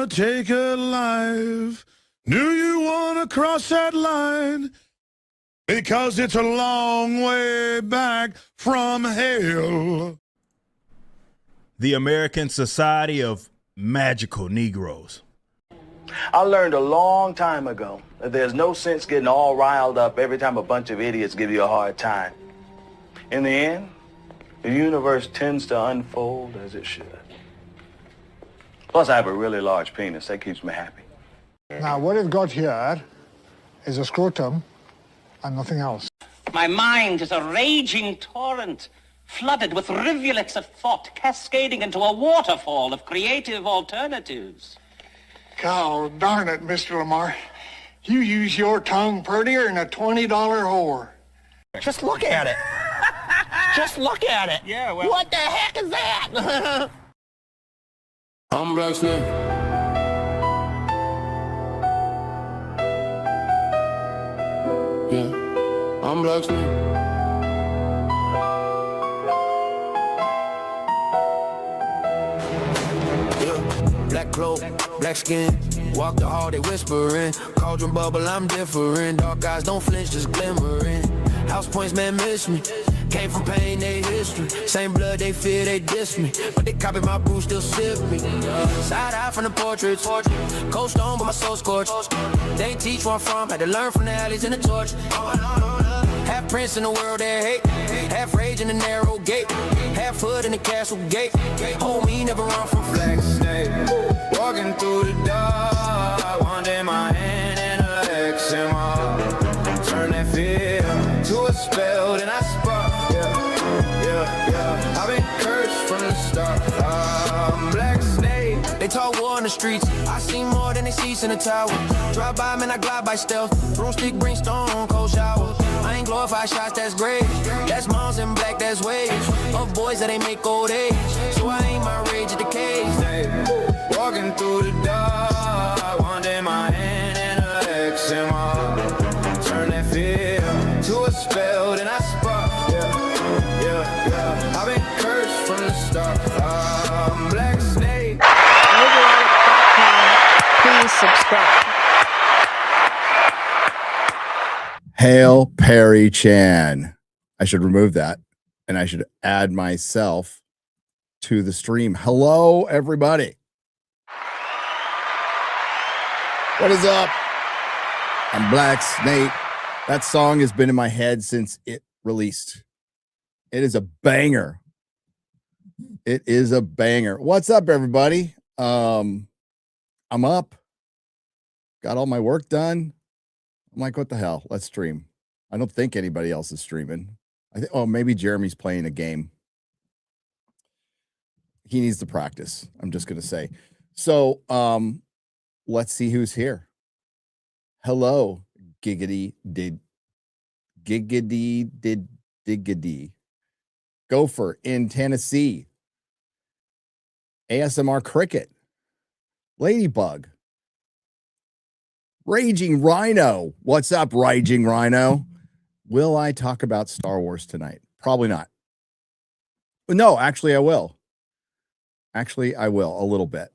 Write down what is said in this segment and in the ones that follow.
wanna take a life? Do you wanna cross that line? Because it's a long way back from hell. The American Society of Magical Negroes. I learned a long time ago that there's no sense getting all riled up every time a bunch of idiots give you a hard time. In the end, the universe tends to unfold as it should. Plus, I have a really large penis. That keeps me happy. Now, what you've got here is a scrotum and nothing else. My mind is a raging torrent, flooded with rivulets of thought, cascading into a waterfall of creative alternatives. God darn it, Mr. Lamar. You use your tongue prettier than a $20 whore. Just look at it. Just look at it. Yeah, well. What the heck is that? I'm Black Snake. Yeah, I'm Black Snake. Black cloak, black skin. Walk the hall, they whispering. Cauldron bubble, I'm different. Dark eyes don't flinch, just glimmering. House points, man, miss me. Came from pain, they history. Same blood, they fear, they diss me. But they copy my brew, still sip me. Side eye from the portraits. Cold stone, but my soul scorched. They ain't teach where I'm from. Had to learn from the alleys and the torch. Half prince in the world they hate. Half rage in the narrow gate. Half hood in the castle gate. Homie, never run from Black Snake. Walking through the dark. One day my hand in a X and my heart. Turn that fear to a spell, then I spark. Yeah. I've been cursed from the start. I'm Black Snake. They talk war in the streets. I see more than they see in the tower. Drive by, man, I glide by stealth. Broomstick, bring stone, cold showers. I ain't glorified shots, that's great. That's moms in black, that's waves. Of boys that ain't make old age. So I ain't my rage at the cage. Walking through the dark. One day my hand in a X and my heart. Turn that fear to a spell, then I spark. Yeah. I've been cursed from the start. I'm Black Snake. Nerdrotic.com. Please subscribe. Hail Perry Chan. I should remove that and I should add myself to the stream. Hello, everybody. What is up? I'm Black Snake. That song has been in my head since it released. It is a banger. It is a banger. What's up, everybody? I'm up. Got all my work done. I'm like, what the hell? Let's stream. I don't think anybody else is streaming. I think, maybe Jeremy's playing a game. He needs to practice. I'm just going to say. So, let's see who's here. Hello, Giggity Diggity. Gopher in Tennessee. ASMR Cricket. Ladybug. Raging Rhino. What's up, Raging Rhino? Will I talk about Star Wars tonight? Probably not. No, actually, I will. I will a little bit.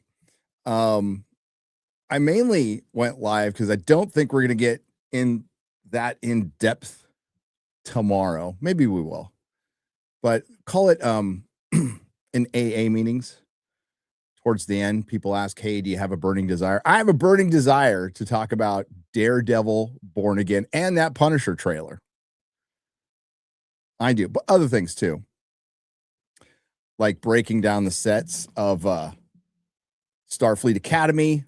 I mainly went live because I don't think we're going to get in depth tomorrow. Maybe we will. But call it in AA meetings. Towards the end, people ask, hey, do you have a burning desire? I have a burning desire to talk about Daredevil Born Again and that Punisher trailer. I do, but other things too. Like breaking down the sets of Starfleet Academy.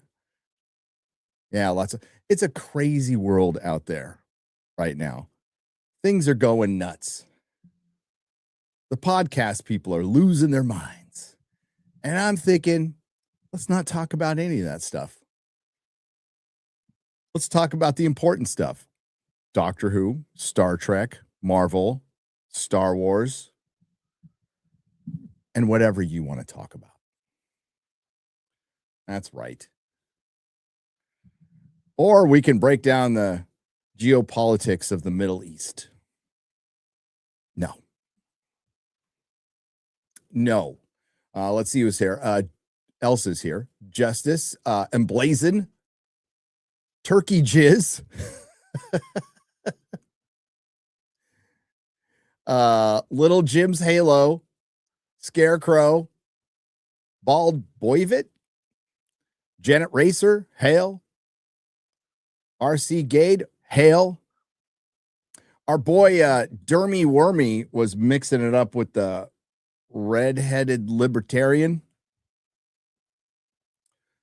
Yeah, it's a crazy world out there right now. Things are going nuts. The podcast people are losing their minds. And I'm thinking, let's not talk about any of that stuff. Let's talk about the important stuff. Doctor Who, Star Trek, Marvel, Star Wars, and whatever you want to talk about. That's right. Or we can break down the geopolitics of the Middle East. No. Let's see who's here. else is here. Justice, Emblazon, Turkey Jizz, Little Jim's Halo, Scarecrow, Bald Boyvit, Janet Racer, hail. RC Gade, hail. Our boy Dermy Wormy was mixing it up with the redheaded libertarian.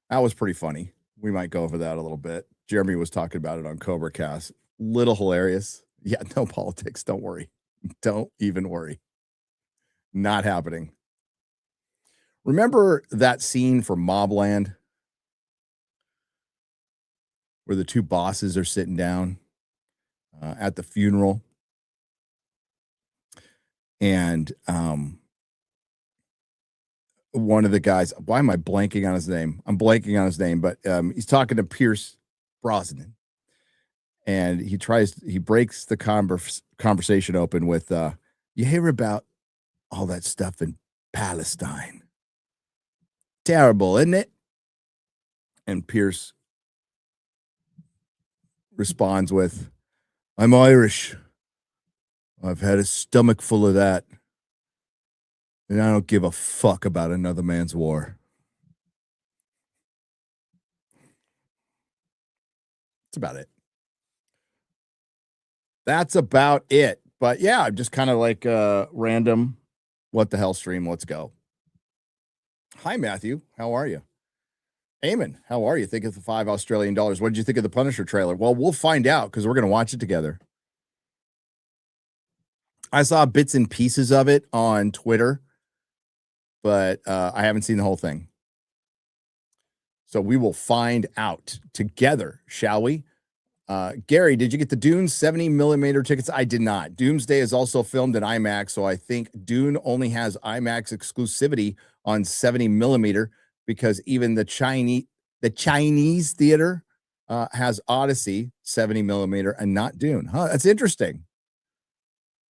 That was pretty funny. We might go over that a little bit. Jeremy was talking about it on Cobra Cast. Little hilarious. Yeah, no politics. Don't worry. Don't even worry. Not happening. Remember that scene from Mobland where the two bosses are sitting down at the funeral? And one of the guys, why am I blanking on his name? I'm blanking on his name, but he's talking to Pierce Brosnan. And he breaks the conversation open with, you hear about all that stuff in Palestine. Terrible, isn't it? And Pierce responds with, I'm Irish. I've had a stomach full of that. And I don't give a fuck about another man's war. That's about it. That's about it. But yeah, just kind of like random what the hell stream. Let's go. Hi, Matthew. How are you? Eamon, how are you? Think of the $5 Australian. What did you think of the Punisher trailer? Well, we'll find out because we're going to watch it together. I saw bits and pieces of it on Twitter, but I haven't seen the whole thing. So we will find out together, shall we? Gary, did you get the Dune 70mm tickets? I did not. Doomsday is also filmed in IMAX, so I think Dune only has IMAX exclusivity on 70mm because even the Chinese theater has Odyssey 70mm and not Dune. Huh? That's interesting.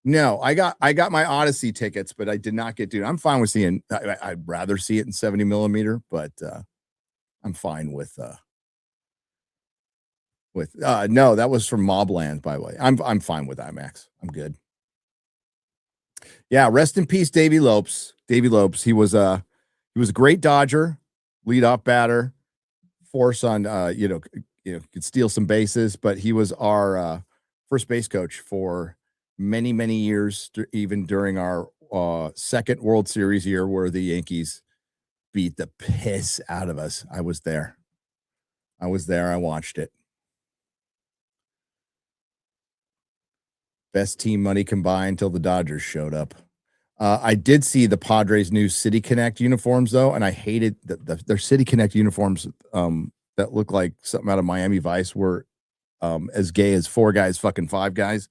No, I got my Odyssey tickets, but I did not get Dune. I'm fine with seeing. I'd rather see it in 70mm, but I'm fine with. No, that was from Mobland, by the way. I'm fine with IMAX. I'm good. Yeah, rest in peace, Davey Lopes. Davey Lopes. He was a great Dodger, leadoff batter, force on could steal some bases, but he was our first base coach for many, many years, even during our second World Series year where the Yankees beat the piss out of us. I was there. I watched it. Best team money combined till the Dodgers showed up. I did see the Padres' new City Connect uniforms, though, and I hated their City Connect uniforms that look like something out of Miami Vice were as gay as Four Guys, fucking Five Guys.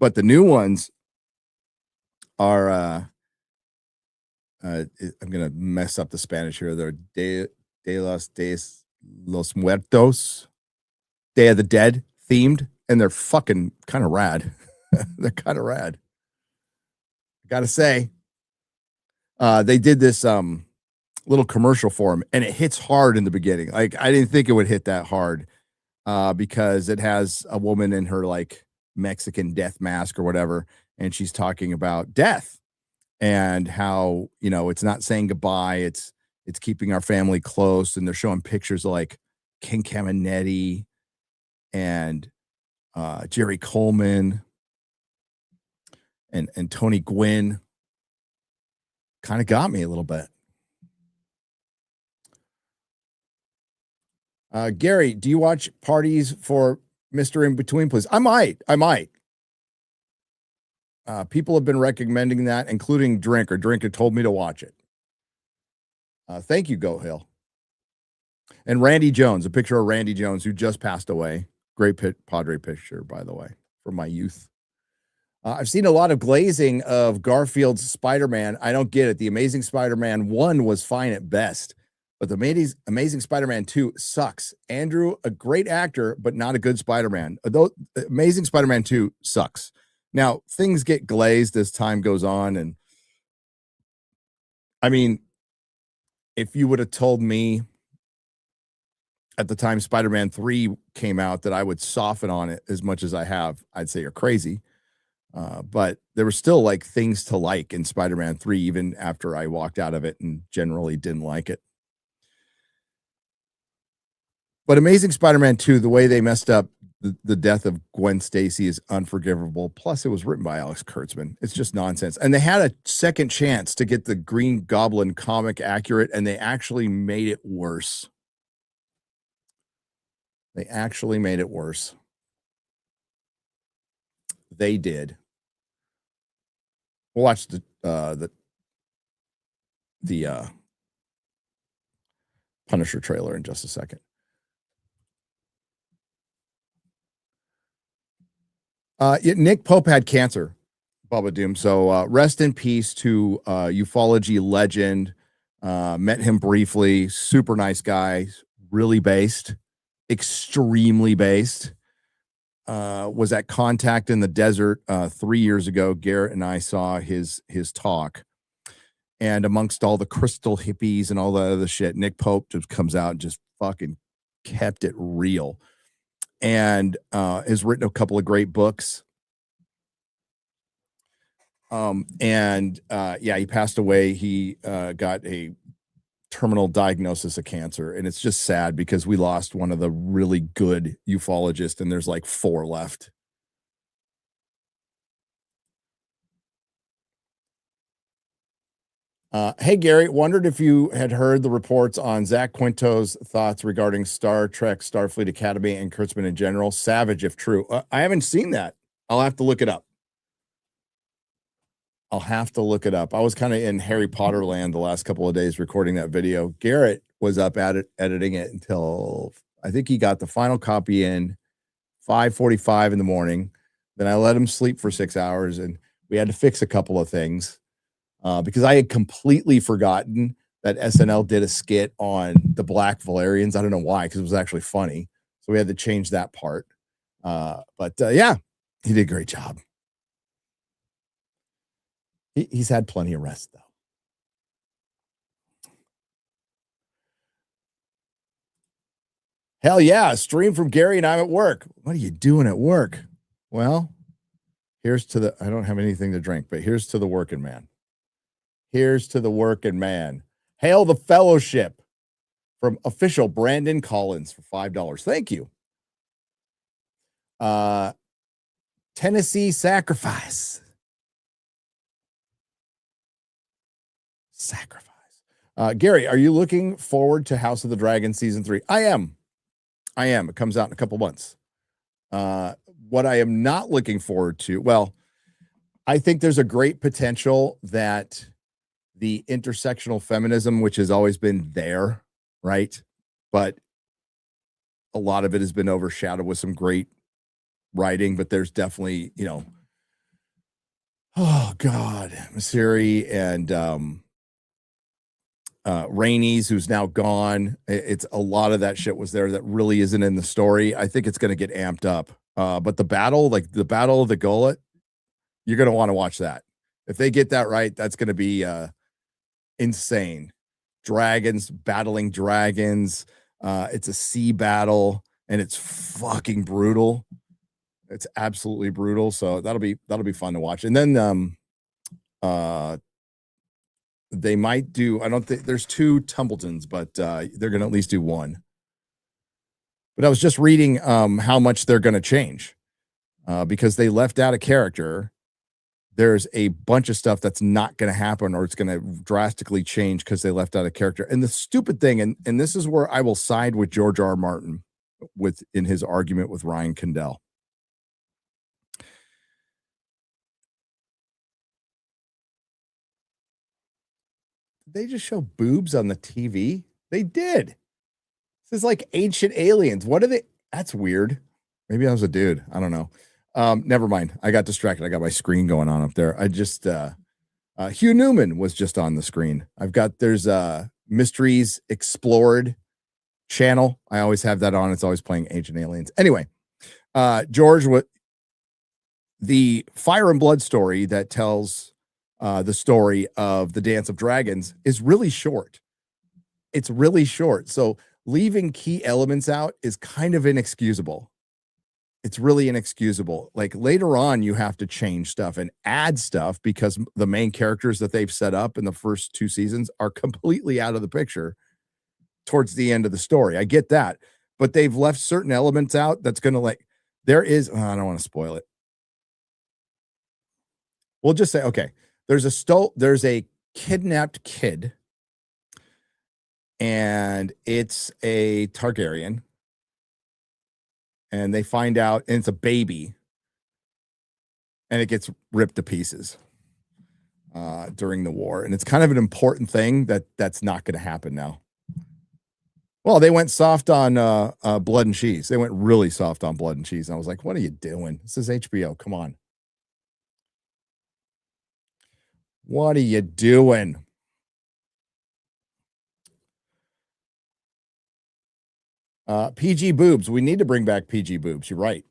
But the new ones are, I'm going to mess up the Spanish here. They're de los Muertos, Day of the Dead themed, and they're fucking kind of rad. They're kind of rad. Got to say, they did this little commercial for them, and it hits hard in the beginning. Like, I didn't think it would hit that hard because it has a woman in her, like, Mexican death mask or whatever, and she's talking about death and how, it's not saying goodbye, it's keeping our family close. And they're showing pictures of like King Caminetti and Jerry Coleman and Tony Gwynn. Kind of got me a little bit. Gary, do you watch Parties for Mr. In Between, please? I might. People have been recommending that, including Drinker. Drinker told me to watch it. Thank you, Go Hill. And Randy Jones, a picture of Randy Jones, who just passed away. Great Padre picture, by the way, from my youth. I've seen a lot of glazing of Garfield's Spider-Man. I don't get it. The Amazing Spider-Man 1 was fine at best, but the Amazing Spider-Man 2 sucks. Andrew, a great actor, but not a good Spider-Man. Amazing Spider-Man 2 sucks. Now, things get glazed as time goes on, and I mean, if you would have told me at the time Spider-Man 3 came out that I would soften on it as much as I have, I'd say you're crazy. But there were still like things to like in Spider-Man 3, even after I walked out of it and generally didn't like it. But Amazing Spider-Man 2, the way they messed up the death of Gwen Stacy is unforgivable. Plus, it was written by Alex Kurtzman. It's just nonsense. And they had a second chance to get the Green Goblin comic accurate, and they actually made it worse. They actually made it worse. They did. We'll watch the Punisher trailer in just a second. Nick Pope had cancer, Bubba Doom. So rest in peace to ufology legend. Met him briefly. Super nice guy. Really based. Extremely based. Was at Contact in the Desert 3 years ago. Garrett and I saw his talk. And amongst all the crystal hippies and all that other shit, Nick Pope just comes out and just fucking kept it real. And has written a couple of great books. He passed away. He got a terminal diagnosis of cancer, and it's just sad because we lost one of the really good ufologists, and there's like 4 left. Hey, Gary, wondered if you had heard the reports on Zach Quinto's thoughts regarding Star Trek, Starfleet Academy, and Kurtzman in general. Savage, if true. I haven't seen that. I'll have to look it up. I was kind of in Harry Potter land the last couple of days recording that video. Garrett was up at it, editing it until I think he got the final copy in 5:45 in the morning. Then I let him sleep for 6 hours, and we had to fix a couple of things. Because I had completely forgotten that SNL did a skit on the Black Valerians. I don't know why, because it was actually funny. So we had to change that part. But he did a great job. He's had plenty of rest, though. Hell yeah, a stream from Gary and I'm at work. What are you doing at work? Well, I don't have anything to drink, but here's to the working man. Here's to the working man. Hail the fellowship from official Brandon Collins for $5. Thank you. Tennessee Sacrifice. Gary, are you looking forward to House of the Dragon season 3? I am. It comes out in a couple months. What I am not looking forward to, well, I think there's a great potential that the intersectional feminism, which has always been there, right? But a lot of it has been overshadowed with some great writing, but there's definitely, Masiri and Rainey's, who's now gone. It's a lot of that shit was there that really isn't in the story. I think it's going to get amped up. But the battle of the gullet, you're going to want to watch that. If they get that right, that's going to be insane. Dragons battling dragons. It's a sea battle, and it's fucking brutal. It's absolutely brutal. So that'll be fun to watch. And then they might do, I don't think there's 2 Tumbletons, but they're going to at least do 1. But I was just reading how much they're going to change because they left out a character. There's a bunch of stuff that's not going to happen, or it's going to drastically change because they left out a character. And the stupid thing, and this is where I will side with George R. R. Martin in his argument with Ryan Condell. Did they just show boobs on the TV? They did. This is like Ancient Aliens. What are they? That's weird. Maybe I was a dude. I don't know. Never mind. I got distracted. I got my screen going on up there. I just Hugh Newman was just on the screen. There's Mysteries Explored channel. I always have that on. It's always playing Ancient Aliens. Anyway, George, the Fire and Blood story that tells the story of the Dance of Dragons is really short. it's really short. So leaving key elements out is kind of inexcusable. It's really inexcusable. Like later on, you have to change stuff and add stuff because the main characters that they've set up in the first 2 seasons are completely out of the picture towards the end of the story. I get that, but they've left certain elements out that's going to like, there is, I don't want to spoil it. We'll just say, okay, there's a kidnapped kid, and it's a Targaryen, and they find out, and it's a baby, and it gets ripped to pieces during the war. And it's kind of an important thing that's not going to happen now. Well, they went soft on Blood and Cheese. They went really soft on Blood and Cheese. And I was like, what are you doing? This is HBO. Come on. What are you doing? PG boobs. We need to bring back PG boobs. You're right.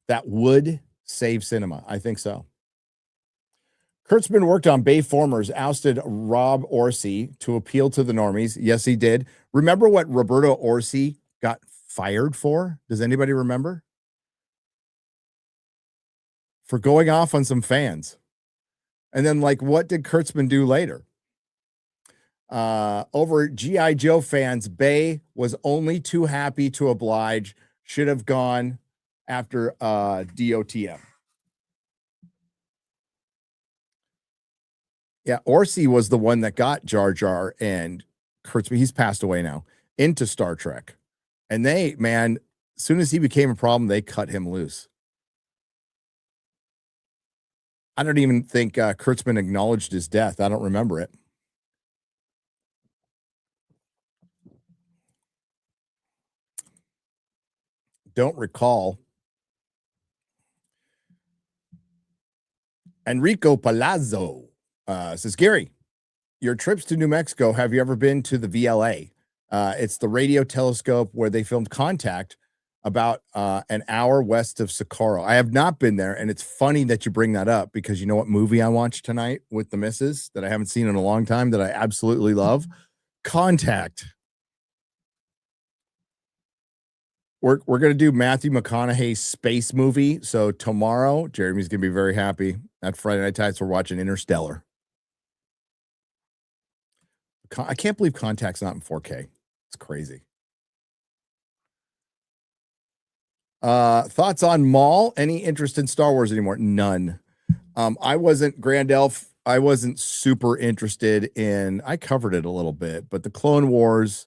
That would save cinema. I think so. Kurtzman worked on Bayformers, ousted Rob Orsi to appeal to the normies. Yes, he did. Remember what Roberto Orsi got fired for? Does anybody remember? For going off on some fans. And then, like, what did Kurtzman do later? Over G.I. Joe fans, Bay was only too happy to oblige, should have gone after DOTM. Yeah, Orsi was the one that got Jar Jar and Kurtzman, he's passed away now, into Star Trek. And they, man, as soon as he became a problem, they cut him loose. I don't even think Kurtzman acknowledged his death. I don't remember it. Don't recall. Enrico Palazzo says, Gary, your trips to New Mexico, have you ever been to the VLA? It's the radio telescope where they filmed Contact about an hour west of Socorro. I have not been there, and it's funny that you bring that up because you know what movie I watched tonight with the missus that I haven't seen in a long time that I absolutely love? Contact. We're going to do Matthew McConaughey's space movie. So tomorrow, Jeremy's going to be very happy. At Friday Night Tights, we're watching Interstellar. I can't believe Contact's not in 4K. It's crazy. Thoughts on Maul? Any interest in Star Wars anymore? None. I wasn't Grand Elf. I wasn't super interested in, I covered it a little bit, but the Clone Wars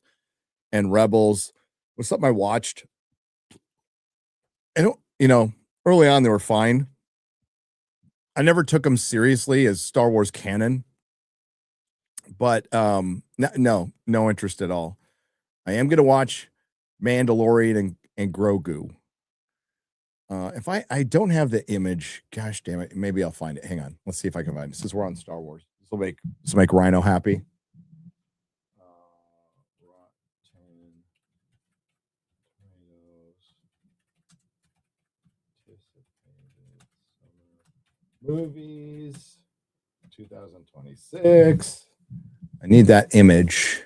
and Rebels was something I watched. And, you know, early on they were fine. I never took them seriously as Star Wars canon, but no interest at all. I am going to watch Mandalorian and Grogu. If I don't have the image, gosh damn it, maybe I'll find it. Hang on, let's see if I can find it. Since we're on Star Wars, this will make Rhino happy. Movies 2026. I need that image.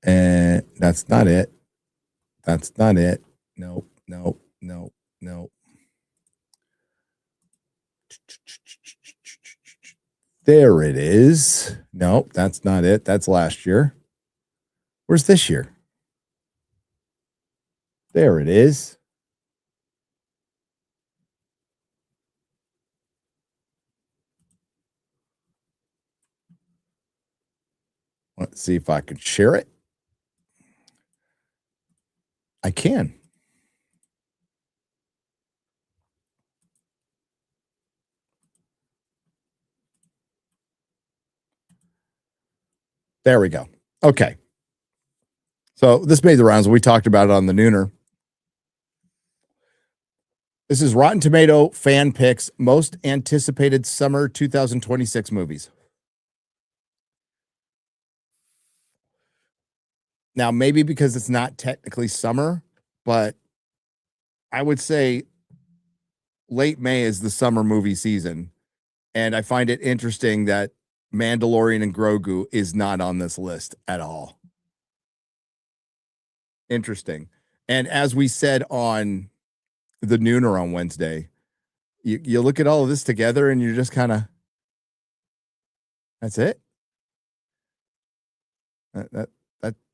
And that's not it. That's not it. Nope. There it is. Nope, that's not it. That's last year. Where's this year? There it is. Let's see if I can share it. I can. There we go. Okay. So this made the rounds. We talked about it on the Nooner. This is Rotten Tomato fan picks, most anticipated summer 2026 movies. Now, maybe because it's not technically summer, but I would say late May is the summer movie season. And I find it interesting that Mandalorian and Grogu is not on this list at all. Interesting. And as we said on the Nooner on Wednesday, you look at all of this together and you're just kind of, that's it.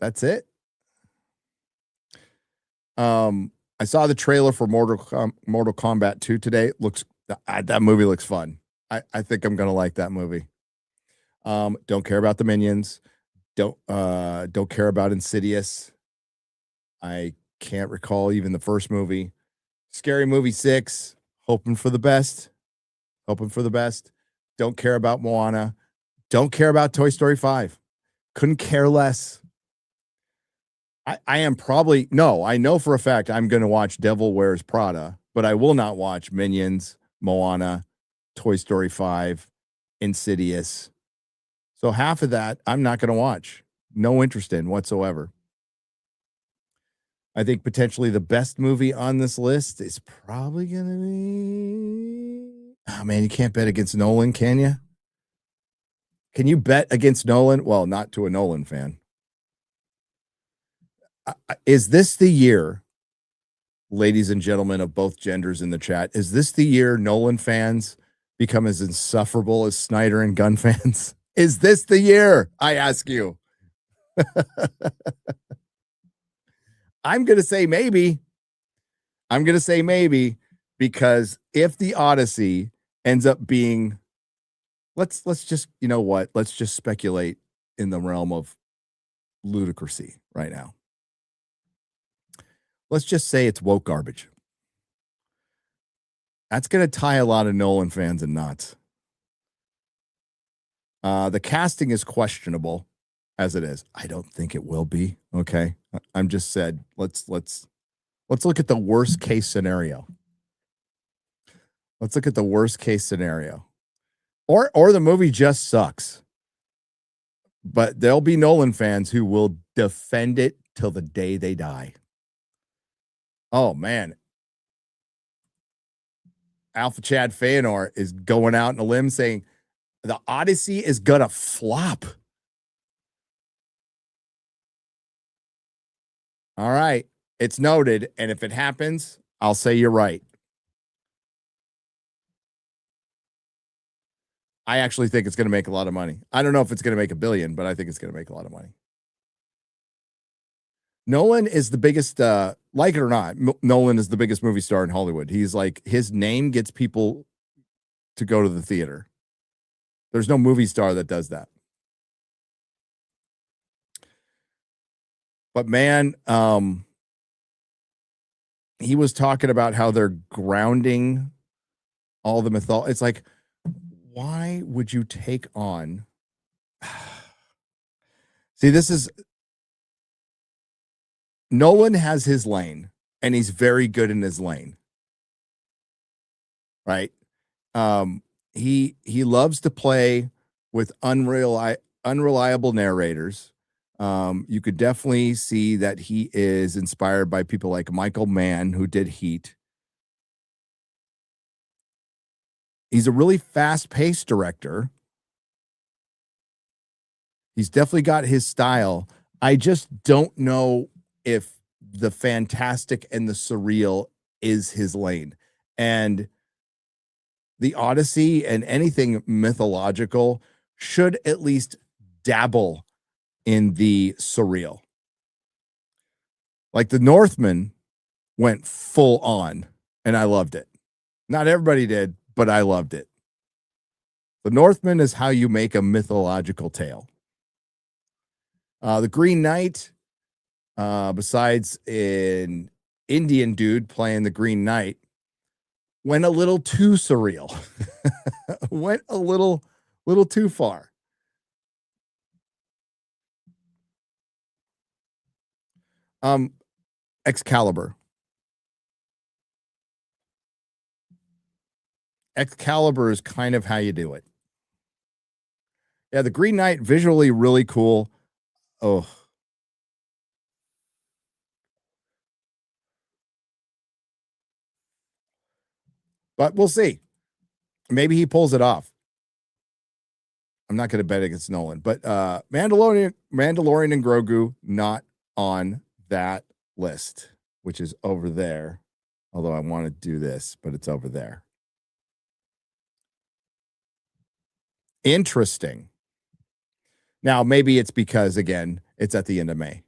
That's it. I saw the trailer for Mortal Kombat 2 today. That movie looks fun. I think I'm gonna like that movie. Don't care about the Minions. Don't care about Insidious. I can't recall even the first movie. Scary Movie 6. Hoping for the best. Don't care about Moana. Don't care about Toy Story 5. Couldn't care less. I am probably, no, I know for a fact I'm going to watch Devil Wears Prada, but I will not watch Minions, Moana, Toy Story 5, Insidious. So half of that I'm not going to watch. No interest in whatsoever. I think potentially the best movie on this list is probably going to be, oh man, you can't bet against Nolan, can you? Can you bet against Nolan? Well, not to a Nolan fan. Is this the year, ladies and gentlemen of both genders in the chat, is this the year Nolan fans become as insufferable as Snyder and Gunn fans? Is this the year? I ask you. I'm going to say maybe. Because if the Odyssey ends up being, let's just, you know what? Let's just speculate in the realm of ludicrousy right now. Let's just say it's woke garbage. That's going to tie a lot of Nolan fans in knots. The casting is questionable as it is. I don't think it will be. Okay. I'm just said, let's look at the worst case scenario. Let's look at the worst case scenario. Or the movie just sucks. But there'll be Nolan fans who will defend it till the day they die. Oh, man. Alpha Chad Feanor is going out on a limb saying the Odyssey is going to flop. All right. It's noted. And if it happens, I'll say you're right. I actually think it's going to make a lot of money. I don't know if it's going to make $1 billion, but I think it's going to make a lot of money. Nolan is the biggest, like it or not, Nolan is the biggest movie star in Hollywood. He's like, his name gets people to go to the theater. There's no movie star that does that. But man, he was talking about how they're grounding all the mythology. It's like, why would you take on? See, this is, Nolan has his lane, and he's very good in his lane. Right? He loves to play with unreliable narrators. You could definitely see that he is inspired by people like Michael Mann, who did Heat. He's a really fast-paced director. He's definitely got his style. I just don't know if the fantastic and the surreal is his lane. And the Odyssey and anything mythological should at least dabble in the surreal. Like the Northman went full on, and I loved it. Not everybody did, but I loved it. The Northman is how you make a mythological tale. The Green Knight, besides an Indian dude playing the Green Knight, went a little too surreal. Went a little too far. Excalibur. Excalibur is kind of how you do it. Yeah, the Green Knight, visually really cool. Oh. But we'll see. Maybe he pulls it off. I'm not going to bet against Nolan, but Mandalorian and Grogu not on that list, which is over there. Although I want to do this, but it's over there. Interesting. Now, maybe it's because, again, it's at the end of May.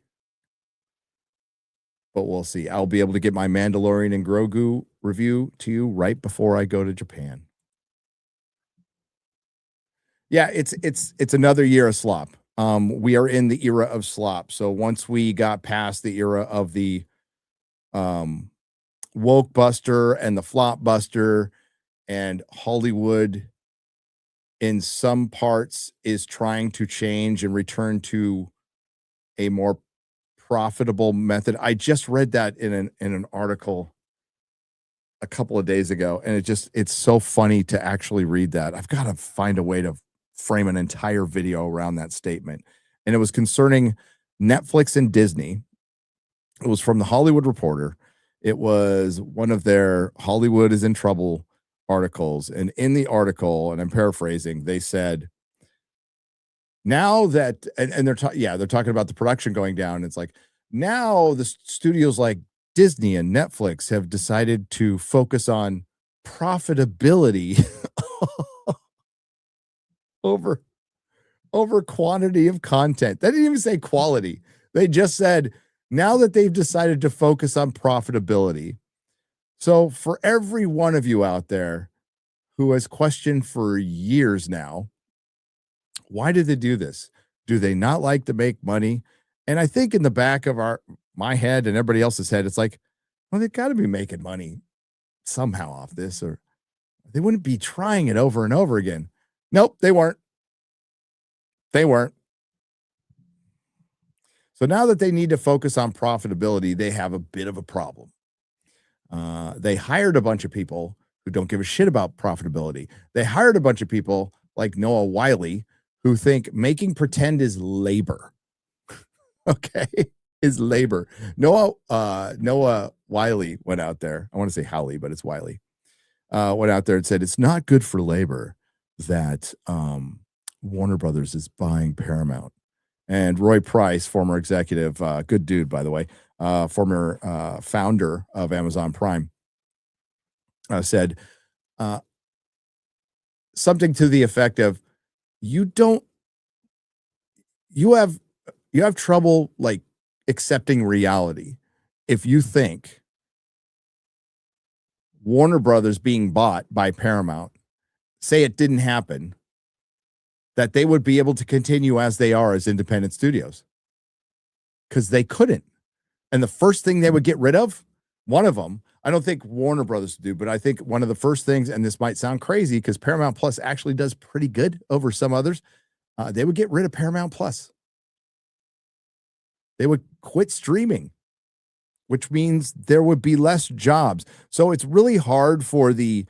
But we'll see. I'll be able to get my Mandalorian and Grogu review to you right before I go to Japan. Yeah, it's another year of slop. We are in the era of slop. So once we got past the era of the woke buster and the flop buster, and Hollywood in some parts is trying to change and return to a more profitable method. I just read that in an article a couple of days ago, and it's so funny to actually read that. I've got to find a way to frame an entire video around that statement. And it was concerning Netflix and Disney. It was from the Hollywood Reporter. It was one of their Hollywood is in trouble articles. And in the article, and I'm paraphrasing, they said, now that, and they're talking about the production going down. It's like, now the studios like Disney and Netflix have decided to focus on profitability over quantity of content. They didn't even say quality. They just said, now that they've decided to focus on profitability. So for every one of you out there who has questioned for years now, why did they do this? Do they not like to make money? And I think in the back of my head and everybody else's head, it's like, well, they got to be making money somehow off this, or they wouldn't be trying it over and over again. Nope, they weren't. They weren't. So now that they need to focus on profitability, they have a bit of a problem. They hired a bunch of people who don't give a shit about profitability. They hired a bunch of people like Noah Wiley who think making pretend is labor. Okay, is labor. Noah Wiley went out there. I want to say Howley, but it's Wiley. Went out there and said it's not good for labor that Warner Brothers is buying Paramount. And Roy Price, former executive, good dude, by the way, former founder of Amazon Prime, said something to the effect of, you have trouble like accepting reality if you think Warner Brothers being bought by Paramount, say it didn't happen, that they would be able to continue as they are as independent studios, because they couldn't. And the first thing they would get rid of, one of them, I don't think Warner Brothers do, but I think one of the first things, and this might sound crazy because Paramount Plus actually does pretty good over some others, they would get rid of Paramount Plus. They would quit streaming, which means there would be less jobs. So it's really hard for the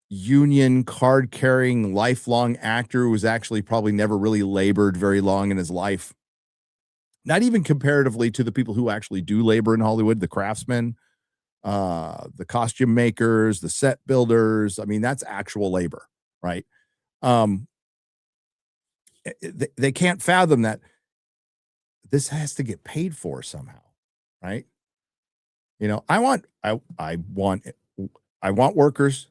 union card-carrying lifelong actor who was actually probably never really labored very long in his life, not even comparatively to the people who actually do labor in Hollywood, the craftsmen, the costume makers, the set builders. I mean, that's actual labor, right? They can't fathom that this has to get paid for somehow, right? You know, I want workers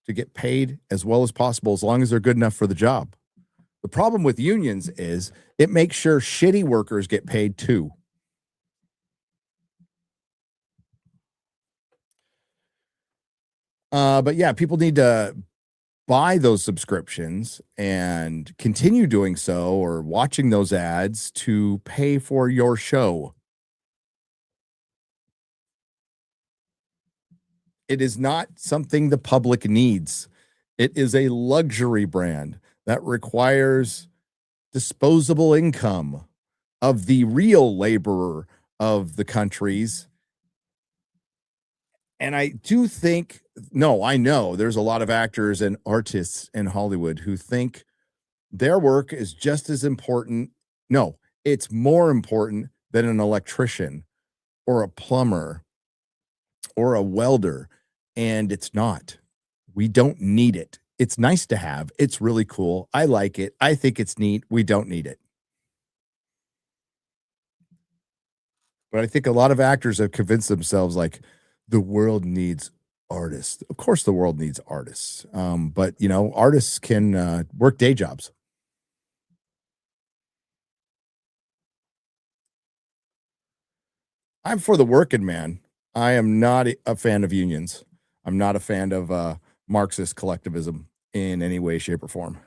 to get paid as well as possible, as long as they're good enough for the job. The problem with unions is it makes sure shitty workers get paid too. But yeah, people need to buy those subscriptions and continue doing so, or watching those ads to pay for your show. It is not something the public needs. It is a luxury brand that requires disposable income of the real laborer of the countries. And I do think, I know there's a lot of actors and artists in Hollywood who think their work is just as important. No, it's more important than an electrician or a plumber or a welder. And it's not. We don't need it. It's nice to have. It's really cool. I like it. I think it's neat. We don't need it. But I think a lot of actors have convinced themselves like the world needs artists. Of course, the world needs artists. But artists can work day jobs. I'm for the working man. I am not a fan of unions. I'm not a fan of Marxist collectivism in any way, shape, or form.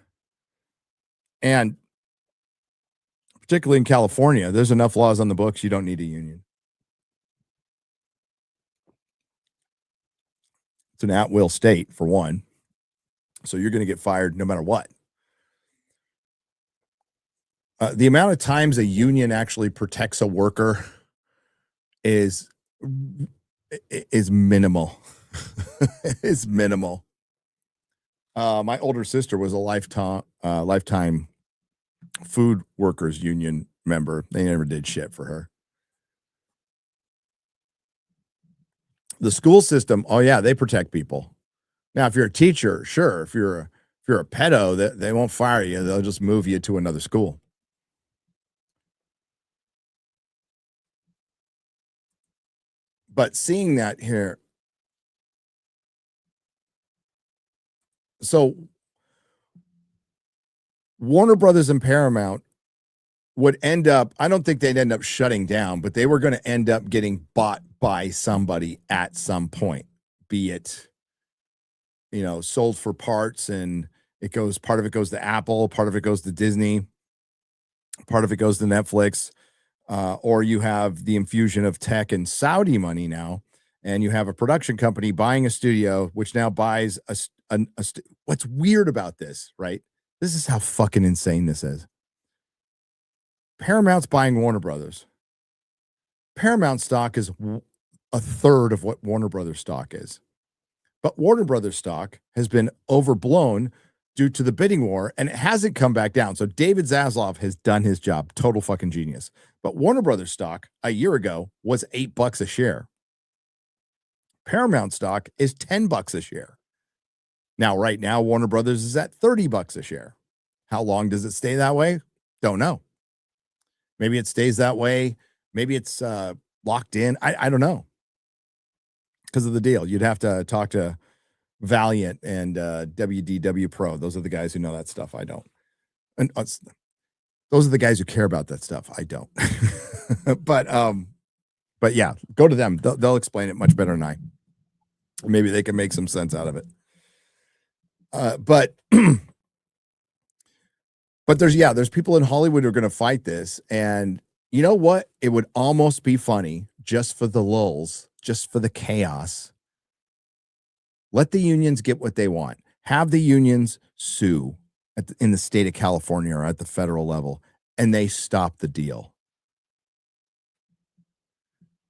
And particularly in California, there's enough laws on the books. You don't need a union. It's an at-will state, for one. So you're going to get fired no matter what. The amount of times a union actually protects a worker is minimal. It's minimal. My older sister was a lifetime food workers union member. They never did shit for her. The school system, oh yeah, they protect people. Now, if you're a teacher, sure. If you're a pedo, they won't fire you. They'll just move you to another school. But seeing that here, so Warner Brothers and Paramount would end up, I don't think they'd end up shutting down, but they were going to end up getting bought by somebody at some point, be it, sold for parts, and part of it goes to Apple, part of it goes to Disney, part of it goes to Netflix, or you have the infusion of tech and Saudi money now, and you have a production company buying a studio, which now buys what's weird about this, right? This is how fucking insane this is. Paramount's buying Warner Brothers. Paramount stock is a third of what Warner Brothers stock is. But Warner Brothers stock has been overblown due to the bidding war, and it hasn't come back down. So David Zaslav has done his job. Total fucking genius. But Warner Brothers stock a year ago was $8 a share. Paramount stock is $10 a share. Now, right now, Warner Brothers is at $30 a share. How long does it stay that way? Don't know. Maybe it stays that way. Maybe it's locked in. I don't know. Because of the deal. You'd have to talk to Valiant and WDW Pro. Those are the guys who know that stuff. I don't. And those are the guys who care about that stuff. I don't. But yeah, go to them. They'll explain it much better than I. Maybe they can make some sense out of it. But there's people in Hollywood who are going to fight this. And you know what? It would almost be funny, just for the lulz, just for the chaos. Let the unions get what they want. Have the unions sue in the state of California or at the federal level, and they stop the deal.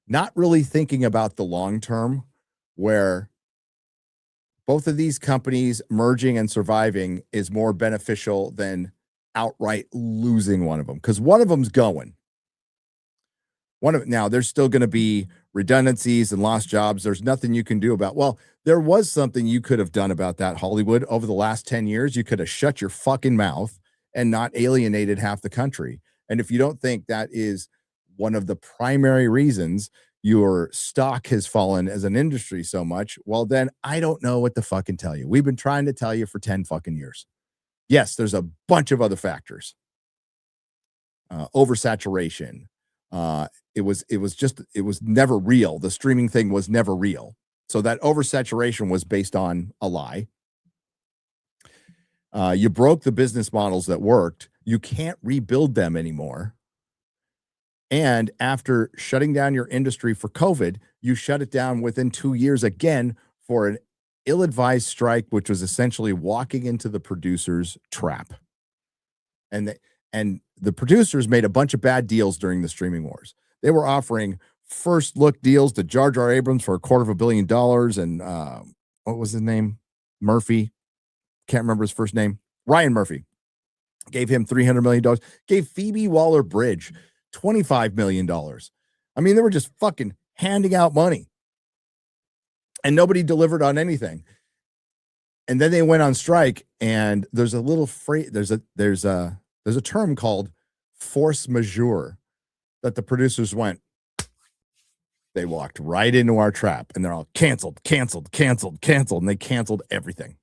Not really thinking about the long term, where both of these companies merging and surviving is more beneficial than outright losing one of them, because one of them's going. Now, there's still going to be redundancies and lost jobs. There's nothing you can do about. Well, there was something you could have done about that, Hollywood. Over the last 10 years, you could have shut your fucking mouth and not alienated half the country. And if you don't think that is one of the primary reasons your stock has fallen as an industry so much, well, then I don't know what to fucking tell you. We've been trying to tell you for 10 fucking years. Yes, there's a bunch of other factors. Oversaturation. It was never real. The streaming thing was never real. So that oversaturation was based on a lie. You broke the business models that worked. You can't rebuild them anymore. And after shutting down your industry for COVID, you shut it down within 2 years again for an ill-advised strike, which was essentially walking into the producers' trap. And the producers made a bunch of bad deals during the streaming wars. They were offering first look deals to Jar Jar Abrams for $250 million. And what was his name? Murphy. Can't remember his first name. Ryan Murphy. Gave him $300 million. Gave Phoebe Waller-Bridge $25 million. I mean, they were just fucking handing out money. And nobody delivered on anything. And then they went on strike, and there's a little phrase, there's a term called force majeure that the producers went, they walked right into our trap, and they're all canceled, and they canceled everything.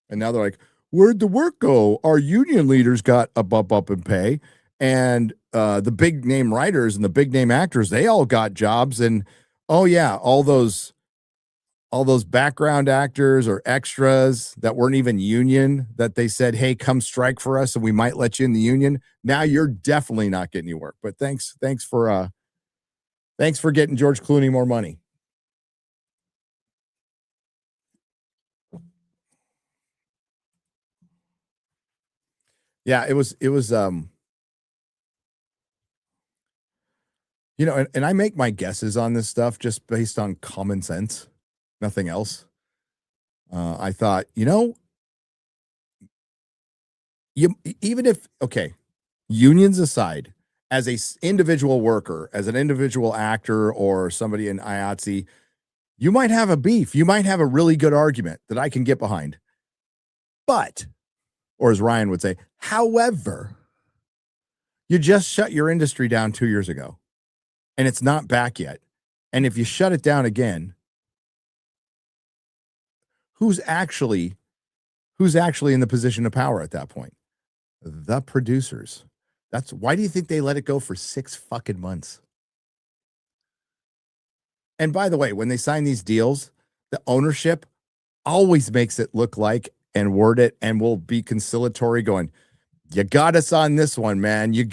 And now they're like, where'd the work go? Our union leaders got a bump up in pay, and the big name writers and the big name actors, they all got jobs. And oh yeah, all those background actors or extras that weren't even union, that they said, hey, come strike for us and we might let you in the union. Now you're definitely not getting any work. But thanks for getting George Clooney more money. Yeah, it was and I make my guesses on this stuff just based on common sense, nothing else. I thought, even if, okay, unions aside, as a individual worker, as an individual actor or somebody in IATSE, you might have a beef. You might have a really good argument that I can get behind. But, or as Ryan would say, however, you just shut your industry down 2 years ago, and it's not back yet. And if you shut it down again, who's actually in the position of power at that point? The producers. That's why do you think they let it go for 6 fucking months? And by the way, when they sign these deals, the ownership always makes it look like and word it and will be conciliatory, going, you got us on this one, man. You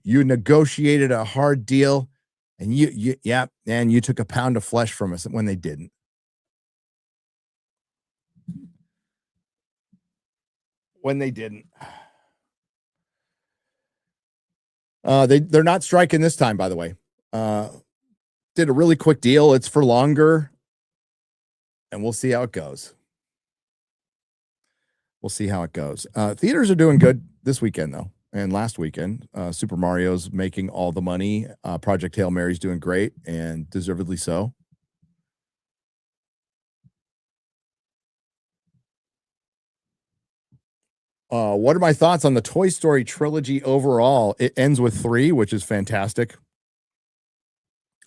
negotiated a hard deal, and you took a pound of flesh from us when they didn't. They're not striking this time, by the way. Did a really quick deal. It's for longer, and we'll see how it goes. Theaters are doing good this weekend, though, and last weekend. Super Mario's making all the money. Project Hail Mary's doing great, and deservedly so. What are my thoughts on the Toy Story trilogy overall? It ends with 3, which is fantastic.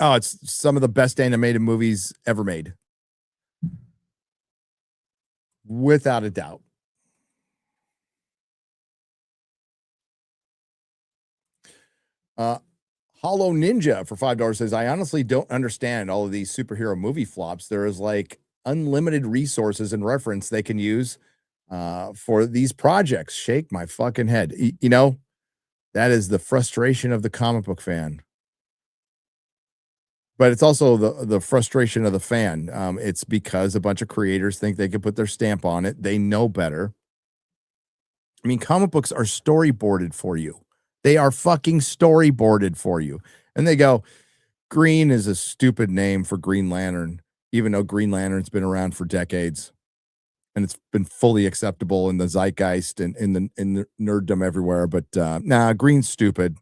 Oh, it's some of the best animated movies ever made. Without a doubt. Hollow Ninja for $5 says, I honestly don't understand all of these superhero movie flops. There is like unlimited resources and reference they can use for these projects. Shake my fucking head. That is the frustration of the comic book fan. But it's also the frustration of the fan. It's because a bunch of creators think they can put their stamp on it. They know better. I mean, comic books are storyboarded for you. They are fucking storyboarded for you. And they go, green is a stupid name for Green Lantern, even though Green Lantern's been around for decades. And it's been fully acceptable in the zeitgeist and in the nerddom everywhere. But green's stupid.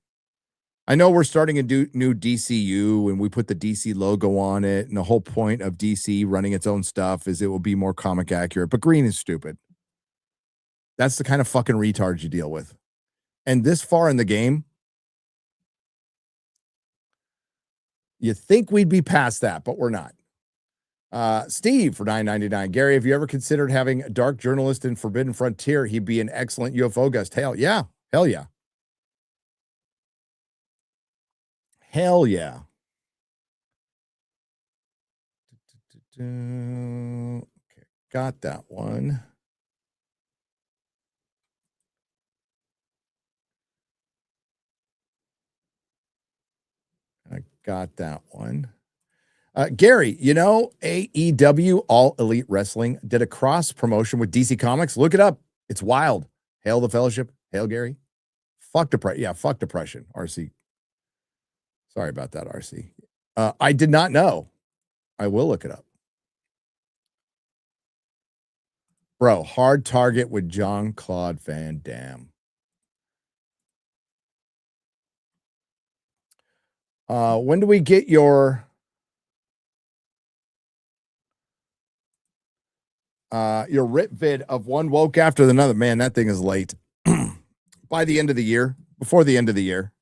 I know we're starting a new DCU, and we put the DC logo on it, and the whole point of DC running its own stuff is it will be more comic accurate, but green is stupid. That's the kind of fucking retards you deal with. And this far in the game, you think we'd be past that, but we're not. Steve for $9.99. Gary, have you ever considered having a dark journalist in Forbidden Frontier? He'd be an excellent UFO guest. Hell yeah. Hell yeah. Hell yeah. Okay, got that one. I got that one. Gary, AEW, All Elite Wrestling, did a cross promotion with DC Comics. Look it up. It's wild. Hail the Fellowship. Hail Gary. Fuck depression. Yeah, fuck depression. RC. Sorry about that, RC. I did not know. I will look it up. Bro, Hard Target with Jean-Claude Van Damme. When do we get your your rip vid of one woke after another. Man, that thing is late. By the end of the year, before the end of the year,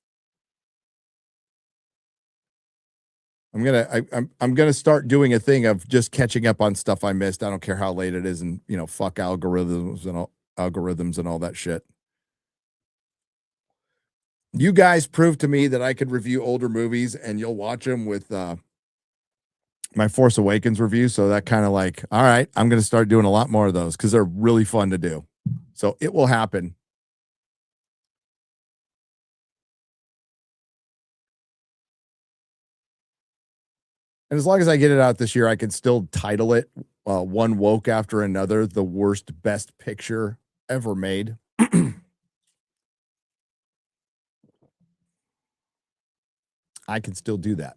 I'm gonna start doing a thing of just catching up on stuff I missed. I don't care how late it is, and fuck algorithms and all that shit. You guys proved to me that I could review older movies, and you'll watch them with my Force Awakens review. So that kind of like, all right, I'm gonna start doing a lot more of those because they're really fun to do. So it will happen. And as long as I get it out this year, I can still title it One Woke After Another, the worst best picture ever made. I can still do that.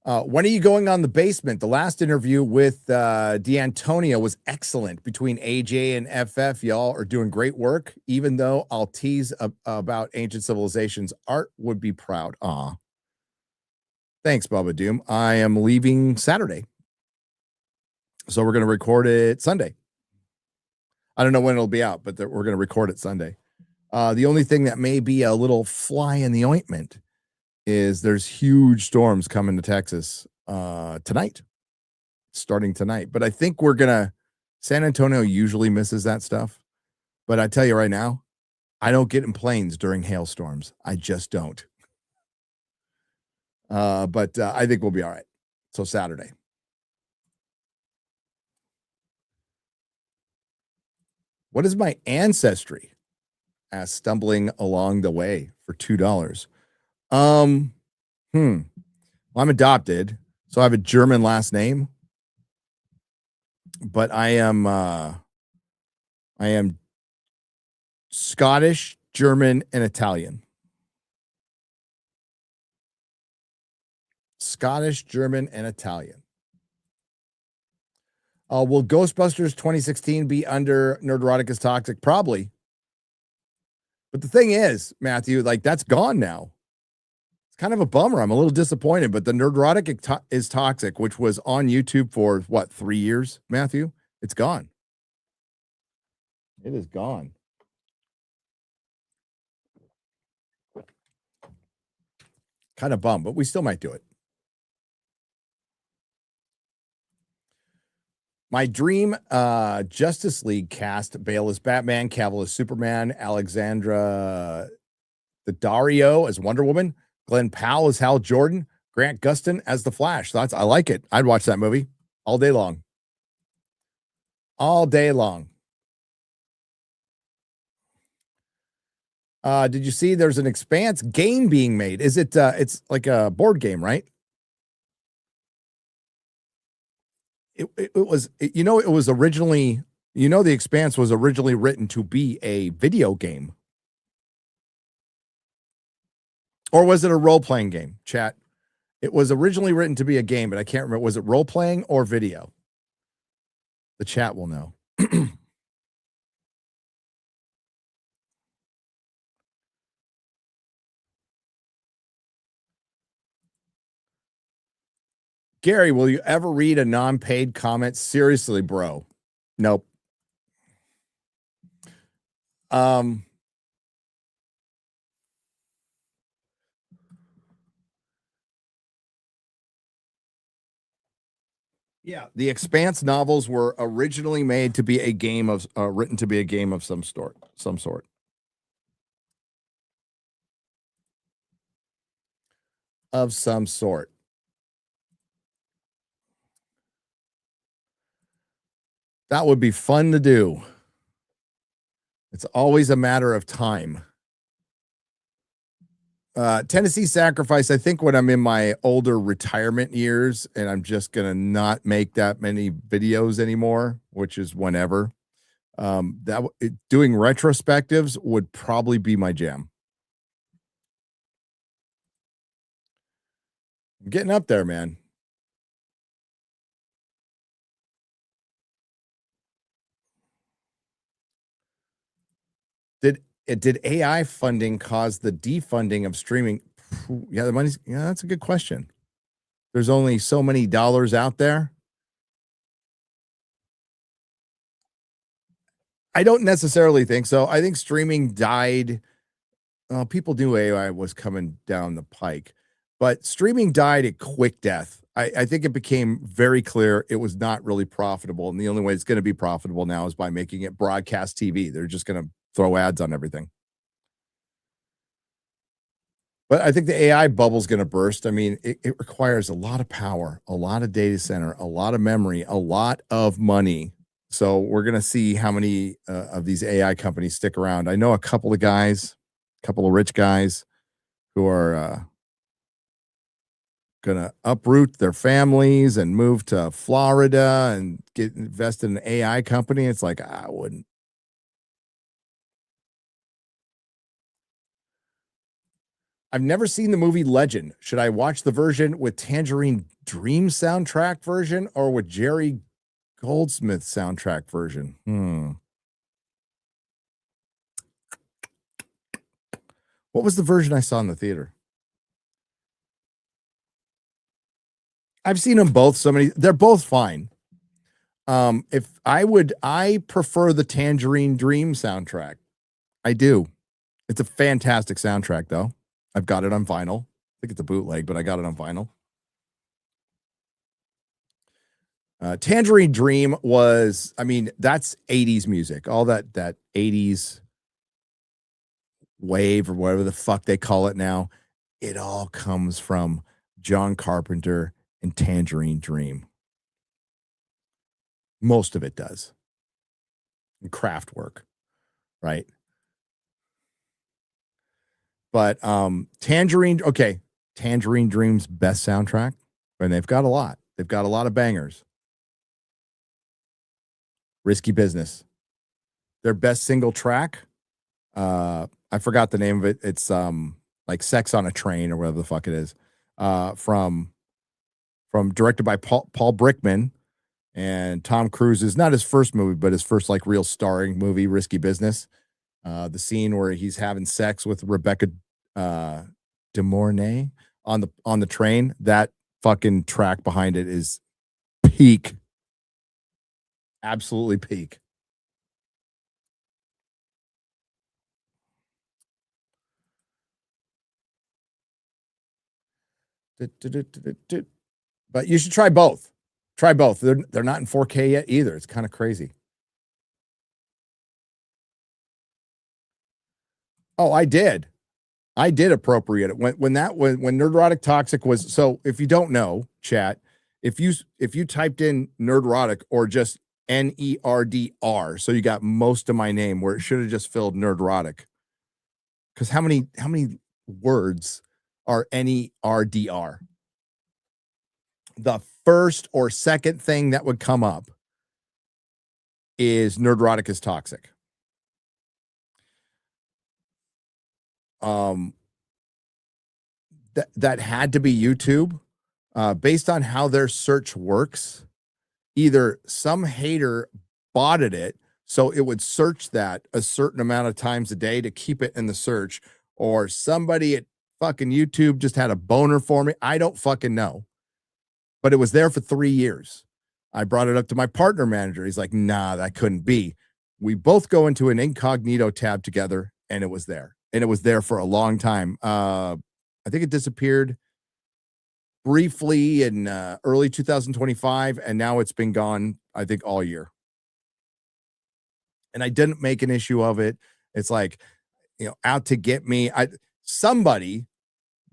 When are you going on The Basement? The last interview with D'Antonio was excellent between AJ and FF. Y'all are doing great work, even though I'll tease about Ancient Civilizations. Art would be proud. Aw. Thanks, Bubba Doom. I am leaving Saturday. So we're going to record it Sunday. I don't know when it'll be out, but we're going to record it Sunday. The only thing that may be a little fly in the ointment is there's huge storms coming to Texas tonight, starting tonight. But I think San Antonio usually misses that stuff. But I tell you right now, I don't get in planes during hailstorms. I just don't. But I think we'll be all right. So Saturday. What is my ancestry? Asked stumbling along the way for $2. Well, I'm adopted, so I have a German last name, but I am Scottish, German, and Italian. Scottish, German, and Italian. Will Ghostbusters 2016 be under Nerdrotic is Toxic? Probably. But the thing is, Matthew, like that's gone now. It's kind of a bummer. I'm a little disappointed, but the Nerdrotic is Toxic, which was on YouTube for what, 3 years, Matthew? It's gone. It is gone. Kind of bummed, but we still might do it. My dream Justice League cast: Bale as Batman, Cavill as Superman, Alexandra Daddario as Wonder Woman, Glenn Powell as Hal Jordan, Grant Gustin as the Flash. I like it. I'd watch that movie all day long. All day long. Did you see there's an Expanse game being made? Is it it's like a board game, right? It was originally, the Expanse was originally written to be a video game. Or was it a role-playing game, chat? It was originally written to be a game, but I can't remember. Was it role-playing or video? The chat will know. Gary, will you ever read a non-paid comment? Seriously, bro. Nope. Yeah, the Expanse novels were originally made to be a game of written to be a game of some sort. Of some sort. That would be fun to do. It's always a matter of time. Tennessee Sacrifice, I think when I'm in my older retirement years and I'm just going to not make that many videos anymore, which is whenever, doing retrospectives would probably be my jam. I'm getting up there, man. Did AI funding cause the defunding of streaming? Yeah, that's a good question. There's only so many dollars out there. I don't necessarily think so. I think streaming died. Well, people knew AI was coming down the pike, but streaming died a quick death. I think it became very clear it was not really profitable. And the only way it's going to be profitable now is by making it broadcast TV. They're just going to throw ads on everything. But I think the AI bubble is going to burst. I mean, it requires a lot of power, a lot of data center, a lot of memory, a lot of money. So we're going to see how many of these AI companies stick around. I know a couple of guys, a couple of rich guys who are going to uproot their families and move to Florida and get invested in an AI company. It's like, I wouldn't. I've never seen the movie Legend. Should I watch the version with Tangerine Dream soundtrack version or with Jerry Goldsmith soundtrack version? What was the version I saw in the theater? I've seen them both so many. They're both fine. I prefer the Tangerine Dream soundtrack. I do. It's a fantastic soundtrack, though. I've got it on vinyl. I think it's a bootleg, but I got it on vinyl. Tangerine Dream was, I mean, that's 80s music. All that 80s wave or whatever the fuck they call it now. It all comes from John Carpenter and Tangerine Dream. Most of it does. And Kraftwerk, right? But Tangerine Dream's best soundtrack, and they've got a lot. They've got a lot of bangers. Risky Business. Their best single track, I forgot the name of it. It's like Sex on a Train or whatever the fuck it is. From directed by Paul Brickman and Tom Cruise's, not his first movie, but his first like real starring movie, Risky Business. The scene where he's having sex with Rebecca De Mornay on the train. That fucking track behind it is peak. Absolutely peak. But you should try both. Try both. They're not in 4K yet either. It's kind of crazy. Oh, I did appropriate it when Nerdrotic Toxic was. So if you don't know, chat, if you typed in Nerdrotic or just NERDR, so you got most of my name where it should have just filled Nerdrotic. Because how many words are NERDR? The first or second thing that would come up is Nerdrotic is toxic. That had to be YouTube, based on how their search works. Either some hater botted it so it would search that a certain amount of times a day to keep it in the search, or somebody at fucking YouTube just had a boner for me. I don't fucking know, but it was there for 3 years. I brought it up to my partner manager. He's like, nah, that couldn't be. We both go into an incognito tab together, and it was there. And it was there for a long time. I think it disappeared briefly in early 2025, and now it's been gone, I think, all year. And I didn't make an issue of it. It's like, out to get me. Somebody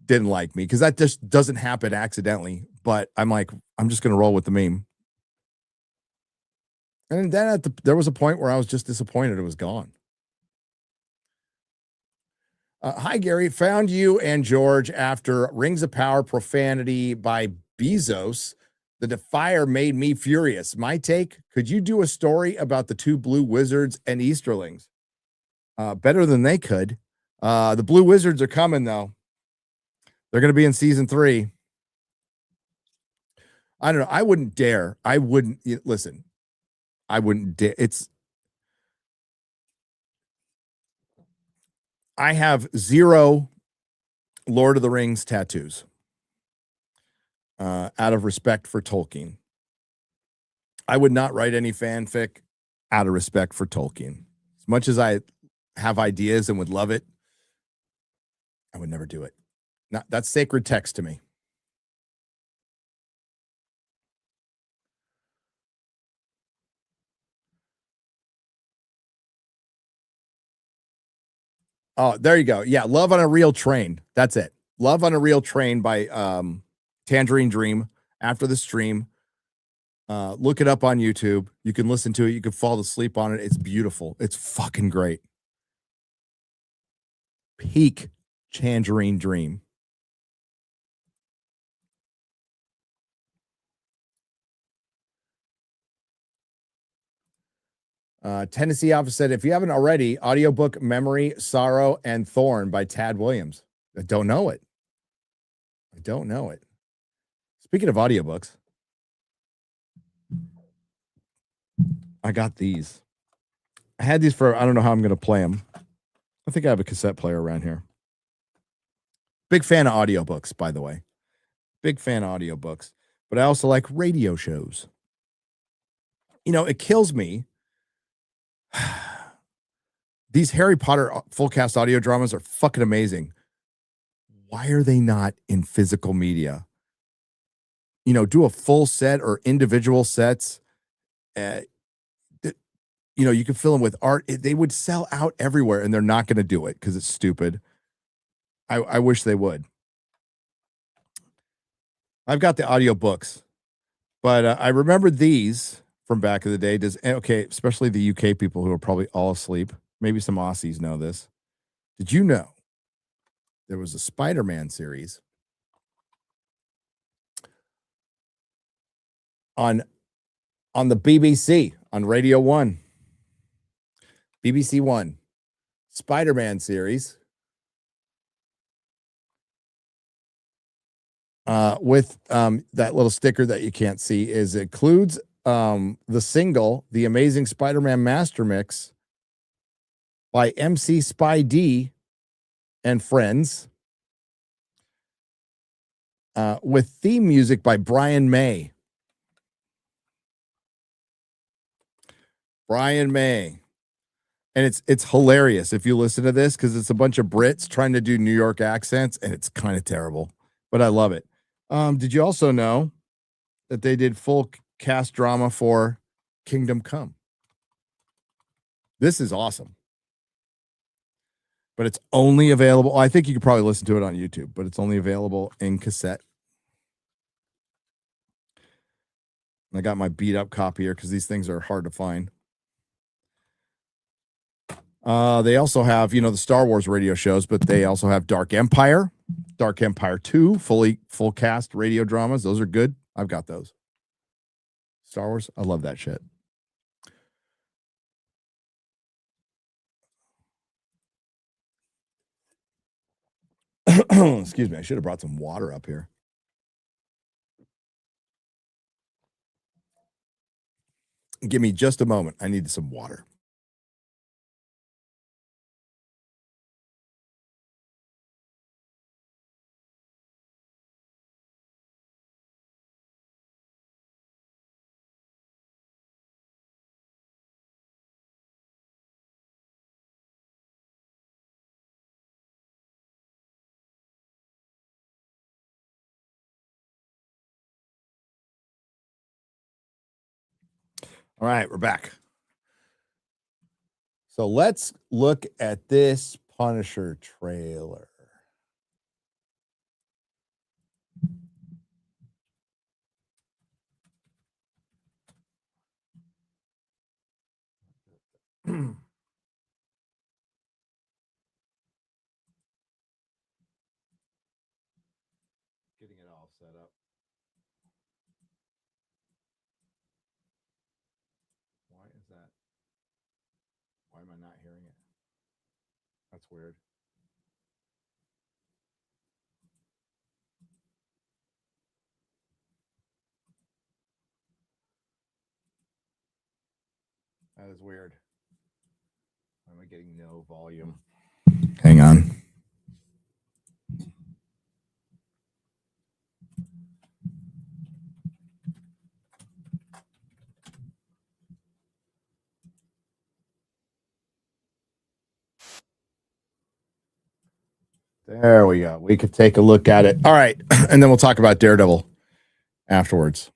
didn't like me, because that just doesn't happen accidentally. But I'm like, I'm just going to roll with the meme. And then there was a point where I was just disappointed it was gone. Hi, Gary. Found you and George after Rings of Power profanity by Bezos. The Defier made me furious. My take, could you do a story about the two Blue Wizards and Easterlings? Better than they could. The Blue Wizards are coming, though. They're going to be in season 3. I don't know. I wouldn't dare. I wouldn't. Listen, I wouldn't dare. I have 0 Lord of the Rings tattoos. out of respect for Tolkien. I would not write any fanfic out of respect for Tolkien. As much as I have ideas and would love it, I would never do it. That's sacred text to me. Oh, there you go. Yeah, Love on a Real Train. That's it. Love on a Real Train by Tangerine Dream. After the stream, look it up on YouTube. You can listen to it. You can fall asleep on it. It's beautiful. It's fucking great. Peak Tangerine Dream. Tennessee Office said, if you haven't already, audiobook Memory, Sorrow, and Thorn by Tad Williams. I don't know it. Speaking of audiobooks, I got these. I had these for, I don't know how I'm going to play them. I think I have a cassette player around here. Big fan of audiobooks, by the way. Big fan of audiobooks. But I also like radio shows. You know, it kills me. These Harry Potter full cast audio dramas are fucking amazing. Why are they not in physical media? You know, do a full set or individual sets. You know, you can fill them with art. They would sell out everywhere, and they're not going to do it because it's stupid. I wish they would. I've got the audiobooks, but I remember these from back in the day. Okay, especially the UK people who are probably all asleep. Maybe some Aussies know this. Did you know there was a Spider-Man series on the BBC on Radio 1? BBC One. Spider-Man series. With that little sticker that you can't see includes the single The Amazing Spider-Man Master Mix by MC Spy D and Friends, with theme music by Brian May. And it's hilarious if you listen to this, because it's a bunch of Brits trying to do New York accents, and it's kind of terrible, but I love it. Did you also know that they did full cast drama for Kingdom Come? This is awesome. But it's only available. I think you could probably listen to it on YouTube, but it's only available in cassette. I got my beat up copy here because these things are hard to find. They also have, the Star Wars radio shows, but they also have Dark Empire 2, full cast radio dramas. Those are good. I've got those. Star Wars, I love that shit. Excuse me, I should have brought some water up here. Give me just a moment. I need some water. All right, we're back. So let's look at this Punisher trailer. Getting it all set up. Why is that? Why am I not hearing it? That's weird. That is weird. Why am I getting no volume? Hang on. There we go. We could take a look at it. All right. And then we'll talk about Daredevil afterwards.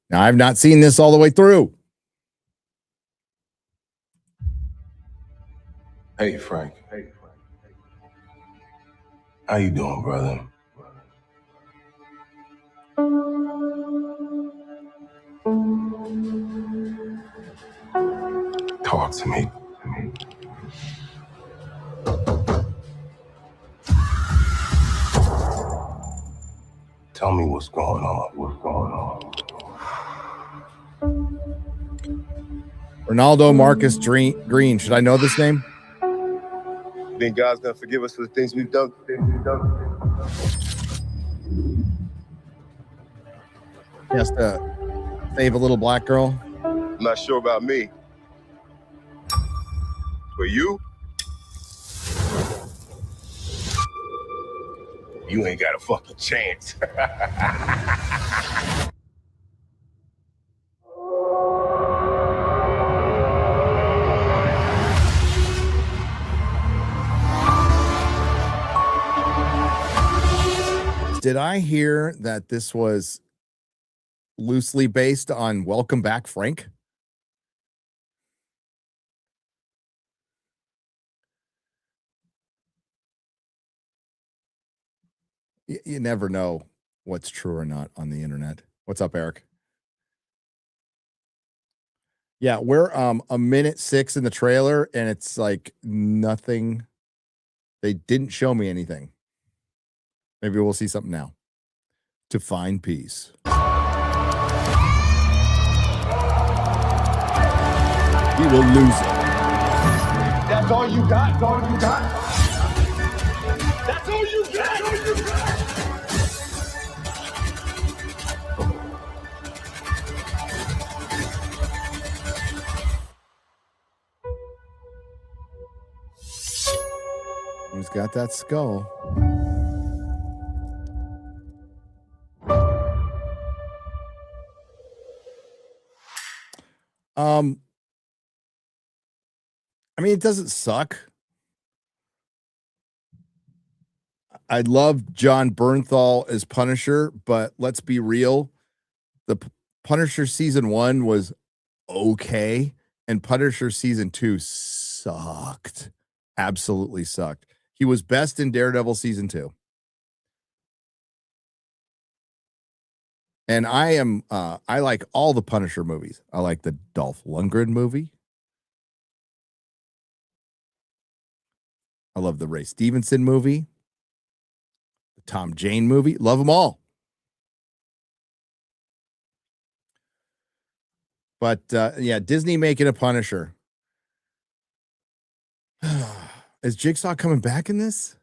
Now, I've not seen this all the way through. Hey, Frank. How you doing, brother? Talk to me. Tell me what's going on. Ronaldo Marcus Green. Should I know this name? Think God's gonna forgive us for the things we've done? He has to save a little black girl. I'm not sure about me. For you? You ain't got a fucking chance. Did I hear that this was loosely based on Welcome Back, Frank? You never know what's true or not on the internet. What's up, Eric? Yeah, we're a minute 6 in the trailer, and it's like nothing. They didn't show me anything. Maybe we'll see something now. To find peace. We will lose it. That's all you got? That's all you got? That's all you got? He's got that skull. I mean, it doesn't suck. I love John Bernthal as Punisher, but let's be real. The Punisher season 1 was okay, and Punisher season 2 sucked. Absolutely sucked. He was best in Daredevil season 2. And I like all the Punisher movies. I like the Dolph Lundgren movie. I love the Ray Stevenson movie. The Tom Jane movie. Love them all. But yeah, Disney making a Punisher. Is Jigsaw coming back in this?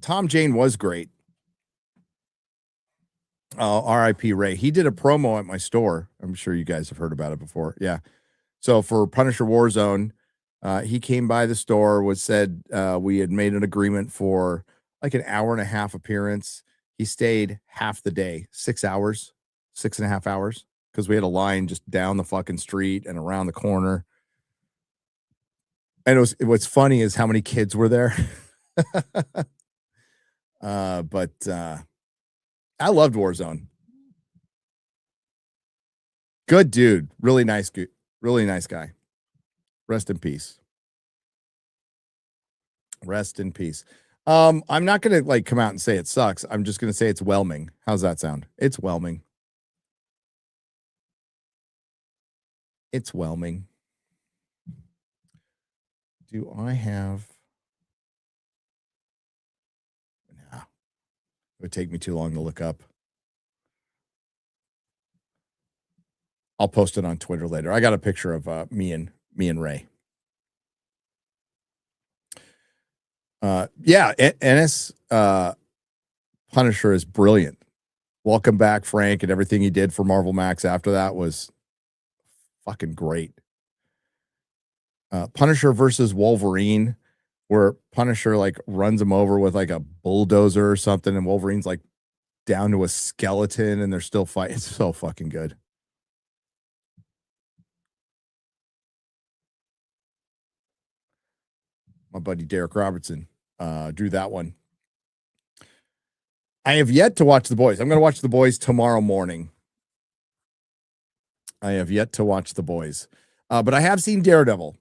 Tom Jane was great. R.I.P. Ray. He did a promo at my store. I'm sure you guys have heard about it before. Yeah. So for Punisher Warzone, he came by the store, said we had made an agreement for like an hour and a half appearance. He stayed half the day, 6 hours, 6.5 hours, because we had a line just down the fucking street and around the corner. And what's funny is how many kids were there. But I loved Warzone. Good dude. Really nice guy. Rest in peace. Rest in peace. I'm not going to come out and say it sucks. I'm just going to say it's whelming. How's that sound? It's whelming. It's whelming. Do I have... No. It would take me too long to look up. I'll post it on Twitter later. I got a picture of me and Ray. Yeah, Ennis Punisher is brilliant. Welcome Back, Frank, and everything he did for Marvel Max after that was fucking great. Punisher versus Wolverine, where Punisher runs him over with a bulldozer or something, and Wolverine's down to a skeleton and they're still fighting. It's so fucking good. My buddy Derek Robertson drew that one. I have yet to watch The Boys. I'm going to watch The Boys tomorrow morning. I have yet to watch The Boys. But I have seen Daredevil.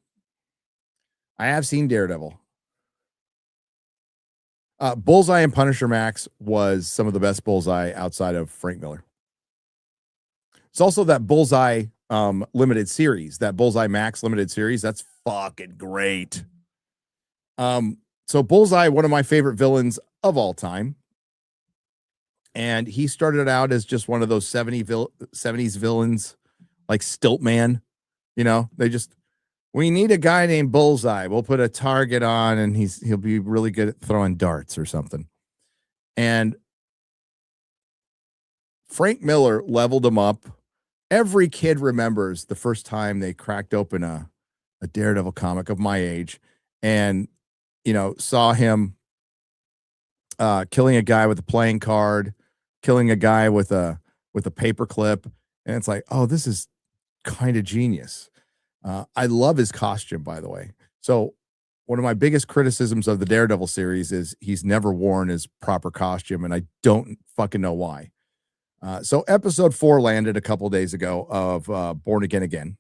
Bullseye and Punisher Max was some of the best Bullseye outside of Frank Miller. It's also that Bullseye limited series, that Bullseye Max limited series. That's fucking great. So Bullseye, one of my favorite villains of all time. And he started out as just one of those 70s villains, like Stiltman. You know, we need a guy named Bullseye. We'll put a target on and he'll be really good at throwing darts or something. And Frank Miller leveled him up. Every kid remembers the first time they cracked open a Daredevil comic of my age and, you know, saw him killing a guy with a playing card, killing a guy with a paper clip. And it's like, oh, this is kind of genius. I love his costume, by the way. So one of my biggest criticisms of the Daredevil series is he's never worn his proper costume, and I don't fucking know why. So episode 4 landed a couple days ago of Born Again.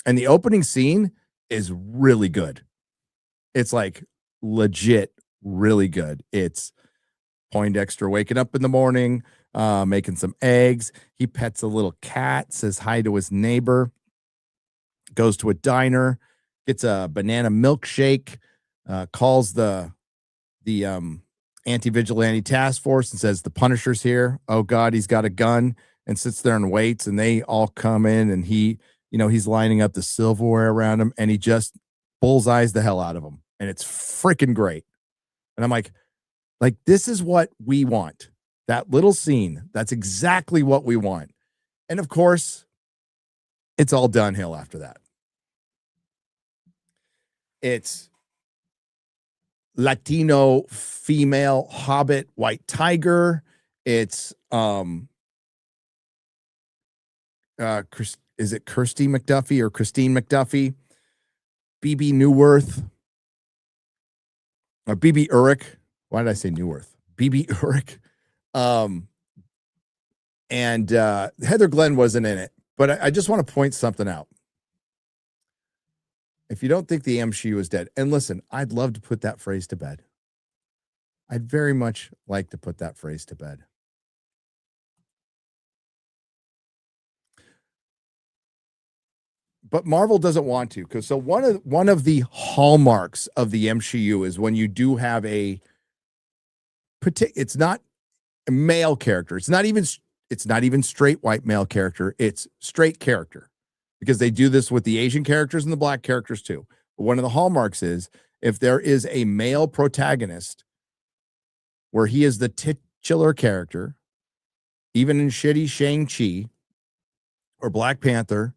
And the opening scene is really good. It's like legit really good. It's Poindexter waking up in the morning, making some eggs. He pets a little cat, says hi to his neighbor, goes to a diner, gets a banana milkshake, calls the anti-vigilante task force and says, the Punisher's here. Oh God, he's got a gun, and sits there and waits, and they all come in, and he's lining up the silverware around him, and he just bullseyes the hell out of them. And it's freaking great. And I'm like, this is what we want. That little scene, that's exactly what we want. And of course, it's all downhill after that. It's Latino female hobbit white tiger. It's is it Kirsty McDuffie or Christine McDuffie? BB Newworth or BB Urich. Why did I say Newworth? BB Urich. And Heather Glenn wasn't in it, but I just want to point something out. If you don't think the MCU is dead, and listen, I'd love to put that phrase to bed. I'd very much like to put that phrase to bed. But Marvel doesn't want to, because so one of the hallmarks of the MCU is when you do have it's not a male character. It's not even straight white male character. It's straight character, because they do this with the Asian characters and the black characters too. But one of the hallmarks is if there is a male protagonist where he is the titular character, even in shitty Shang-Chi or Black Panther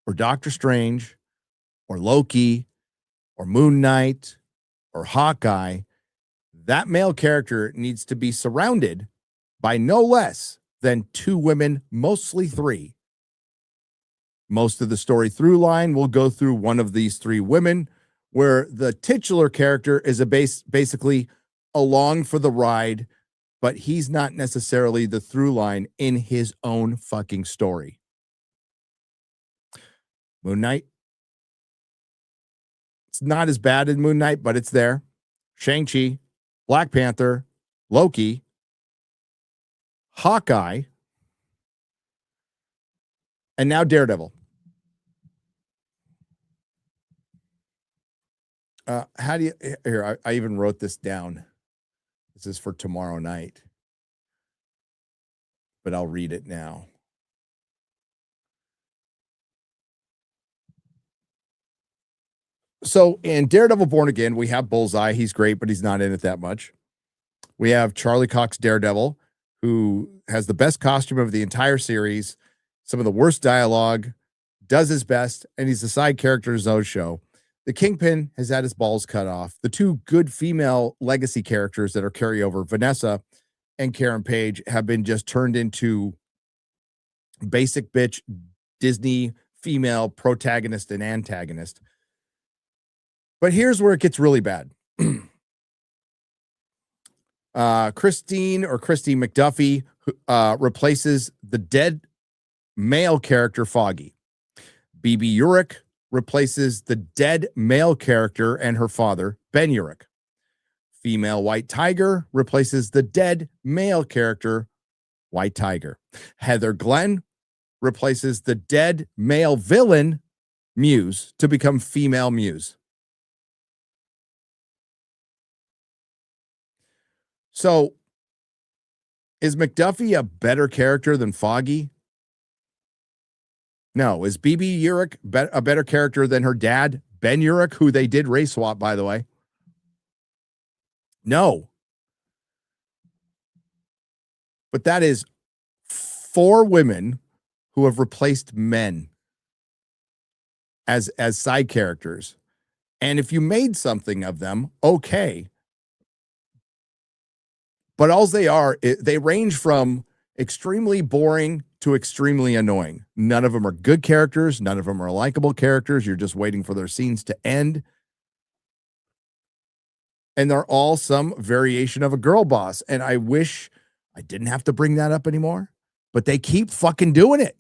or Doctor Strange or Loki or Moon Knight or Hawkeye, that male character needs to be surrounded by no less than 2 women, mostly 3. Most of the story through line will go through one of these 3 women, where the titular character is basically along for the ride, but he's not necessarily the through line in his own fucking story. Moon Knight. It's not as bad as Moon Knight, but it's there. Shang-Chi, Black Panther, Loki, Hawkeye, and now Daredevil. How do you here? I even wrote this down. This is for tomorrow night, but I'll read it now. So in Daredevil Born Again, we have Bullseye. He's great, but he's not in it that much. We have Charlie Cox Daredevil, who has the best costume of the entire series, some of the worst dialogue, does his best, and he's a side character in his own show. The Kingpin has had his balls cut off. The 2 good female legacy characters that are carryover, Vanessa and Karen Page have been just turned into basic bitch Disney female protagonist and antagonist. But here's where it gets really bad. Christy McDuffie replaces the dead male character Foggy. BB Urich replaces the dead male character and her father, Ben Urich. Female White Tiger replaces the dead male character, White Tiger. Heather Glenn replaces the dead male villain, Muse, to become female Muse. So, is McDuffie a better character than Foggy? No. Is BB Urich a better character than her dad, Ben Urich, who they did race swap, by the way? No. But that is 4 women who have replaced men as side characters. And if you made something of them, okay. But all they range from extremely boring to extremely annoying. None of them are good characters. None of them are likable characters. You're just waiting for their scenes to end. And they're all some variation of a girl boss. And I wish I didn't have to bring that up anymore, but they keep fucking doing it.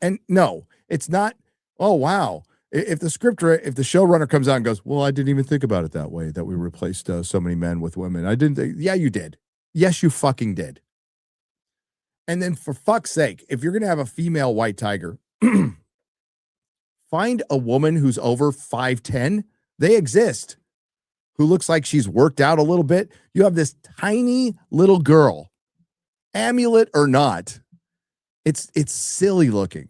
And no, it's not, oh, wow. If the showrunner comes out and goes, well, I didn't even think about it that way, that we replaced so many men with women. I didn't think, yeah, you did. Yes, you fucking did. And then for fuck's sake, if you're going to have a female White Tiger, find a woman who's over 5'10". They exist. Who looks like she's worked out a little bit. You have this tiny little girl, amulet or not. It's silly looking.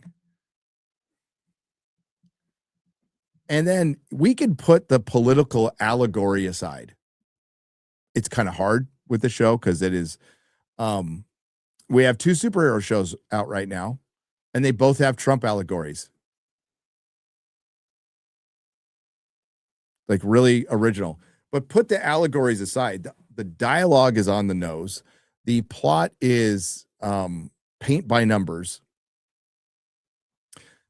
And then we can put the political allegory aside. It's kind of hard with the show because it is, we have 2 superhero shows out right now, and they both have Trump allegories. Like really original. But put the allegories aside. The dialogue is on the nose. The plot is paint by numbers.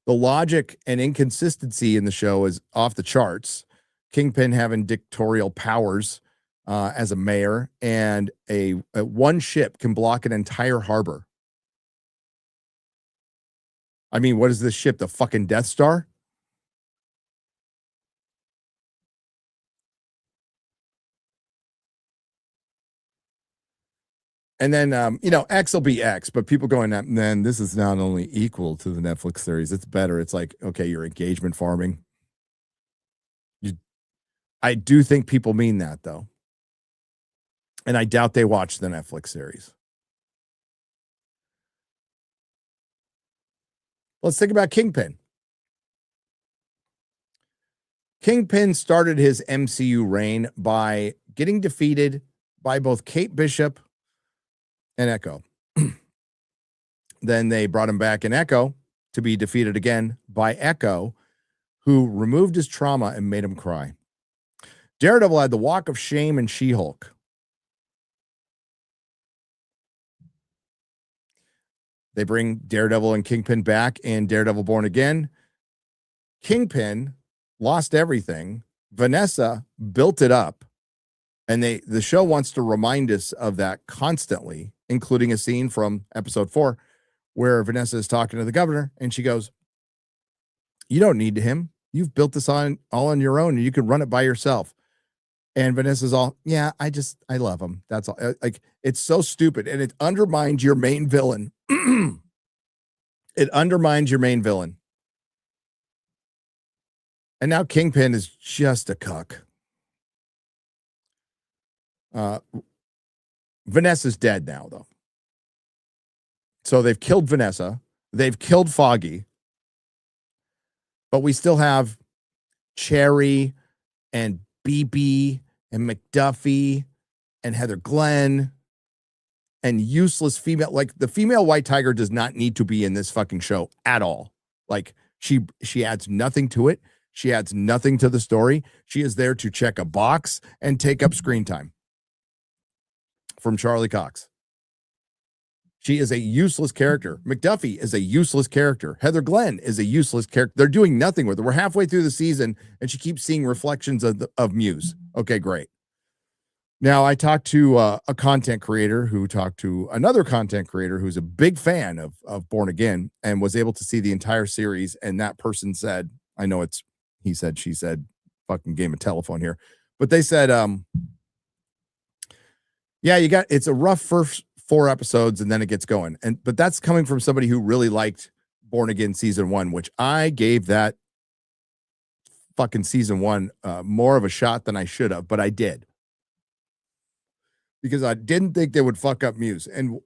The logic and inconsistency in the show is off the charts. Kingpin having dictatorial powers as a mayor, and a one ship can block an entire harbor. I mean, what is this ship? The fucking Death Star? And then, X will be X, but people going, then this is not only equal to the Netflix series, it's better. It's like, okay, you're engagement farming. I do think people mean that, though. And I doubt they watch the Netflix series. Let's think about Kingpin. Kingpin started his MCU reign by getting defeated by both Kate Bishop and Echo. Then they brought him back in Echo to be defeated again by Echo, who removed his trauma and made him cry. Daredevil had the walk of shame in She-Hulk. They bring Daredevil and Kingpin back in Daredevil Born Again. Kingpin lost everything. Vanessa built it up. And the show wants to remind us of that constantly, including a scene from episode 4 where Vanessa is talking to the governor and she goes, you don't need him. You've built this all on your own and you can run it by yourself. And Vanessa's all, yeah, I love him. That's all. Like, it's so stupid. And it undermines your main villain. It undermines your main villain. And now Kingpin is just a cuck. Vanessa's dead now, though. So they've killed Vanessa. They've killed Foggy. But we still have Cherry and BB and McDuffie and Heather Glenn and useless female. Like, the female White Tiger does not need to be in this fucking show at all. Like, she adds nothing to it. She adds nothing to the story. She is there to check a box and take up screen time. from Charlie Cox. She is a useless character. McDuffie is a useless character. Heather Glenn is a useless character. They're doing nothing with her. We're halfway through the season, and she keeps seeing reflections of Muse. Okay, great. Now, I talked to a content creator who talked to another content creator who's a big fan of Born Again and was able to see the entire series. And that person said, I know it's he said, she said, fucking game of telephone here. But they said, yeah, it's a rough first 4 episodes and then it gets going. But that's coming from somebody who really liked Born Again season 1, which I gave that fucking season 1 more of a shot than I should have, but I did. Because I didn't think they would fuck up Muse. And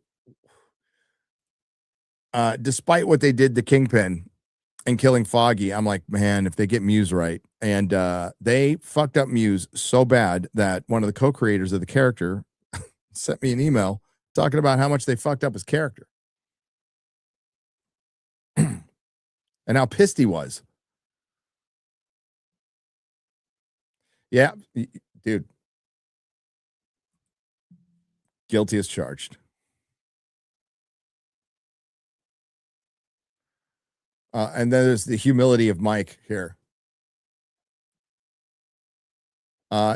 despite what they did to Kingpin and killing Foggy, I'm like, man, if they get Muse right. And they fucked up Muse so bad that one of the co-creators of the character sent me an email talking about how much they fucked up his character. And how pissed he was. Yeah, dude. Guilty as charged. And then there's the humility of Mike here.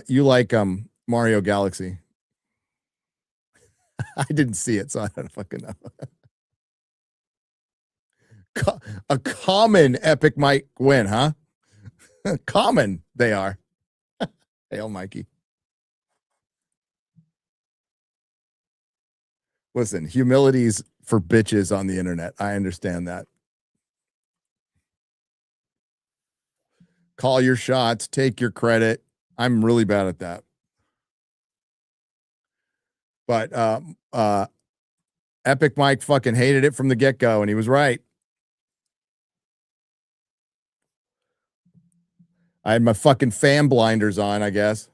You like Mario Galaxy. I didn't see it, so I don't fucking know. A epic Mike win, huh? Common they are. Hail, Mikey. Listen, humility's for bitches on the internet. I understand that. Call your shots, take your credit. I'm really bad at that. But Epic Mike fucking hated it from the get-go, and he was right. I had my fucking fan blinders on, I guess.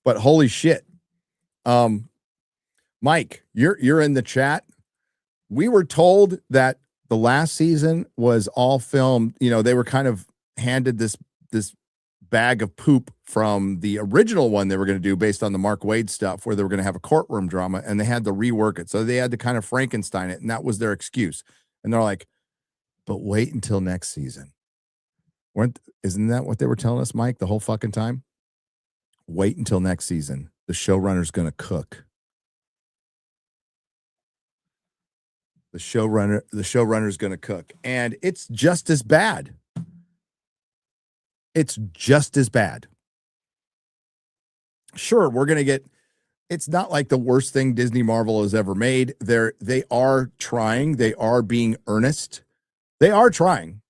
But holy shit. Mike, you're in the chat. We were told that the last season was all filmed. You know, they were kind of handed this bag of poop from the original one they were going to do based on the Mark Waid stuff, where they were going to have a courtroom drama, and they had to rework it. So they had to kind of Frankenstein it, and that was their excuse. And they're like, but wait until next season. Isn't that what they were telling us, Mike, the whole fucking time? Wait until next season. The showrunner's going to cook. The showrunner's going to cook. And it's just as bad. It's just as bad. Sure, we're going to get, it's not like the worst thing Disney Marvel has ever made. They are trying. They are being earnest. They are trying.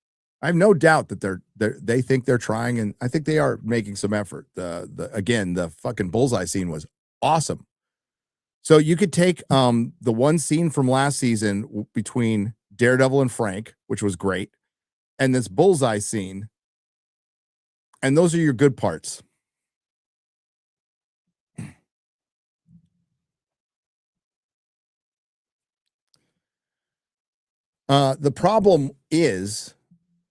I have no doubt that they think they're trying, and I think they are making some effort. Again, the fucking bullseye scene was awesome. So you could take the one scene from last season between Daredevil and Frank, which was great, and this bullseye scene, and those are your good parts. The problem is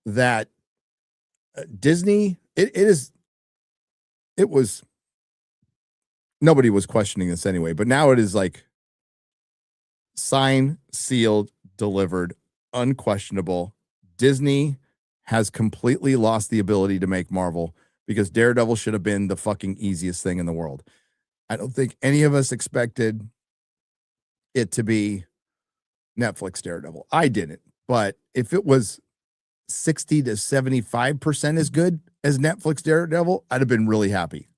that Disney, nobody was questioning this anyway, but now it is like signed, sealed, delivered, unquestionable. Disney has completely lost the ability to make Marvel, because Daredevil should have been the fucking easiest thing in the world. I don't think any of us expected it to be Netflix Daredevil. I didn't, but if it was 60 to 75% as good as Netflix Daredevil, I'd have been really happy.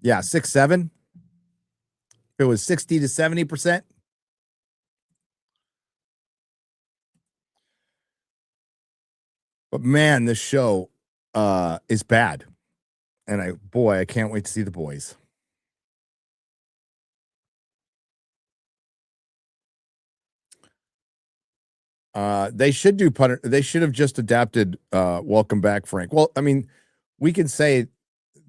Yeah, 6, 7. If it was 60 to 70%. But man, this show is bad. And I can't wait to see the boys. They should do They should have just adapted Welcome Back, Frank. Well, I mean, we can say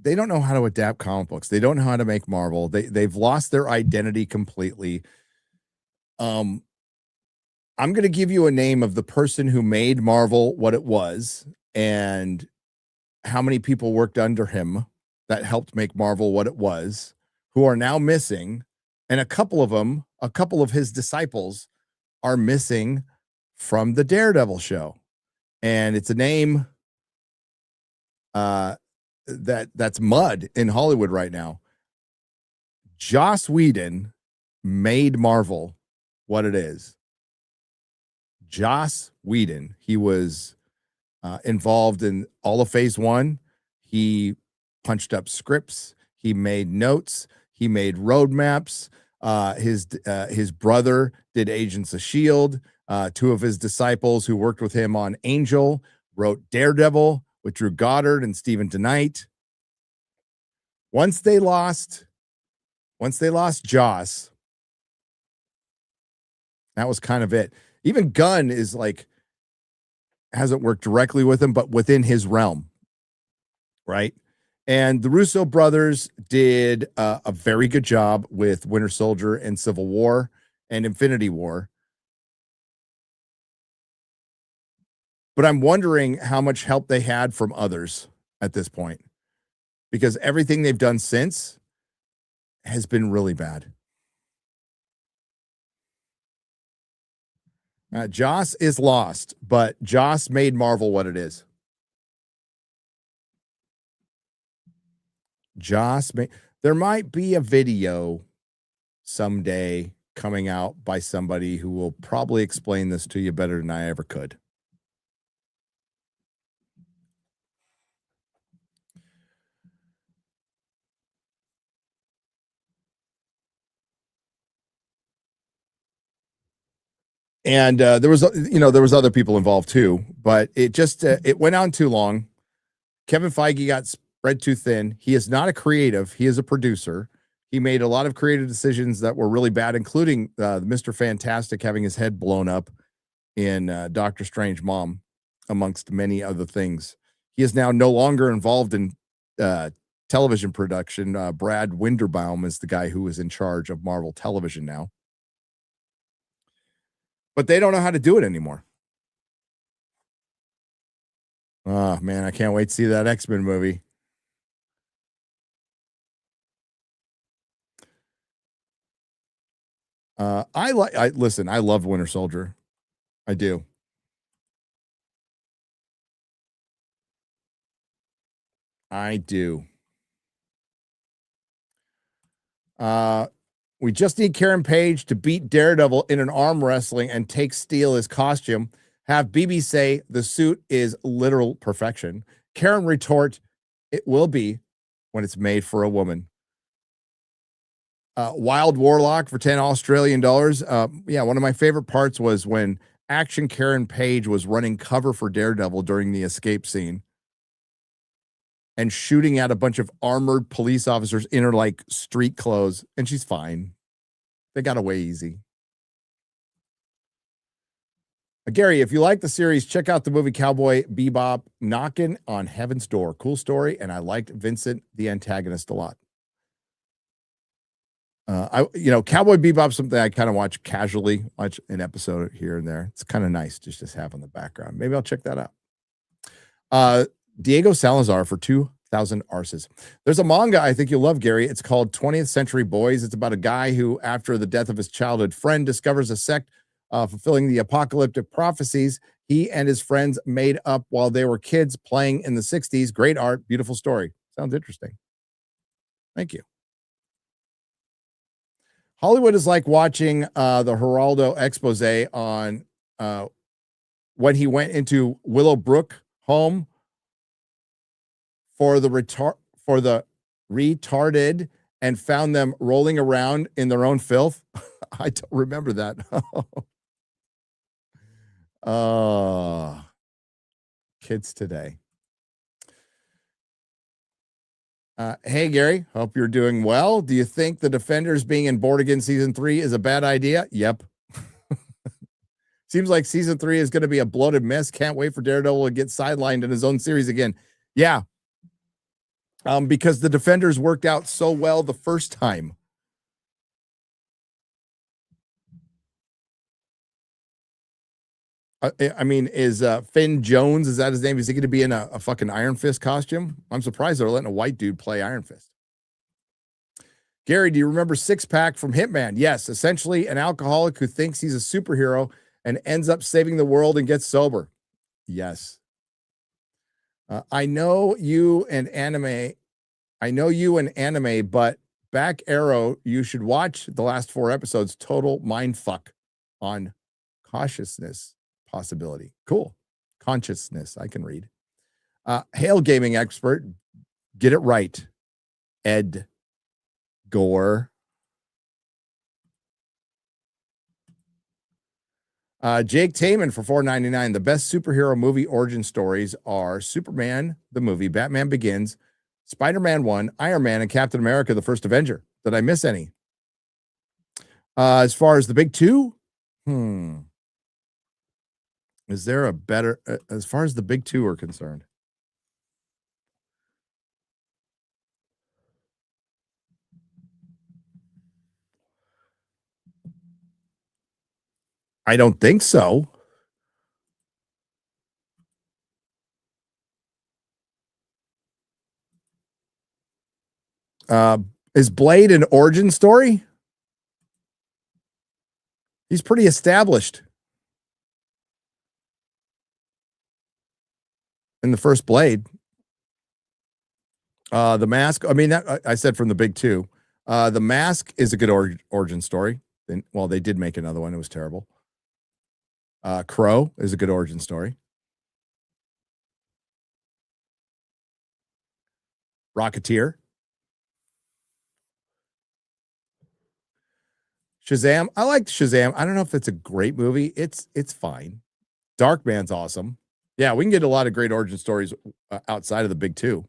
they don't know how to adapt comic books. They don't know how to make Marvel. They've lost their identity completely. I'm going to give you a name of the person who made Marvel what it was and how many people worked under him that helped make Marvel what it was, who are now missing. And a couple of his disciples are missing from the Daredevil show. And it's a name that's mud in Hollywood right now. Joss Whedon made Marvel what it is. Joss Whedon. He was involved in all of Phase 1. He punched up scripts. He made notes. He made roadmaps. His brother did Agents of S.H.I.E.L.D. Two of his disciples who worked with him on Angel wrote Daredevil with Drew Goddard and Stephen DeKnight. Once they lost Joss, that was kind of it. Even Gunn is like, hasn't worked directly with him, but within his realm, right? And the Russo brothers did a very good job with Winter Soldier and Civil War and Infinity War. But I'm wondering how much help they had from others at this point, because everything they've done since has been really bad. Joss is lost, but Joss made Marvel what it is. There might be a video someday coming out by somebody who will probably explain this to you better than I ever could. And there was other people involved too, but it just it went on too long. Kevin Feige got spread too thin. He is not a creative. He is a producer. He made a lot of creative decisions that were really bad, including Mr. Fantastic having his head blown up in Doctor Strange Mom, amongst many other things. He is now no longer involved in television production. Brad Winderbaum is the guy who is in charge of Marvel Television now. But they don't know how to do it anymore. Oh, man, I can't wait to see that X-Men movie. I love Winter Soldier. I do. We just need Karen Page to beat Daredevil in an arm wrestling and take Steel his costume. Have BB say the suit is literal perfection. Karen retort, it will be when it's made for a woman. Wild Warlock for 10 Australian dollars. Yeah, one of my favorite parts was when Action Karen Page was running cover for Daredevil during the escape scene and shooting at a bunch of armored police officers in her like street clothes, and she's fine. They got away easy. Gary, if you like the series, check out the movie Cowboy Bebop, Knockin' on Heaven's Door. Cool story, and I liked Vincent, the antagonist, a lot. Cowboy Bebop, something I kind of watch casually, watch an episode here and there. It's kind of nice just to have in the background. Maybe I'll check that out. Diego Salazar for 2,000 arses. There's a manga I think you'll love, Gary. It's called 20th Century Boys. It's about a guy who, after the death of his childhood friend, discovers a sect fulfilling the apocalyptic prophecies he and his friends made up while they were kids playing in the 60s. Great art, beautiful story. Sounds interesting. Thank you. Hollywood is like watching the Geraldo expose on when he went into Willowbrook home for the retarded and found them rolling around in their own filth. I don't remember that. Kids today. Hey, Gary, hope you're doing well. Do you think the Defenders being in Born Again Season 3 is a bad idea? Yep. Seems like Season 3 is going to be a bloated mess. Can't wait for Daredevil to get sidelined in his own series again. Yeah. Because the defenders worked out so well the first time. I mean, is Finn Jones, is that his name? Is he going to be in a fucking Iron Fist costume? I'm surprised they're letting a white dude play Iron Fist. Gary, do you remember Six Pack from Hitman? Yes, essentially an alcoholic who thinks he's a superhero and ends up saving the world and gets sober. Yes. I know you and anime, but Back Arrow, you should watch the last 4 episodes. Total mind fuck on cautiousness possibility. Cool. Consciousness, I can read. Hail gaming expert, get it right. Ed Gore. Jake Taman for $4.99. The best superhero movie origin stories are Superman, the movie, Batman Begins, Spider-Man 1, Iron Man, and Captain America, the First Avenger. Did I miss any? As far as the big two, is there a better, as far as the big two are concerned? I don't think so. Is Blade an origin story? He's pretty established in the first Blade. The Mask, I mean, that I said from the big two. The Mask is a good origin story. Well, they did make another one. It was terrible. Crow is a good origin story. Rocketeer. Shazam. I liked Shazam. I don't know if it's a great movie. It's fine. Darkman's awesome. Yeah, we can get a lot of great origin stories outside of the big two.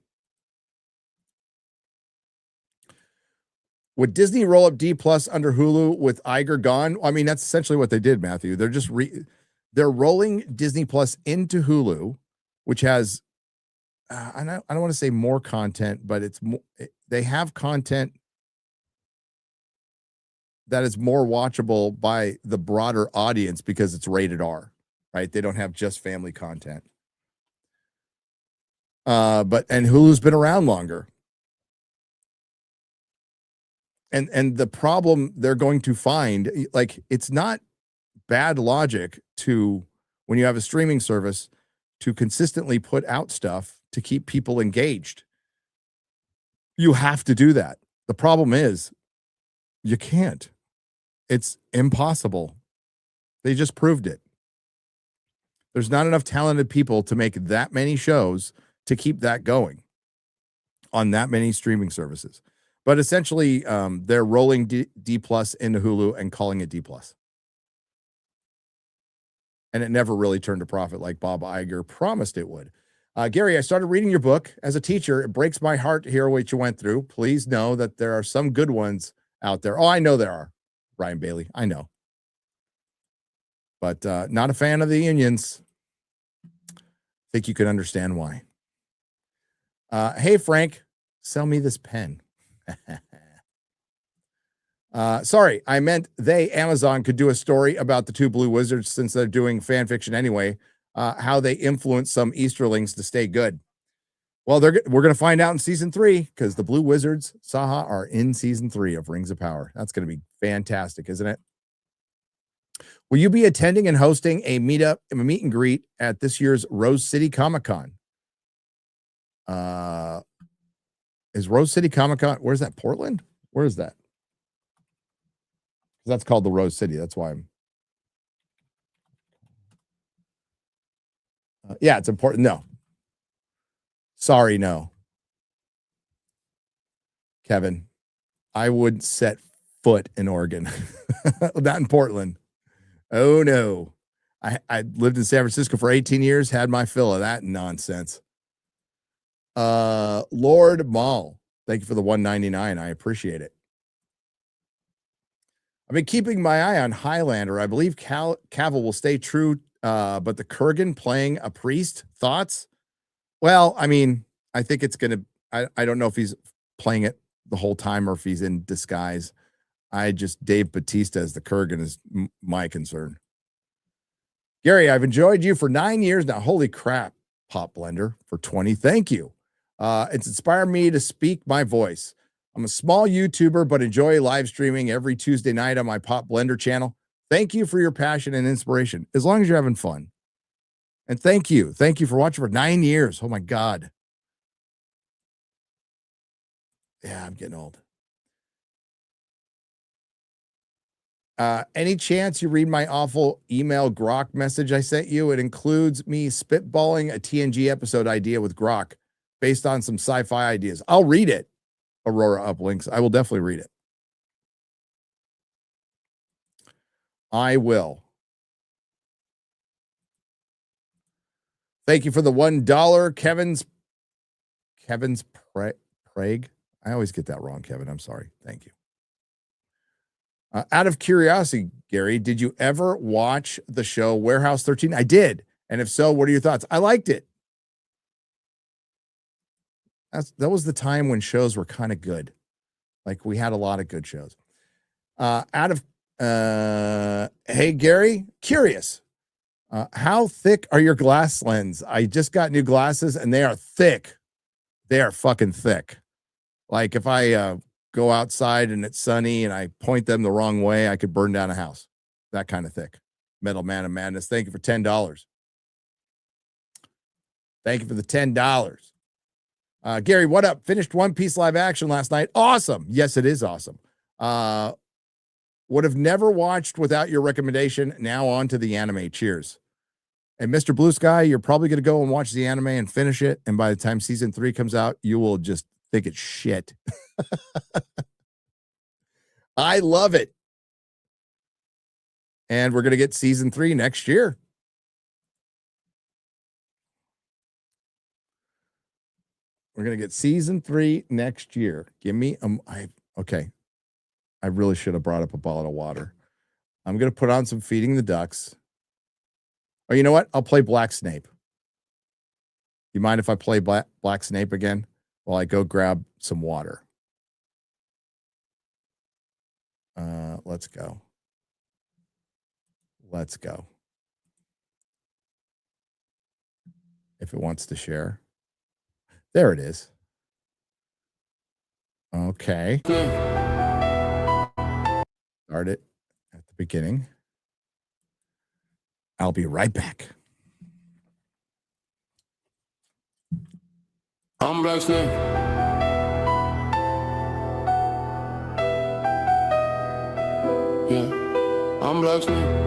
Would Disney roll up D Plus under Hulu with Iger gone? I mean, that's essentially what they did, Matthew. They're just they're rolling Disney Plus into Hulu, which has I don't want to say more content, but it's more, they have content that is more watchable by the broader audience because it's rated R, right? They don't have just family content. And Hulu's been around longer. And the problem they're going to find, like, it's not bad logic to, when you have a streaming service, to consistently put out stuff to keep people engaged. You have to do that. The problem is you can't. It's impossible. They just proved it. There's not enough talented people to make that many shows to keep that going on that many streaming services. But essentially, they're rolling D Plus into Hulu and calling it D Plus. And it never really turned a profit like Bob Iger promised it would. Gary, I started reading your book. As a teacher, it breaks my heart to hear what you went through. Please know that there are some good ones out there. Oh, I know there are, Brian Bailey. I know. But not a fan of the unions. Think you can understand why. Hey, Frank, sell me this pen. Sorry, I meant Amazon could do a story about the two blue wizards since they're doing fan fiction anyway, how they influence some Easterlings to stay good. Well, we're going to find out in season 3 because the blue wizards, Saha, are in season 3 of Rings of Power. That's going to be fantastic, isn't it? Will you be attending and hosting a meet and greet at this year's Rose City Comic-Con? Is Rose City Comic-Con, where's that, Portland? Where is that? That's called the Rose City. That's why I'm. Yeah, it's important. No. Sorry, no. Kevin, I wouldn't set foot in Oregon. Not in Portland. Oh, no. I lived in San Francisco for 18 years, had my fill of that nonsense. Lord Mall, thank you for the $1.99. I appreciate it. I've been keeping my eye on Highlander. I believe Cavill will stay true, but the Kurgan playing a priest, thoughts? Well, I mean, I think it's going to, I don't know if he's playing it the whole time or if he's in disguise. Dave Bautista as the Kurgan is my concern. Gary, I've enjoyed you for 9 years now. Holy crap, Pop Blender for 20. Thank you. It's inspired me to speak my voice. I'm a small YouTuber, but enjoy live streaming every Tuesday night on my Pop Blender channel. Thank you for your passion and inspiration, as long as you're having fun. And thank you. Thank you for watching for 9 years. Oh, my God. Yeah, I'm getting old. Any chance you read my awful email Grok message I sent you? It includes me spitballing a TNG episode idea with Grok based on some sci-fi ideas. I'll read it. Aurora Uplinks. I will definitely read it. I will. Thank you for the $1. Kevin's Prague. I always get that wrong, Kevin. I'm sorry. Thank you. Out of curiosity, Gary, did you ever watch the show Warehouse 13? I did. And if so, what are your thoughts? I liked it. That was the time when shows were kind of good. Like we had a lot of good shows. Hey, Gary, curious. How thick are your glass lenses? I just got new glasses and they are thick. They are fucking thick. Like if I go outside and it's sunny and I point them the wrong way, I could burn down a house. That kind of thick. Metal Man of Madness. Thank you for $10. Thank you for the $10. Gary, what up? Finished One Piece live action last night. Awesome. Yes, it is awesome. Would have never watched without your recommendation. Now on to the anime. Cheers. And Mr. Blue Sky, you're probably going to go and watch the anime and finish it. And by the time season 3 comes out, you will just think it's shit. I love it. And we're going to get season 3 next year. We're going to get season 3 next year. Give me okay. I really should have brought up a bottle of water. I'm going to put on some Feeding the Ducks. Oh, you know what? I'll play Black Snape. You mind if I play Black Snape again while I go grab some water? Let's go. Let's go. If it wants to share. There it is. Okay. Start it at the beginning. I'll be right back. I'm Black Snake. Yeah, I'm Black Snake.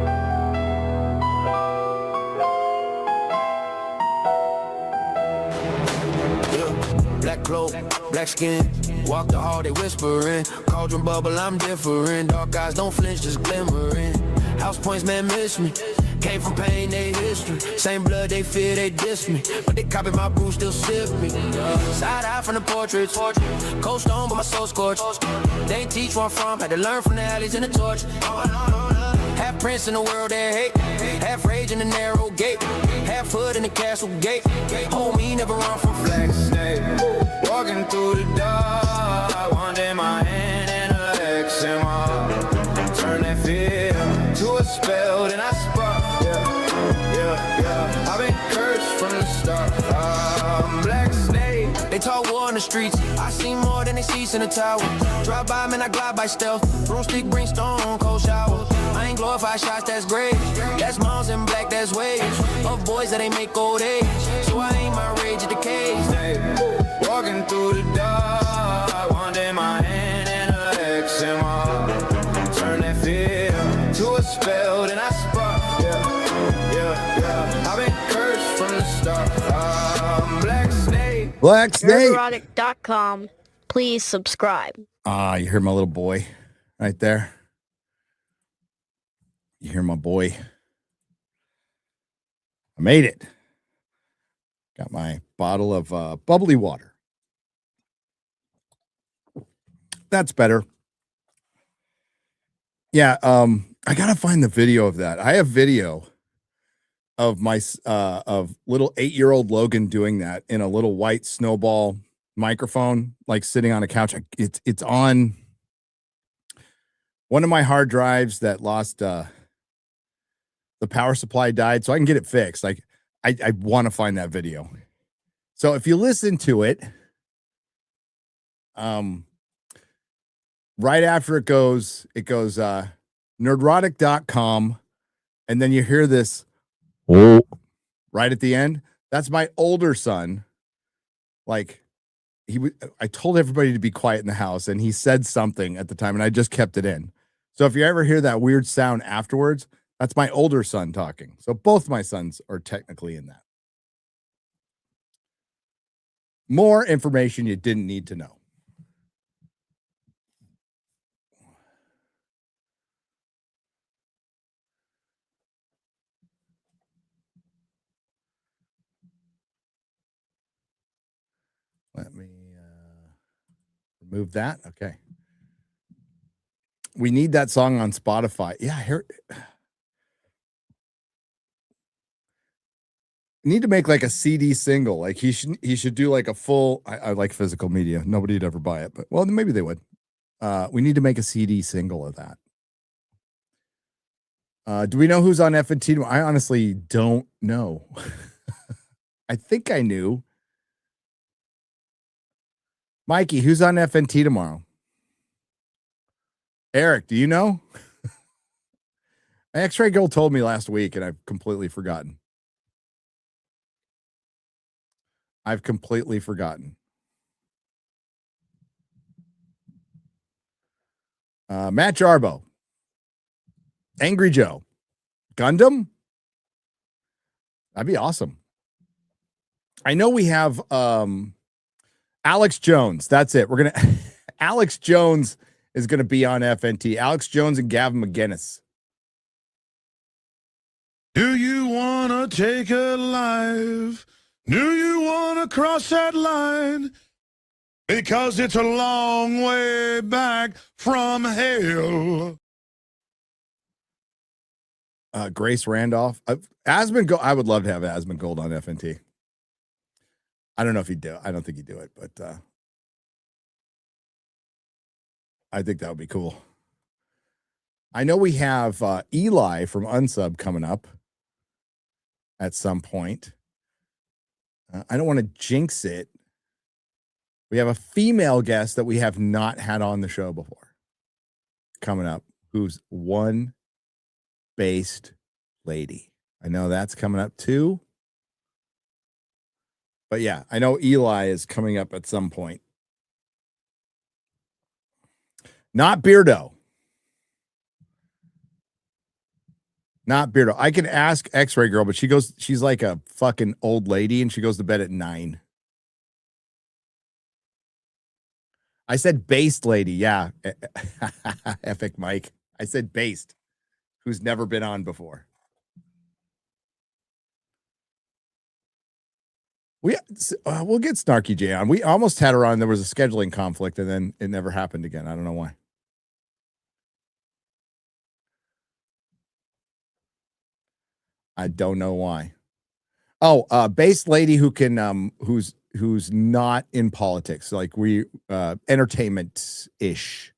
Black cloak, black skin, walk the hall, they whispering. Cauldron bubble, I'm different. Dark eyes don't flinch, just glimmering. House points, man, miss me. Came from pain, they history. Same blood, they fear, they diss me. But they copy my brew, still sip me. Side eye from the portraits. Cold stone, but my soul scorched. They ain't teach where I'm from, had to learn from the alleys and the torch. Half prince in the world they hate. Half rage in the narrow gate. Half hood in the castle gate. Homie, never run from Black Snake. Walking through the dark, one day my hand in a X and my heart. Turn that fear to a spell, then I spark. Yeah. I've been cursed from the start. Black Snake. They talk war in the streets. I see more than they see in the tower. Drive by, man, I glide by stealth. Broomstick, bring stone, cold shower. I ain't glorify shots, that's great. That's moms in black, that's waves. Of boys that ain't make old age. So I ain't my rage at the cage. Walking through the dark, one day my hand in a X and my heart. Turn that fear to a spell, then I spark. Yeah. I've been cursed from the start. Black Snake. Black Snake. Nerdrotic.com. Please subscribe. You hear my little boy right there? You hear my boy? I made it. Got my bottle of bubbly water. That's better. Yeah, I gotta find the video of that. I have video of my of little 8-year-old Logan doing that in a little white snowball microphone, like sitting on a couch. It's on one of my hard drives that lost the power supply died, so I can get it fixed. Like I want to find that video. So if you listen to it, right after it goes nerdrotic.com, and then you hear this right at the end. That's my older son. Like I told everybody to be quiet in the house, and he said something at the time, and I just kept it in. So if you ever hear that weird sound afterwards, that's my older son talking. So both my sons are technically in that. More information you didn't need to know. Let me remove that. Okay. We need that song on Spotify. Yeah, here. Need to make like a CD single. Like he should do like a full. I like physical media. Nobody'd ever buy it, but well, maybe they would. We need to make a CD single of that. Do we know who's on FNT? I honestly don't know. I think I knew. Mikey, who's on FNT tomorrow? Eric, do you know? X-Ray Girl told me last week, and I've completely forgotten. Matt Jarbo. Angry Joe. Gundam? That'd be awesome. I know we have Alex Jones. That's it. We're going to Alex Jones is going to be on FNT. Alex Jones and Gavin McGinnis. Do you want to take a life? Do you want to cross that line? Because it's a long way back from hell. Grace Randolph. Asmund Gold. I would love to have Asmund Gold on FNT. I don't know if he'd do it. I don't think he'd do it, but I think that would be cool. I know we have Eli from Unsub coming up at some point. I don't want to jinx it. We have a female guest that we have not had on the show before coming up, who's one based lady. I know that's coming up too. But yeah, I know Eli is coming up at some point. Not Beardo. Not Beardo. I can ask X-Ray Girl, but she's like a fucking old lady and she goes to bed at 9. I said based lady. Yeah. Epic Mike. I said based, who's never been on before. We'll get Snarky J on. We almost had her on. There was a scheduling conflict and then it never happened again. I don't know why. I don't know why. Oh, based lady who can who's not in politics, like entertainment-ish.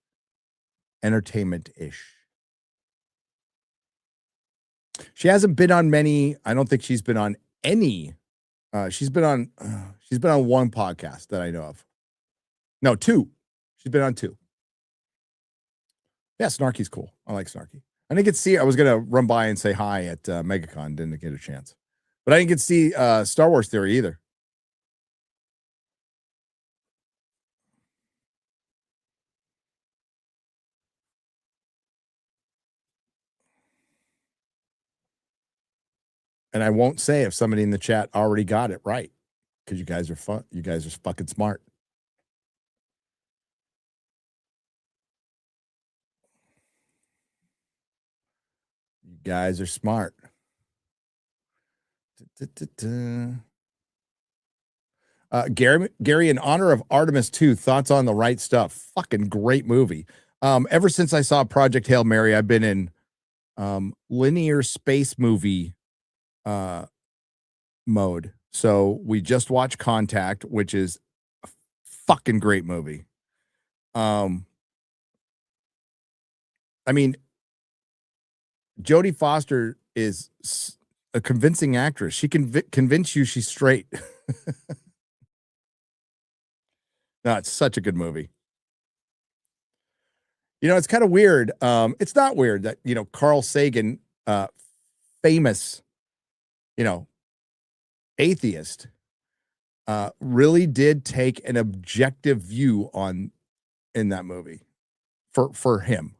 She hasn't been on many. I don't think she's been on any. She's been on one podcast that I know of. No, 2. She's been on 2. Yeah, Snarky's cool. I like Snarky. I didn't get to see her. I was gonna run by and say hi at MegaCon. Didn't get a chance, but I didn't get to see Star Wars Theory either. And I won't say if somebody in the chat already got it right, because you guys are fun. You guys are fucking smart. You guys are smart. Gary, in honor of Artemis 2, thoughts on The Right Stuff. Fucking great movie. Ever since I saw Project Hail Mary, I've been in linear space movie mode. So we just watched Contact, which is fucking great movie. I mean, Jodie Foster is a convincing actress. She can convince you she's straight. No, it's such a good movie. You know, it's kind of weird. It's not weird that, you know, Carl Sagan, famous, you know, atheist, really did take an objective view in that movie for him.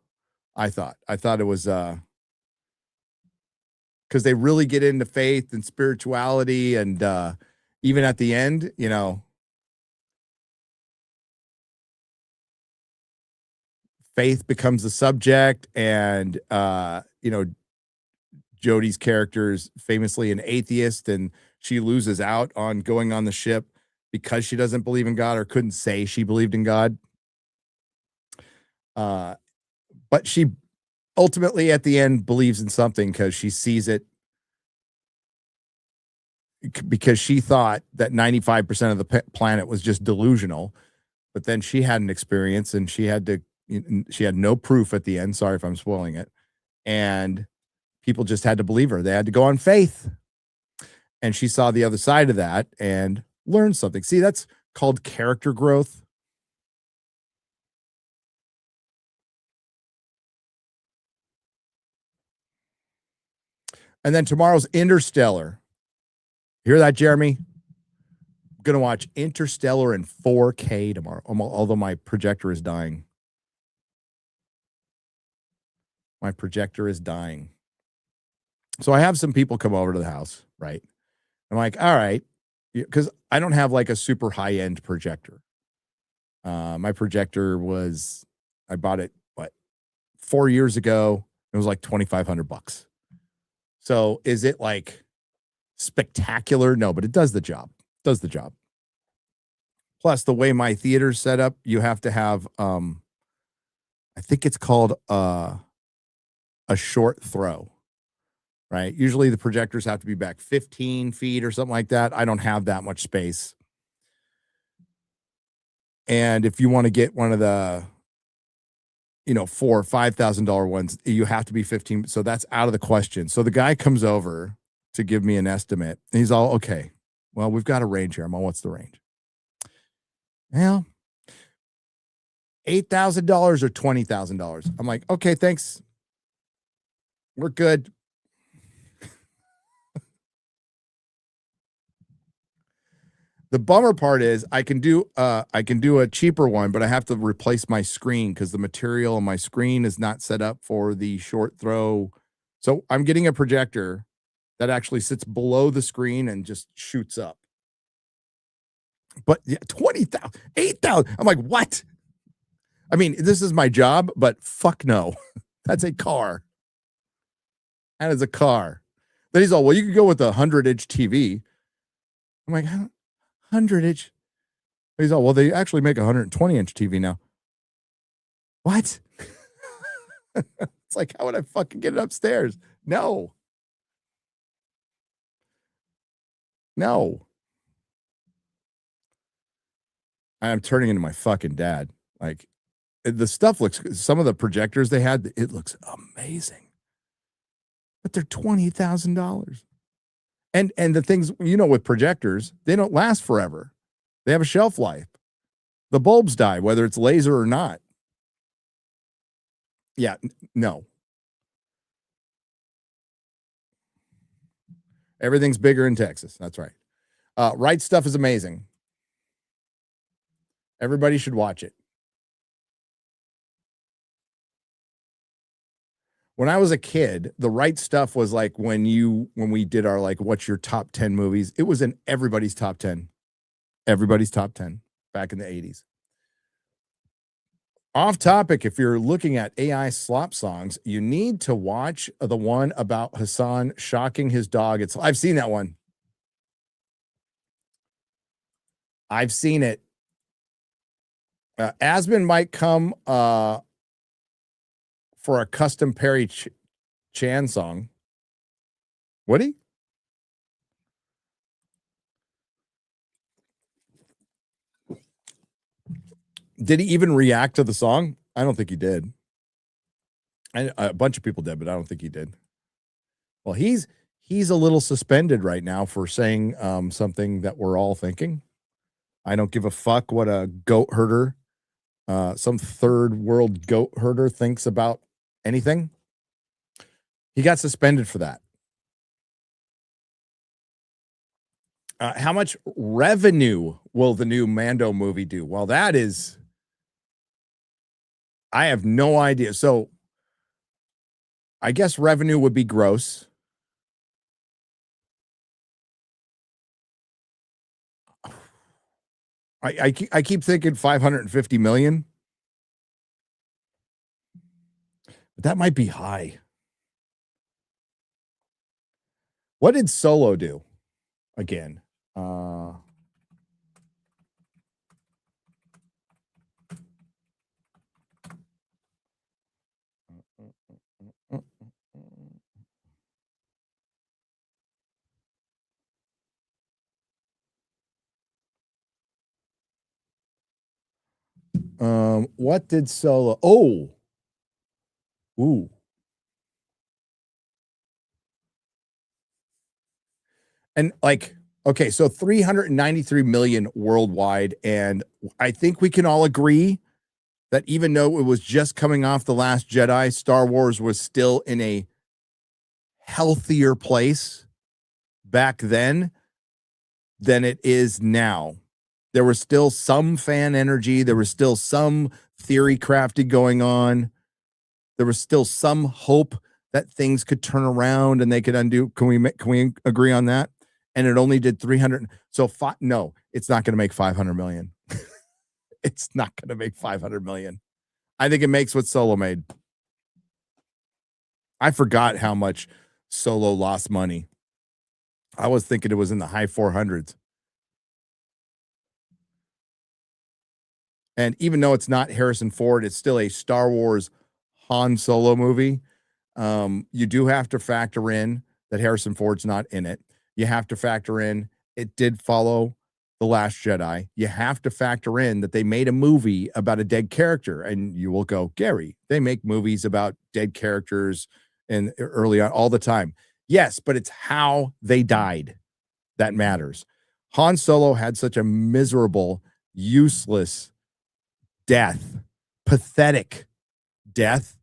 I thought it was because they really get into faith and spirituality, and even at the end, you know, faith becomes the subject, and you know, Jodie's character is famously an atheist, and she loses out on going on the ship because she doesn't believe in God or couldn't say she believed in God. But she ultimately at the end believes in something because she sees it, because she thought that 95% of the planet was just delusional. But then she had an experience, and she had no proof at the end. Sorry if I'm spoiling it. And people just had to believe her. They had to go on faith. And she saw the other side of that and learned something. See, that's called character growth. And then tomorrow's Interstellar. Hear that, Jeremy? I'm going to watch Interstellar in 4K tomorrow, although my projector is dying. My projector is dying. So I have some people come over to the house, right? I'm like, all right, because I don't have like a super high-end projector. My projector I bought it, 4 years ago. It was like $2,500. So is it like spectacular? No, but it does the job. Does the job. Plus, the way my theater's set up, you have to have, I think it's called a short throw, right? Usually the projectors have to be back 15 feet or something like that. I don't have that much space. And if you want to get one of the, you know, $4,000 or $5,000 ones, you have to be 15. So that's out of the question. So the guy comes over to give me an estimate. And he's all, okay, well, we've got a range here. I'm all, what's the range? Well, $8,000 or $20,000. I'm like, okay, thanks. We're good. The bummer part is I can do a cheaper one, but I have to replace my screen because the material on my screen is not set up for the short throw. So I'm getting a projector that actually sits below the screen and just shoots up. But yeah, 20,000, 8,000. I'm like, what? I mean, this is my job, but fuck no. That's a car. That is a car. Then he's all, well, you could go with a 100-inch TV. I'm like, 100-inch. He's all, well, they actually make a 120-inch TV now. What? It's like, how would I fucking get it upstairs? No. I'm turning into my fucking dad. Like, the stuff looks, some of the projectors they had, it looks amazing. But they're $20,000. And the things, you know, with projectors, they don't last forever. They have a shelf life. The bulbs die, whether it's laser or not. Yeah, no. Everything's bigger in Texas. That's right. Right Stuff is amazing. Everybody should watch it. When I was a kid, the Right Stuff was like when we did our, like, what's your top 10 movies? It was in everybody's top 10. Everybody's top 10 back in the 80s. Off topic, if you're looking at AI slop songs, you need to watch the one about Hassan shocking his dog. I've seen that one. I've seen it. Asmon might come for a custom Perry Chan song. Would he? Did he even react to the song? I don't think he did. A bunch of people did, but I don't think he did. Well, he's a little suspended right now for saying something that we're all thinking. I don't give a fuck what a goat herder, some third world goat herder thinks about anything. He got suspended for that. How much revenue will the new Mando movie do? Well, that is, I have no idea. So I guess revenue would be gross. I keep thinking 550 million. But that might be high. What did Solo do again? What did Solo? Oh, ooh. And like, okay, so 393 million worldwide. And I think we can all agree that even though it was just coming off The Last Jedi, Star Wars was still in a healthier place back then than it is now. There was still some fan energy. There was still some theory crafting going on. There was still some hope that things could turn around and they could undo. Can we agree on that? And it only did 300. So no, it's not going to make 500 million. It's not going to make 500 million. I think it makes what Solo made. I forgot how much Solo lost money. I was thinking it was in the high 400s. And even though it's not Harrison Ford, it's still a Star Wars Han Solo movie. You do have to factor in that Harrison Ford's not in it. You have to factor in it did follow The Last Jedi. You have to factor in that they made a movie about a dead character. And you will go, Gary, they make movies about dead characters and early on all the time. Yes, but it's how they died that matters. Han Solo had such a miserable, useless death, pathetic death,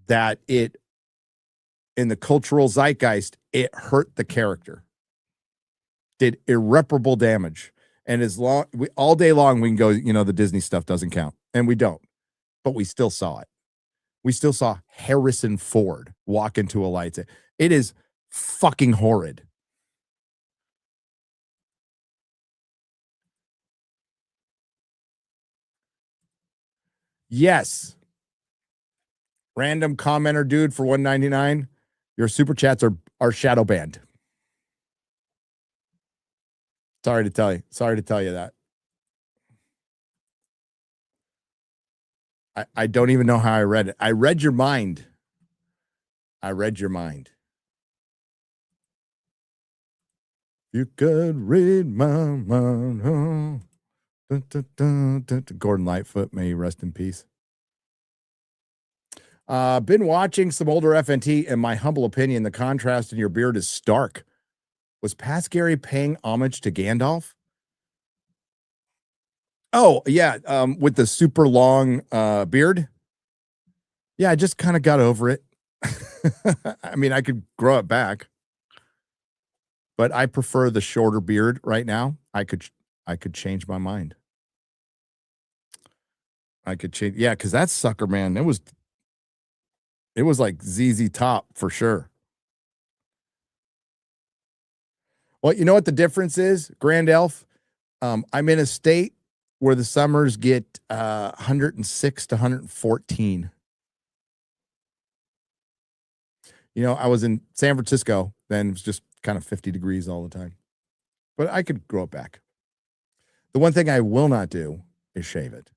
that it, in the cultural zeitgeist, it hurt the character, did irreparable damage. And all day long, we can go, the Disney stuff doesn't count. And we don't, but we still saw it. We still saw Harrison Ford walk into a lightsaber. It is fucking horrid. Yes. Random commenter dude for $1.99. Your super chats are shadow banned. Sorry to tell you that. I don't even know how I read it. I read your mind. You could read my mind. Oh. Dun, dun, dun, dun, dun. Gordon Lightfoot, may he rest in peace. Been watching some older FNT. In my humble opinion, the contrast in your beard is stark. Was Past Gary paying homage to Gandalf? Oh, yeah, with the super long beard. Yeah, I just kind of got over it. I mean, I could grow it back, but I prefer the shorter beard right now. I could change my mind. I could change, yeah, because that sucker, man, it was like ZZ Top for sure. Well, you know what the difference is, Grand Elf? I'm in a state where the summers get 106 to 114. I was in San Francisco, then it was just kind of 50 degrees all the time. But I could grow it back. The one thing I will not do is shave it.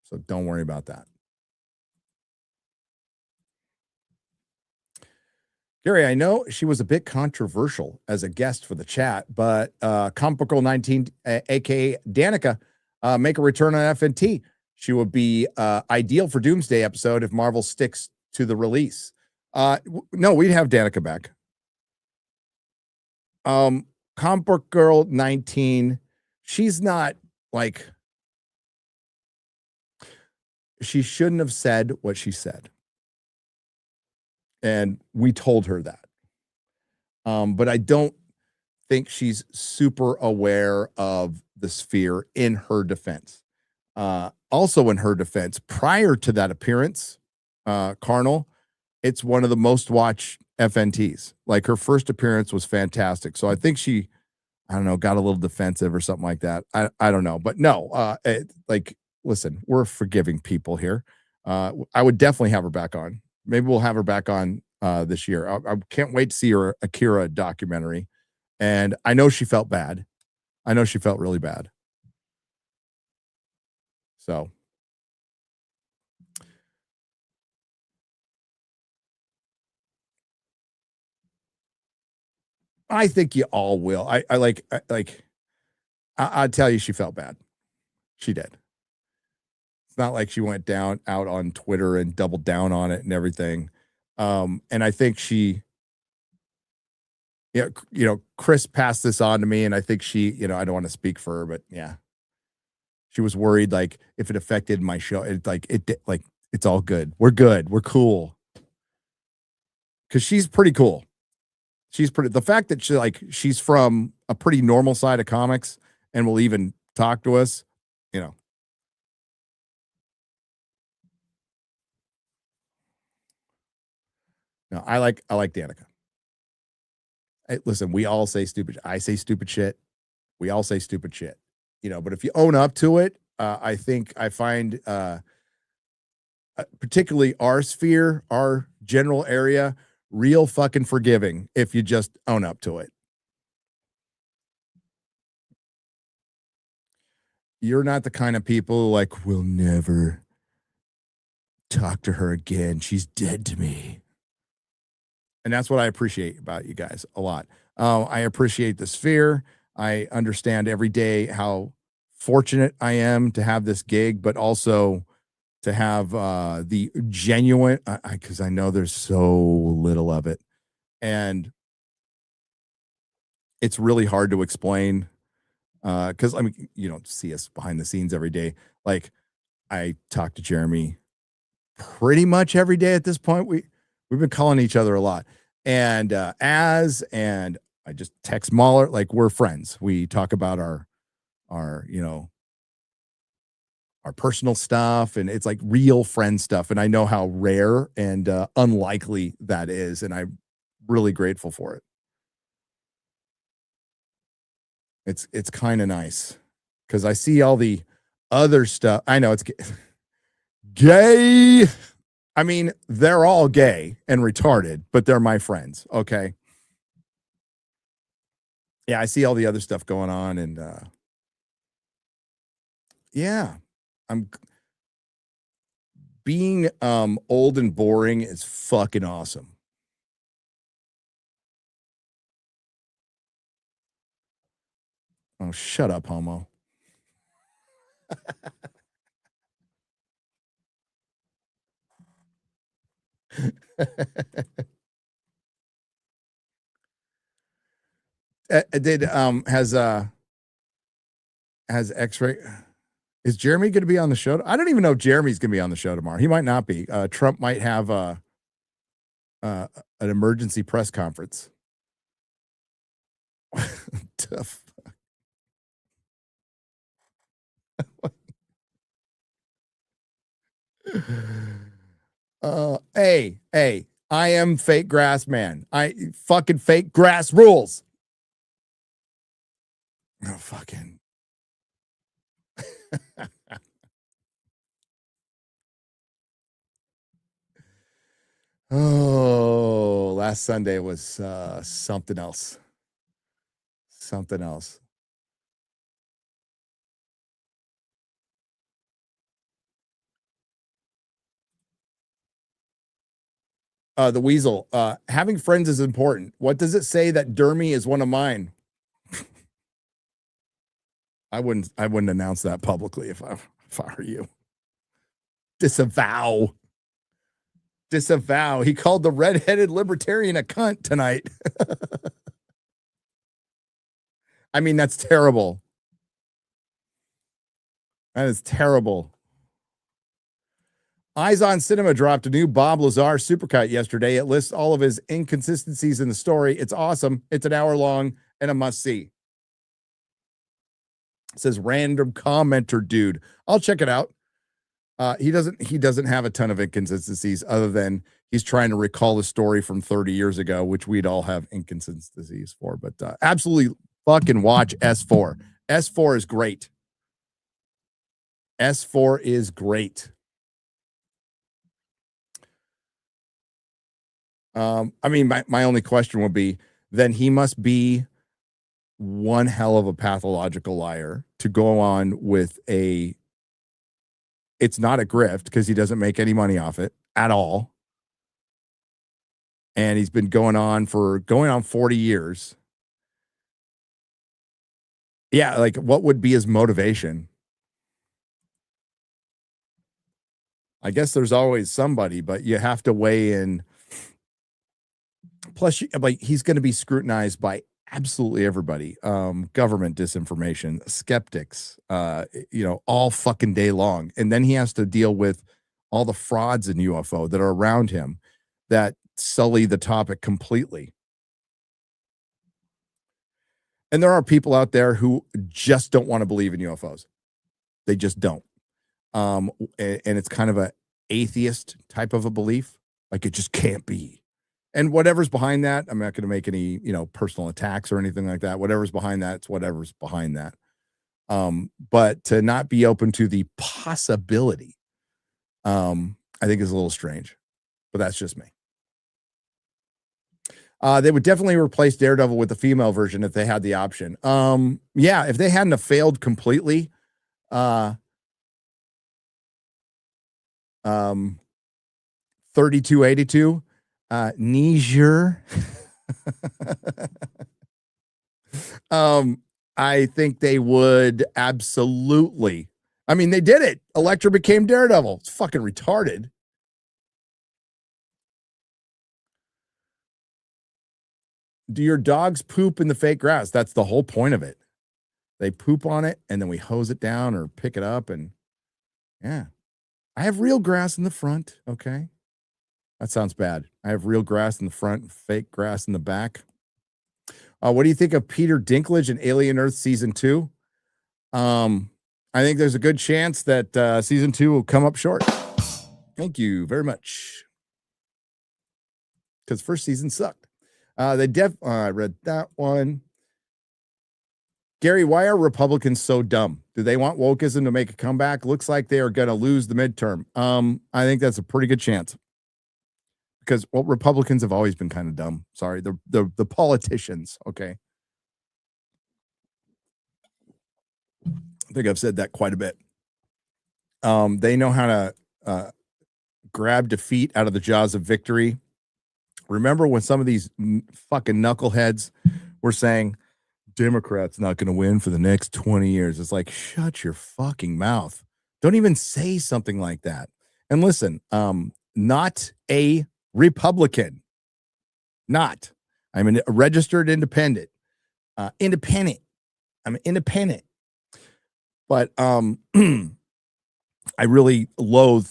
So don't worry about that. Gary, I know she was a bit controversial as a guest for the chat, but Comic Book Girl 19, aka Danica, Make a return on FNT. She would be ideal for Doomsday episode if Marvel sticks to the release. No, we'd have Danica back. Comic Book Girl 19. She's not like, she shouldn't have said what she said. And we told her that. But I don't think she's super aware of the sphere in her defense. Also in her defense, prior to that appearance, Carnal, it's one of the most watched FNTs. Like her first appearance was fantastic. So I think she, I don't know, got a little defensive or something like that. I don't know. But no, like, listen, we're forgiving people here. I would definitely have her back on. Maybe we'll have her back on this year. I can't wait to see her Akira documentary. And I know she felt bad. I know she felt really bad. So I think you all will. I'll tell you, she felt bad. She did. It's not like she went out on Twitter and doubled down on it and everything. And I think she, Chris passed this on to me, and I think she, I don't want to speak for her, but yeah, she was worried, like, if it affected my show, it's all good. We're good. We're cool. Because she's pretty cool. The fact that she's from a pretty normal side of comics and will even talk to us, No, I like Danica. Listen, we all say stupid. I say stupid shit. We all say stupid shit, but if you own up to it, I think I find, particularly our sphere, our general area, real fucking forgiving if you just own up to it. You're not the kind of people like, we'll never talk to her again. She's dead to me. And that's what I appreciate about you guys a lot. I appreciate the sphere. I understand every day how fortunate I am to have this gig, but also to have the genuine, because I know there's so little of it. And it's really hard to explain, because I mean, you don't see us behind the scenes every day. Like, I talk to Jeremy pretty much every day at this point. We've been calling each other a lot. And and I just text Mahler, like, we're friends. We talk about our personal stuff, and it's like real friend stuff. And I know how rare and unlikely that is, and I'm really grateful for it. It's kind of nice because I see all the other stuff. I know it's gay. I mean, they're all gay and retarded, but they're my friends. Okay. Yeah, I see all the other stuff going on, and yeah, I'm being old and boring is fucking awesome. Oh, shut up, homo. Has X-ray, is Jeremy going to be on the show? I don't even know if Jeremy's going to be on the show tomorrow. He might not be. Trump might have an emergency press conference. Tough. Hey, I am fake grass man. I fucking fake grass rules. Oh, fucking. Oh, last Sunday was something else. Something else. The Weasel. Having friends is important. What does it say that Dermy is one of mine? I wouldn't announce that publicly if I were you. Disavow. He called the redheaded libertarian a cunt tonight. I mean, that's terrible. That is terrible. Eyes on Cinema dropped a new Bob Lazar supercut yesterday. It lists all of his inconsistencies in the story. It's awesome. It's an hour long and a must see. It says random commenter dude. I'll check it out. He doesn't have a ton of inconsistencies other than he's trying to recall the story from 30 years ago, which we'd all have inconsistencies for. But absolutely fucking watch S4. S4 is great. S4 is great. I mean, my only question would be, then he must be one hell of a pathological liar to go on with it's not a grift because he doesn't make any money off it at all. And he's been going on 40 years. Yeah, like what would be his motivation? I guess there's always somebody, but you have to weigh in. Plus, like he's going to be scrutinized by absolutely everybody. Government disinformation, skeptics, all fucking day long. And then he has to deal with all the frauds in UFO that are around him that sully the topic completely. And there are people out there who just don't want to believe in UFOs. They just don't. And it's kind of a atheist type of a belief. Like it just can't be. And whatever's behind that, I'm not going to make any, personal attacks or anything like that. Whatever's behind that, it's whatever's behind that. But to not be open to the possibility, I think is a little strange. But that's just me. They would definitely replace Daredevil with the female version if they had the option. Yeah, if they hadn't have failed completely, 3282, Niger. I think they would absolutely. I mean, they did it. Elektra became Daredevil. It's fucking retarded. Do your dogs poop in the fake grass? That's the whole point of it. They poop on it and then we hose it down or pick it up. And yeah, I have real grass in the front. Okay. That sounds bad. I have real grass in the front and fake grass in the back. What do you think of Peter Dinklage in Alien Earth Season 2? I think there's a good chance that Season 2 will come up short. Thank you very much. Because first season sucked. I read that one. Gary, why are Republicans so dumb? Do they want wokeism to make a comeback? Looks like they are going to lose the midterm. I think that's a pretty good chance. Because Republicans have always been kind of dumb. Sorry, the politicians. Okay, I think I've said that quite a bit. They know how to grab defeat out of the jaws of victory. Remember when some of these fucking knuckleheads were saying Democrats not going to win for the next 20 years? It's like, shut your fucking mouth. Don't even say something like that. And listen, not a Republican. Not. I'm a registered independent. Independent. I'm independent. But I really loathe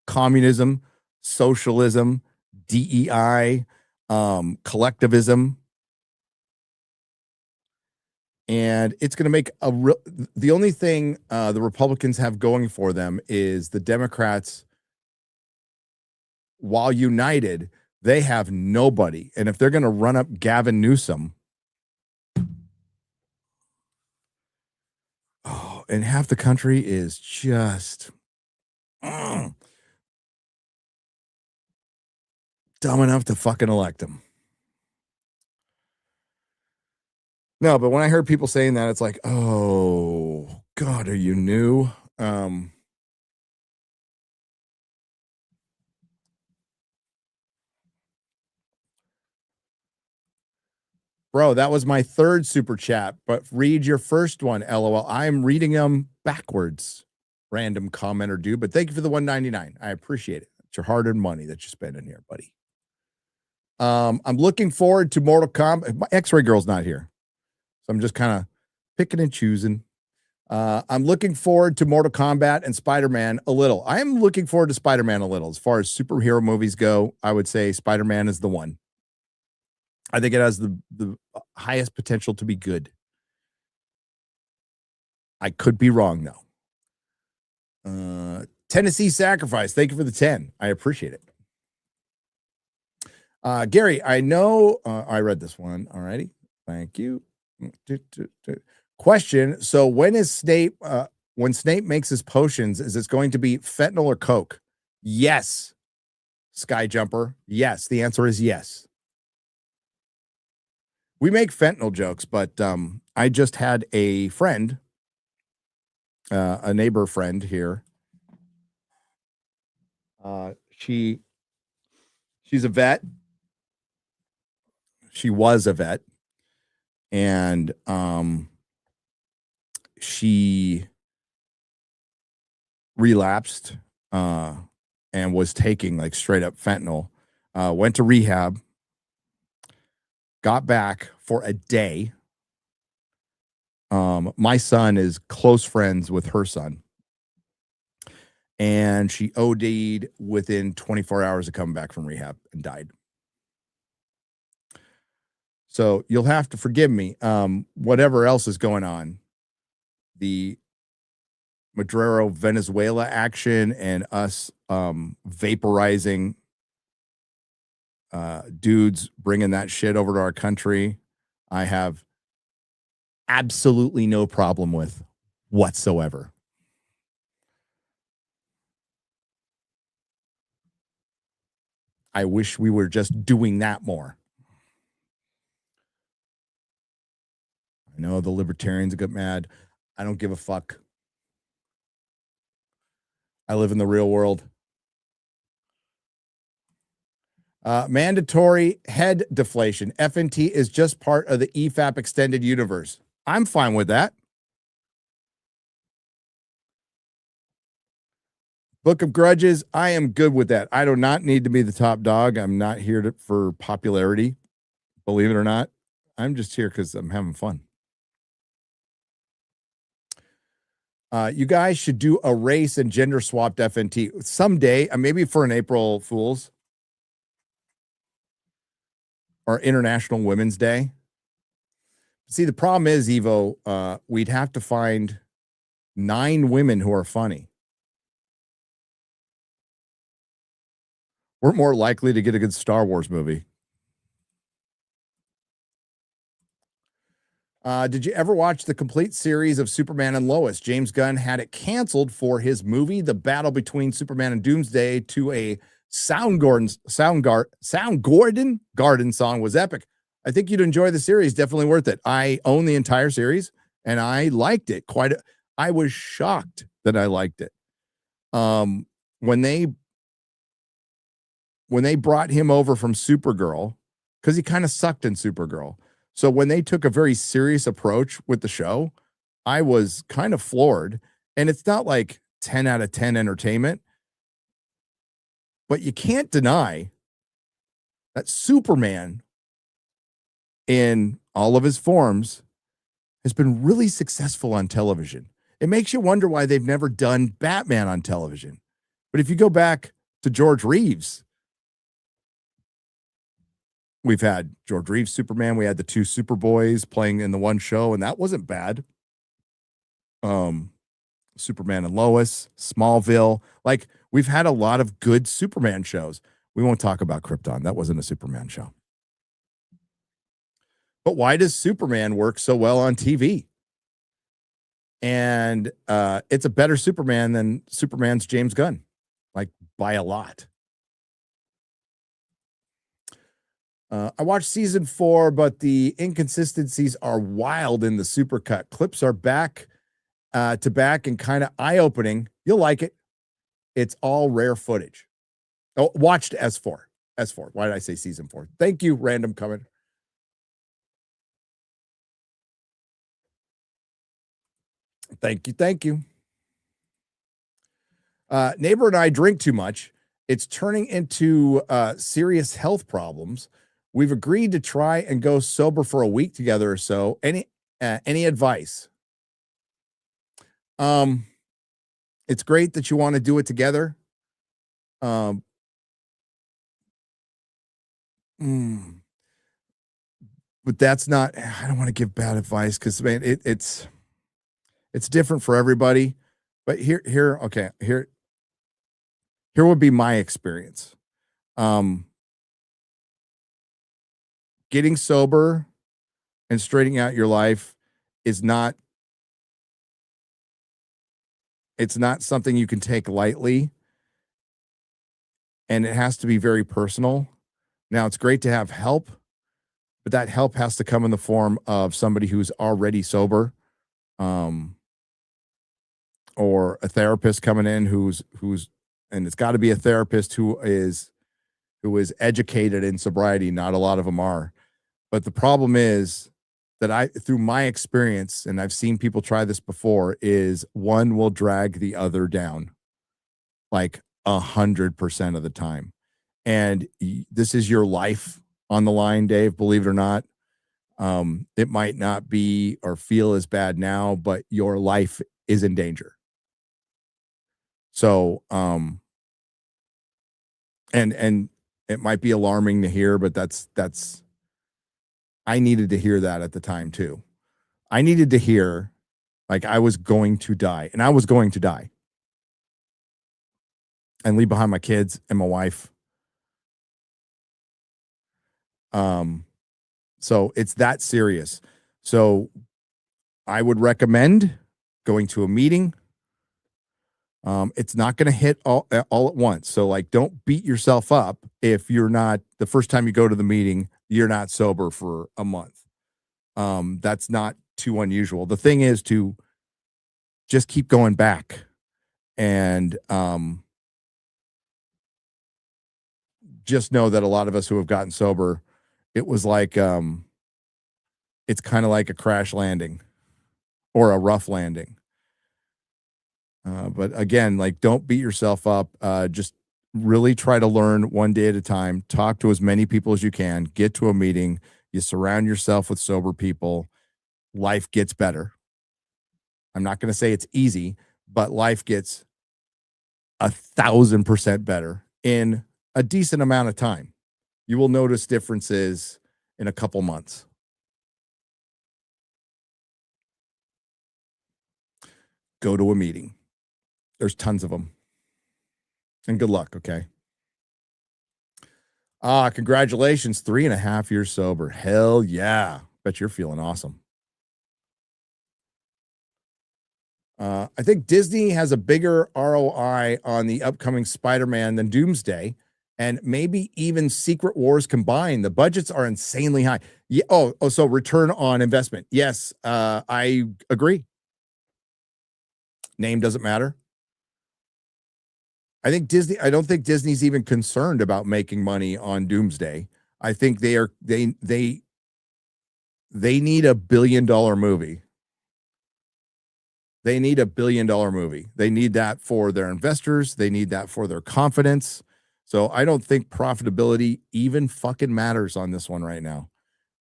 communism, socialism, DEI, collectivism. And it's going to make the only thing the Republicans have going for them is the Democrats, while united, they have nobody. And if they're going to run up Gavin Newsom, and half the country is just dumb enough to fucking elect him. No, but when I heard people saying that, it's like, oh, God, are you new? Bro, that was my third super chat, but read your first one, LOL. I'm reading them backwards. Random commenter dude, but thank you for the $1.99. I appreciate it. It's your hard-earned money that you're spending here, buddy. I'm looking forward to Mortal Kombat. My X-Ray Girl's not here, so I'm just kind of picking and choosing. I'm looking forward to Mortal Kombat and Spider-Man a little. I am looking forward to Spider-Man a little. As far as superhero movies go, I would say Spider-Man is the one. I think it has the highest potential to be good. I could be wrong, though. Tennessee Sacrifice. Thank you for the 10. I appreciate it. Gary, I know I read this one already. Thank you. Question. So when is Snape, when Snape makes his potions, is it going to be fentanyl or Coke? Yes. Skyjumper. Yes. The answer is yes. We make fentanyl jokes, but I just had a friend, a neighbor friend here. She's a vet. She was a vet, and she relapsed and was taking like straight up fentanyl. Went to rehab. Got back for a day. My son is close friends with her son. And she OD'd within 24 hours of coming back from rehab and died. So you'll have to forgive me. Whatever else is going on, the Maduro Venezuela action and us vaporizing dudes bringing that shit over to our country, I have absolutely no problem with whatsoever. I wish we were just doing that more. I know the libertarians get mad. I don't give a fuck. I live in the real world. Mandatory head deflation. FNT is just part of the EFAP extended universe. I'm fine with that. Book of Grudges. I am good with that. I do not need to be the top dog. I'm not here for popularity. Believe it or not. I'm just here because I'm having fun. You guys should do a race and gender swapped FNT someday, maybe for an April Fool's or International Women's Day. See, the problem is, Evo, we'd have to find 9 women who are funny. We're more likely to get a good Star Wars movie. Did you ever watch the complete series of Superman and Lois? James Gunn had it canceled for his movie. The battle between Superman and Doomsday to a Soundgarden song was epic. I think you'd enjoy the series. Definitely worth it. I own the entire series and I liked it I was shocked that I liked it. When they brought him over from Supergirl, because he kind of sucked in Supergirl. So when they took a very serious approach with the show, I was kind of floored. And it's not like 10 out of 10 entertainment, but you can't deny that Superman in all of his forms has been really successful on television. It makes you wonder why they've never done Batman on television. But if you go back to George Reeves, we've had George Reeves Superman. We had the 2 Superboys playing in the one show, and that wasn't bad. Superman and Lois, Smallville. Like, we've had a lot of good Superman shows. We won't talk about Krypton. That wasn't a Superman show. But why does Superman work so well on TV? And it's a better Superman than Superman's James Gunn, like by a lot. I watched season 4, but the inconsistencies are wild in the supercut. Clips are back to back and kind of eye-opening. You'll like it. It's all rare footage. Oh, watched S4. Why did I say season 4? Thank you, random comment. Thank you. Thank you. Neighbor and I drink too much. It's turning into serious health problems. We've agreed to try and go sober for a week together or so. Any advice? It's great that you want to do it together. But that's not, I don't want to give bad advice because, man, it's different for everybody. But here would be my experience. Getting sober and straightening out your life is not, it's not something you can take lightly. And it has to be very personal. Now, it's great to have help, but that help has to come in the form of somebody who's already sober, or a therapist coming in who's, and it's got to be a therapist who is educated in sobriety. Not a lot of them are. But the problem is that through my experience, and I've seen people try this before, is one will drag the other down like 100% of the time. And this is your life on the line, Dave, believe it or not. It might not be or feel as bad now, but your life is in danger. So, and it might be alarming to hear, but that's, I needed to hear that at the time too. I needed to hear like I was going to die, and I was going to die and leave behind my kids and my wife. So it's that serious. So I would recommend going to a meeting. It's not going to hit all at once. So like, don't beat yourself up if you're not, the first time you go to the meeting, you're not sober for a month. That's not too unusual. The thing is to just keep going back and, just know that a lot of us who have gotten sober, it was like, it's kind of like a crash landing or a rough landing. But again, like, don't beat yourself up. Just really try to learn one day at a time. Talk to as many people as you can. Get to a meeting. You surround yourself with sober people. Life gets better. I'm not going to say it's easy, but life gets 1,000% better in a decent amount of time. You will notice differences in a couple months. Go to a meeting. There's tons of them. And good luck, okay? Congratulations. 3.5 years sober. Hell yeah. Bet you're feeling awesome. I think Disney has a bigger ROI on the upcoming Spider-Man than Doomsday, and maybe even Secret Wars combined. The budgets are insanely high. Yeah. So return on investment. Yes, I agree. Name doesn't matter. I don't think Disney's even concerned about making money on Doomsday. I think they need $1 billion movie. They need $1 billion movie. They need that for their investors. They need that for their confidence. So I don't think profitability even fucking matters on this one right now.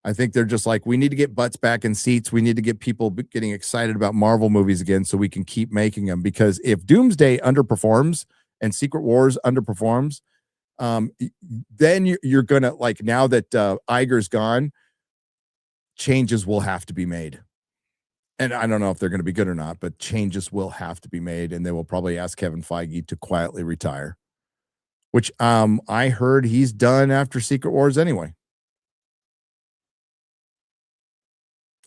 I think they're just like, we need to get butts back in seats. We need to get people getting excited about Marvel movies again so we can keep making them. Because if Doomsday underperforms and Secret Wars underperforms, then you're going to, like, now that Iger's gone, changes will have to be made. And I don't know if they're going to be good or not, but changes will have to be made. And they will probably ask Kevin Feige to quietly retire, which I heard he's done after Secret Wars anyway.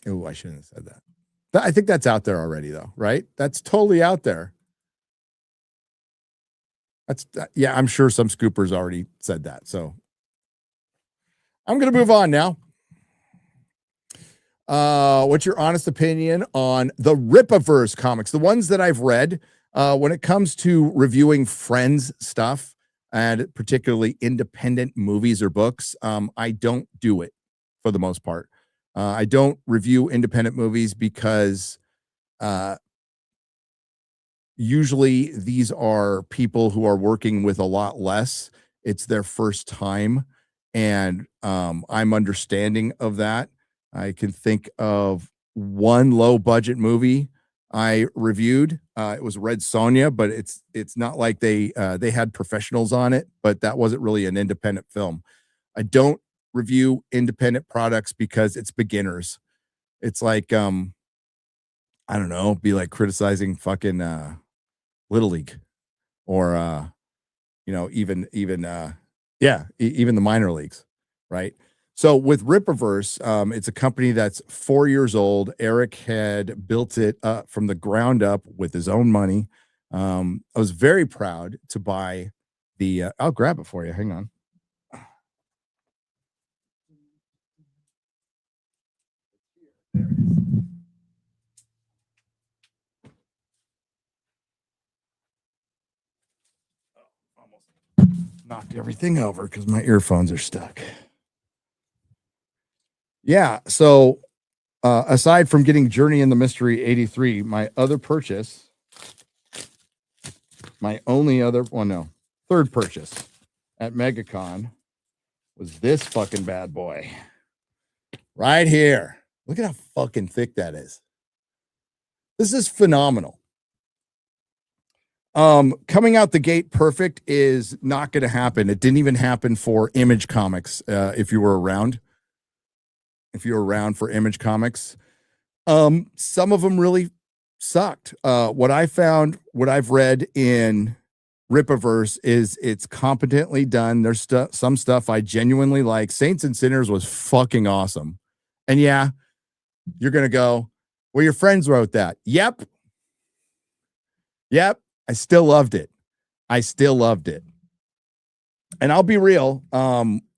Oh, I shouldn't have said that. I think that's out there already, though, right? That's totally out there. Yeah, I'm sure some scoopers already said that. So I'm going to move on now. What's your honest opinion on the Rippaverse comics, the ones that I've read? When it comes to reviewing Friends stuff, and particularly independent movies or books, I don't do it for the most part. I don't review independent movies because Usually these are people who are working with a lot less. It's their first time, and I'm understanding of that. I can think of one low budget movie I reviewed. It was Red Sonja, but it's not like they had professionals on it, but that wasn't really an independent film. I don't review independent products because it's beginners. It's like I don't know, be like criticizing fucking Little League or even the minor leagues, right? So with Rippaverse, it's a company that's 4 years old. Eric had built it up from the ground up with his own money. I was very proud to buy the I'll grab it for you. Hang on. Knocked everything over because my earphones are stuck. Yeah, so aside from getting Journey in the Mystery 83, my other purchase, third purchase at MegaCon was this fucking bad boy right here. Look at how fucking thick that is. This is phenomenal. Coming out the gate perfect is not going to happen. It didn't even happen for Image Comics. If you were around for Image Comics, some of them really sucked. What I've read in Rippaverse is it's competently done. There's some stuff I genuinely like. Saints and Sinners was fucking awesome. And yeah, you're going to go, well, your friends wrote that. Yep. I still loved it. And I'll be real.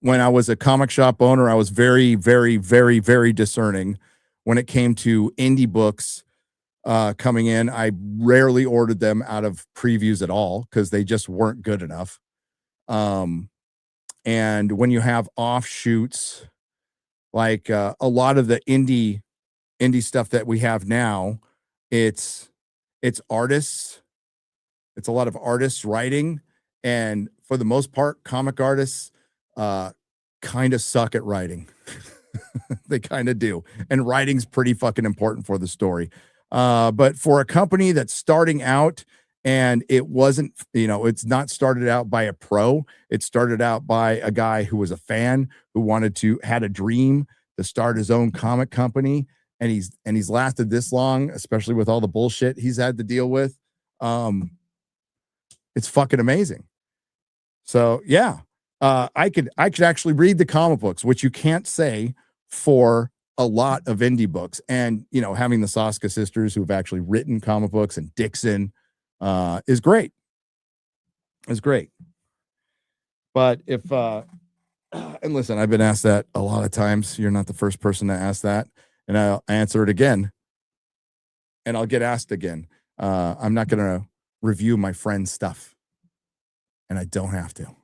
When I was a comic shop owner, I was very, very, very, very discerning when it came to indie books coming in. I rarely ordered them out of previews at all because they just weren't good enough. And when you have offshoots, like a lot of the indie stuff that we have now, it's artists. It's a lot of artists writing, and for the most part, comic artists kind of suck at writing. They kind of do. And writing's pretty fucking important for the story. But for a company that's starting out, and it wasn't, it's not started out by a pro. It started out by a guy who was a fan who had a dream to start his own comic company. And he's lasted this long, especially with all the bullshit he's had to deal with. It's fucking amazing. So yeah, I could actually read the comic books, which you can't say for a lot of indie books. And having the Saska sisters who've actually written comic books and Dixon is great. It's great. But if and listen, I've been asked that a lot of times. You're not the first person to ask that, and I'll answer it again. And I'll get asked again. I'm not going to review my friend's stuff, and I don't have to.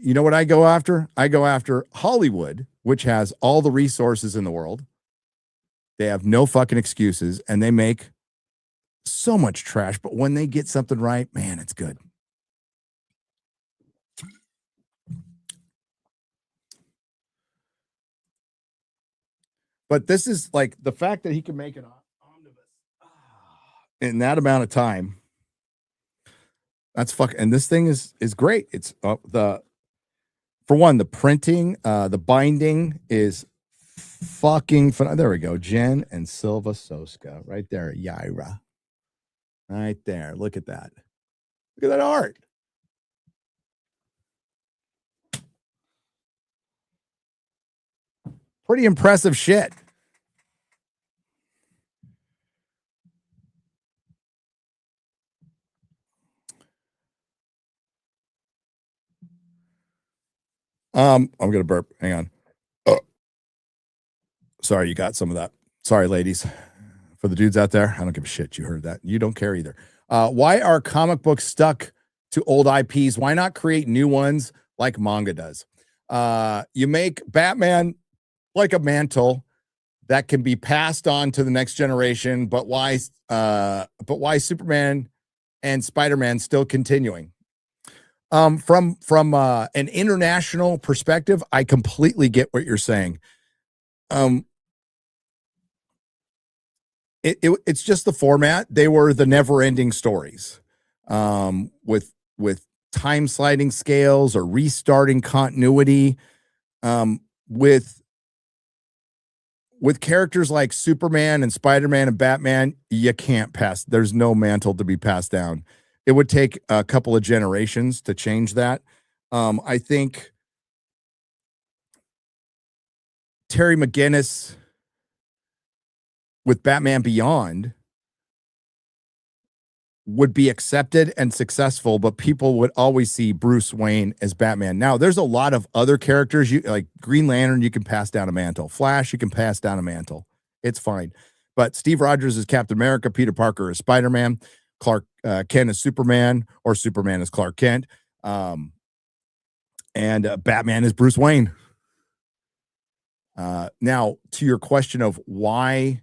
You know what I go after? I go after Hollywood, which has all the resources in the world. They have no fucking excuses, and they make so much trash, but when they get something right, man, it's good. But this is like the fact that he can make an omnibus in that amount of time. That's fucking, and this thing is great. It's for one, the printing, the binding is fucking fun. There we go. Jen and Silva Soska right there. Yaira. Right there. Look at that. Look at that art. Pretty impressive shit. I'm gonna burp. Hang on. Oh. Sorry, you got some of that. Sorry, ladies. For the dudes out there, I don't give a shit. You heard that. You don't care either. Why are comic books stuck to old IPs? Why not create new ones like manga does? You make Batman like a mantle, that can be passed on to the next generation, but why Superman and Spider-Man still continuing? From an international perspective, I completely get what you're saying. It's just the format. They were the never-ending stories, with time sliding scales or restarting continuity, with characters like Superman and Spider-Man and Batman. You can't pass. There's no mantle to be passed down. It would take a couple of generations to change that. I think Terry McGinnis with Batman Beyond would be accepted and successful, but people would always see Bruce Wayne as Batman. Now, there's a lot of other characters, like Green Lantern, you can pass down a mantle. Flash, you can pass down a mantle. It's fine. But Steve Rogers is Captain America, Peter Parker is Spider-Man, Clark Kent is Superman, or Superman is Clark Kent, and Batman is Bruce Wayne. Now, to your question of why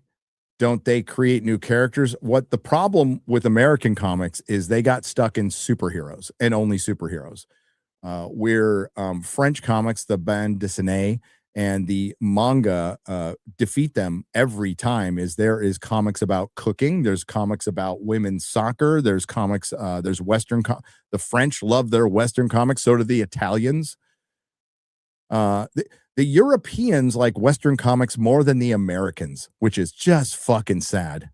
don't they create new characters? What the problem with American comics is, they got stuck in superheroes and only superheroes. Where French comics, the bande dessinée and the manga defeat them every time. There is comics about cooking, there's comics about women's soccer, there's comics, there's Western. The French love their Western comics, so do the Italians. The Europeans like Western comics more than the Americans, which is just fucking sad.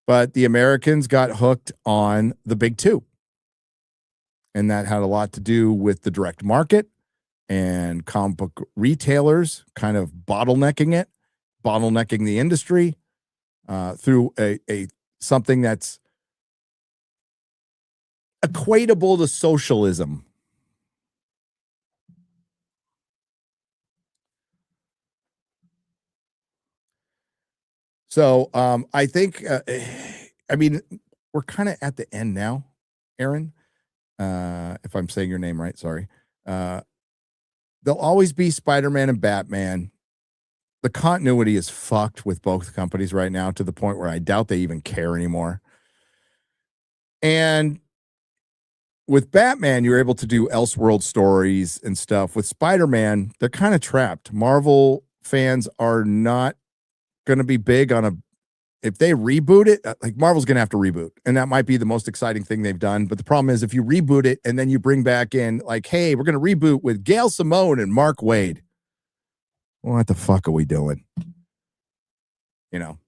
But the Americans got hooked on the big two. And that had a lot to do with the direct market and comic book retailers kind of bottlenecking the industry through a something that's equatable to socialism. So I think, I mean, we're kind of at the end now, Aaron. If I'm saying your name right, sorry. There'll always be Spider-Man and Batman. The continuity is fucked with both companies right now, to the point where I doubt they even care anymore. And with Batman, you're able to do Elseworld stories and stuff. With Spider-Man, they're kind of trapped. Marvel fans are not going to be big on if they reboot it, like Marvel's going to have to reboot. And that might be the most exciting thing they've done. But the problem is, if you reboot it and then you bring back in like, hey, we're going to reboot with Gail Simone and Mark Waid. What the fuck are we doing? You know,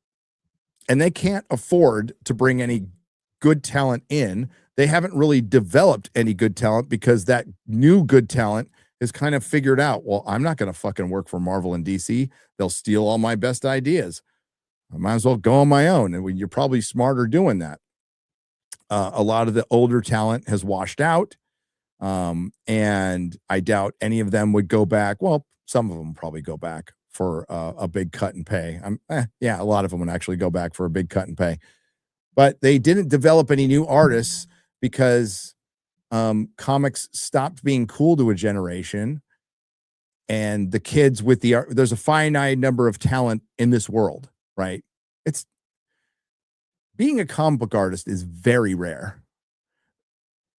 and they can't afford to bring any good talent in. They haven't really developed any good talent because that new good talent is kind of figured out, well, I'm not going to fucking work for Marvel and DC. They'll steal all my best ideas. I might as well go on my own. And you're probably smarter doing that. A lot of the older talent has washed out. And I doubt any of them would go back. Well, some of them probably go back for a big cut in pay. Yeah, a lot of them would actually go back for a big cut in pay. But they didn't develop any new artists because comics stopped being cool to a generation, and the kids with there's a finite number of talent in this world, right? It's being a comic book artist is very rare.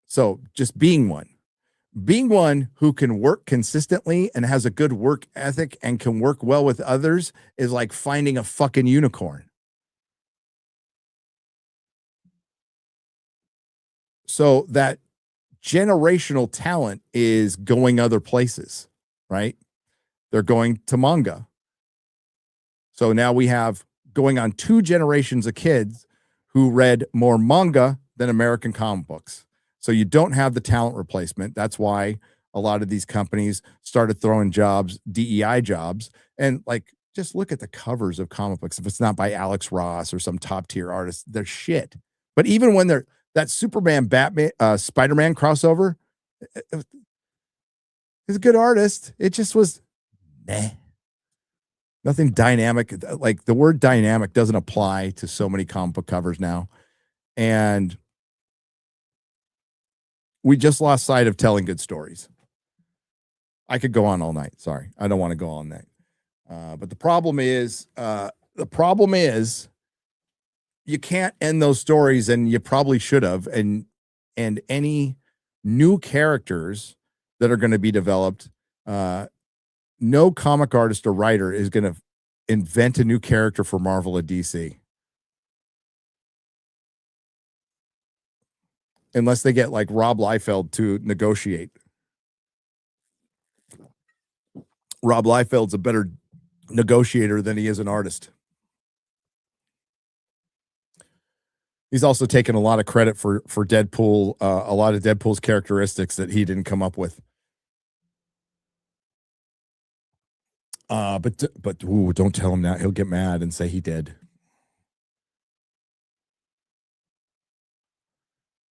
So just being one who can work consistently and has a good work ethic and can work well with others is like finding a fucking unicorn. So that generational talent is going other places, right? They're going to manga. So now we have going on 2 generations of kids who read more manga than American comic books. So you don't have the talent replacement. That's why a lot of these companies started throwing jobs, DEI jobs, and like, just look at the covers of comic books. If it's not by Alex Ross or some top tier artist, they're shit. But even when they're that Superman, Batman, Spider-Man crossover, he's a good artist. It just was meh. Nothing dynamic. Like, the word dynamic doesn't apply to so many comic book covers now. And we just lost sight of telling good stories. I could go on all night. Sorry. I don't want to go all night. But the problem is you can't end those stories, and you probably should have. And any new characters that are going to be developed, no comic artist or writer is going to invent a new character for Marvel or DC. Unless they get like Rob Liefeld to negotiate. Rob Liefeld's a better negotiator than he is an artist. He's also taken a lot of credit for Deadpool, a lot of Deadpool's characteristics that he didn't come up with. But ooh, don't tell him that. He'll get mad and say he did.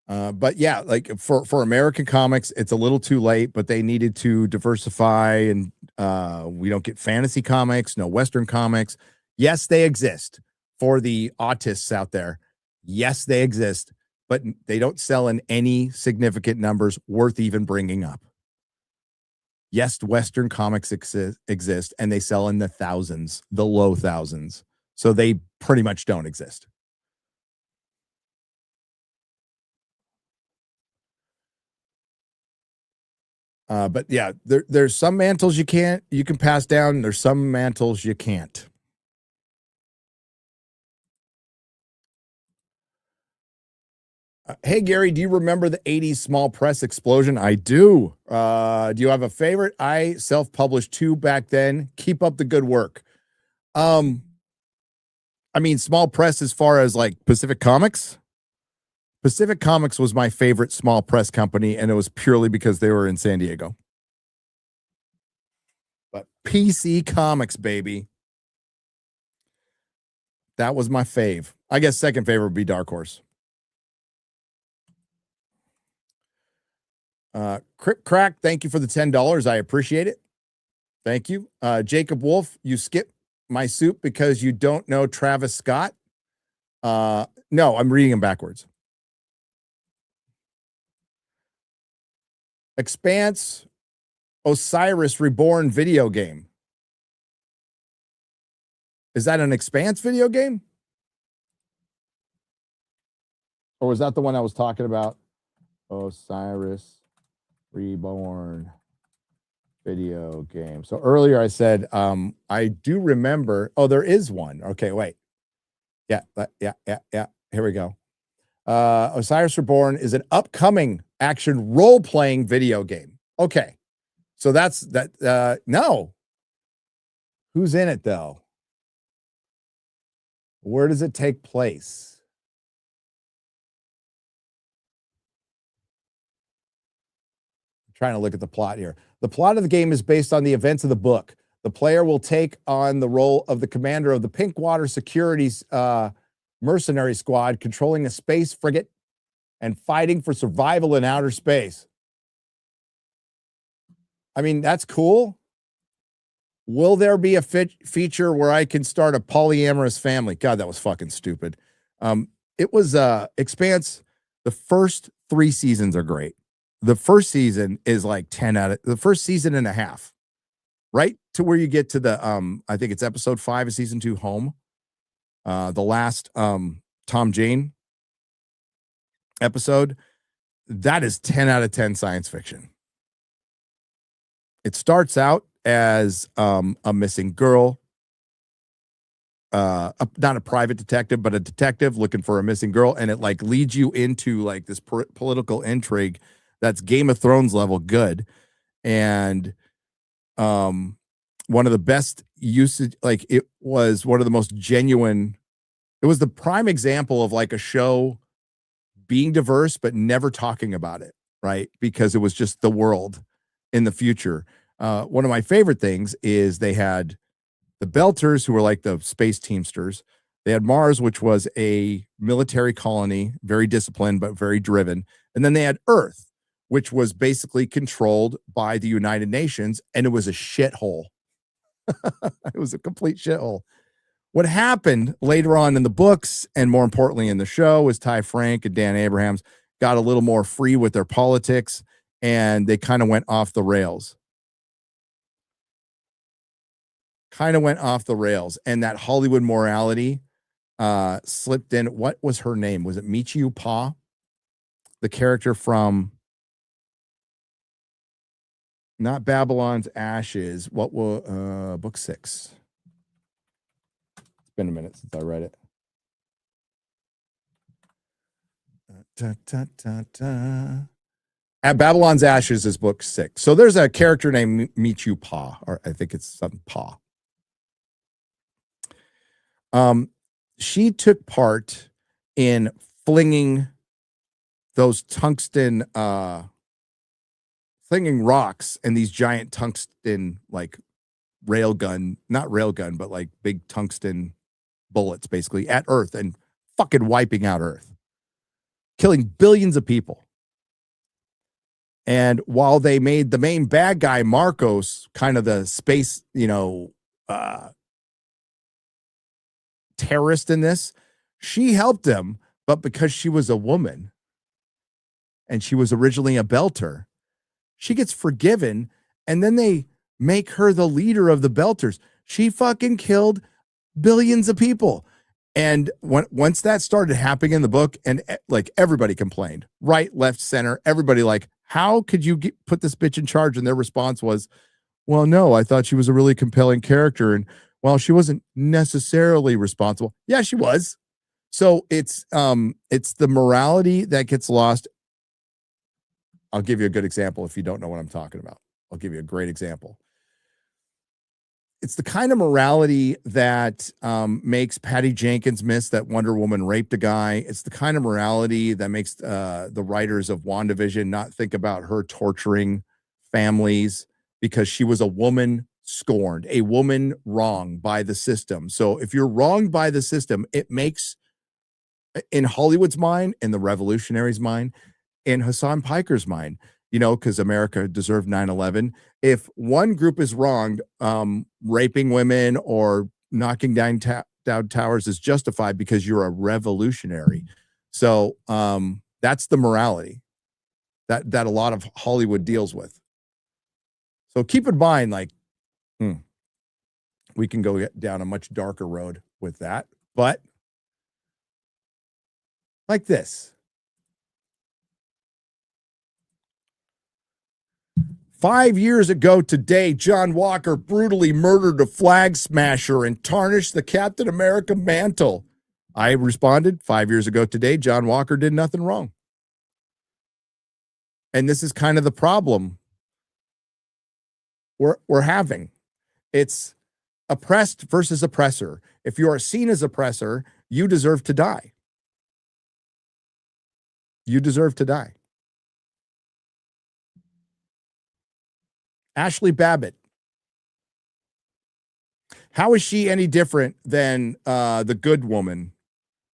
But yeah, like for American comics, it's a little too late, but they needed to diversify, and we don't get fantasy comics, no Western comics. Yes, they exist for the autists out there. Yes, they exist, but they don't sell in any significant numbers worth even bringing up. Yes, Western comics exist, and they sell in the thousands, the low thousands. So they pretty much don't exist. But yeah, there's some mantles you can pass down. There's some mantles you can't. Hey, Gary, do you remember the 80s small press explosion? I do. Do you have a favorite? I self-published 2 back then. Keep up the good work. I mean, small press as far as like Pacific Comics. Pacific Comics was my favorite small press company, and it was purely because they were in San Diego. But PC Comics, baby. That was my fave. I guess second favorite would be Dark Horse. Crip Crack, thank you for the $10. I appreciate it. Thank you. Jacob Wolf, you skip my soup because you don't know Travis Scott. No, I'm reading him backwards. Expanse Osiris Reborn video game. Is that an Expanse video game? Or was that the one I was talking about? Osiris Reborn video game. So earlier I said, I do remember. Oh, there is one. Okay, wait. Yeah. Here we go. Osiris Reborn is an upcoming action role-playing video game. Okay. So that's that. No. Who's in it though? Where does it take place? Trying to look at the plot here. The plot of the game is based on the events of the book. The player will take on the role of the commander of the Pinkwater Securities mercenary squad, controlling a space frigate and fighting for survival in outer space. I mean, that's cool. Will there be a feature where I can start a polyamorous family? God, that was fucking stupid. It was Expanse. The first 3 seasons are great. The first season is like 10 out of the first season and a half, right to where you get to the I think it's episode 5 of season 2, Home. The last Tom Jane episode, that is 10 out of 10 science fiction. It starts out as a missing girl, not a private detective, but a detective looking for a missing girl, and it like leads you into like this political intrigue that's Game of Thrones level good. And one of the best usage, like it was one of the most genuine. It was the prime example of like a show being diverse, but never talking about it, right? Because it was just the world in the future. One of my favorite things is they had the Belters, who were like the space teamsters. They had Mars, which was a military colony, very disciplined, but very driven. And then they had Earth, which was basically controlled by the United Nations, and it was a shithole. It was a complete shithole. What happened later on in the books, and more importantly in the show, was Ty Frank and Dan Abrahams got a little more free with their politics, and they kind of went off the rails. kind of went off the rails, and that Hollywood morality slipped in. What was her name? Was it Michiu Pa? The character from not Babylon's Ashes. What will book 6? It's been a minute since I read it. At Babylon's Ashes is book 6. So there's a character named Michiu Pa, or I think it's something Pa. She took part in flinging those tungsten flinging rocks and these giant tungsten like not railgun, but like big tungsten bullets basically at Earth and fucking wiping out Earth, killing billions of people. And while they made the main bad guy, Marcos, kind of the space, terrorist in this, she helped him, but because she was a woman and she was originally a belter, she gets forgiven, and then they make her the leader of the belters. She fucking killed billions of people. And once that started happening in the book, and like everybody complained, right, left, center, everybody like, how could you put this bitch in charge? And their response was, well, no, I thought she was a really compelling character. And while she wasn't necessarily responsible, yeah, she was. So it's the morality that gets lost. I'll give you a good example if you don't know what I'm talking about. I'll give you a great example. It's the kind of morality that makes Patty Jenkins miss that Wonder Woman raped a guy. It's the kind of morality that makes the writers of WandaVision not think about her torturing families because she was a woman scorned, a woman wronged by the system. So if you're wronged by the system, it makes, in Hollywood's mind, in the revolutionaries' mind, in Hassan Piker's mind, because America deserved 9/11. If one group is wronged, raping women or knocking down towers is justified because you're a revolutionary. So that's the morality that a lot of Hollywood deals with. So keep in mind, like, we can go down a much darker road with that, but like this. 5 years ago today, John Walker brutally murdered a flag smasher and tarnished the Captain America mantle. I responded, 5 years ago today, John Walker did nothing wrong. And this is kind of the problem we're having. It's oppressed versus oppressor. If you are seen as oppressor, you deserve to die. You deserve to die. Ashley Babbitt. How is she any different than the good woman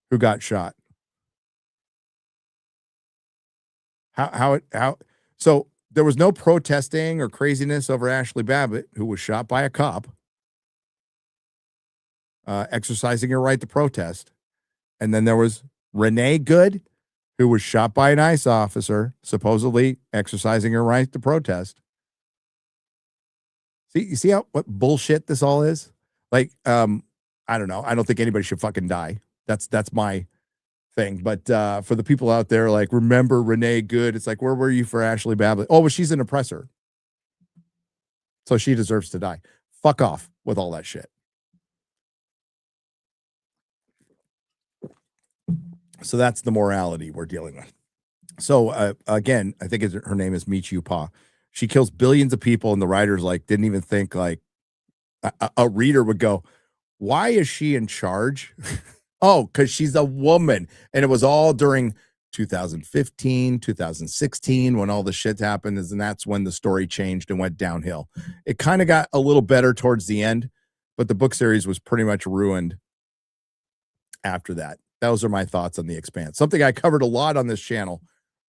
who got shot? How? So there was no protesting or craziness over Ashley Babbitt, who was shot by a cop, exercising her right to protest. And then there was Renee Good, who was shot by an ICE officer, supposedly exercising her right to protest. You see what bullshit this all is? Like, I don't know. I don't think anybody should fucking die. That's my thing. But for the people out there, like, remember Renee Good? It's like, where were you for Ashley Babbitt? Oh, well, she's an oppressor, so she deserves to die. Fuck off with all that shit. So that's the morality we're dealing with. So again, I think her name is Michiu Pa. She kills billions of people, and the writers didn't even think a reader would go, why is she in charge? Oh, because she's a woman. And it was all during 2015, 2016, when all the shit happened, and that's when the story changed and went downhill. It kind of got a little better towards the end, but the book series was pretty much ruined after that. Those are my thoughts on The Expanse. Something I covered a lot on this channel,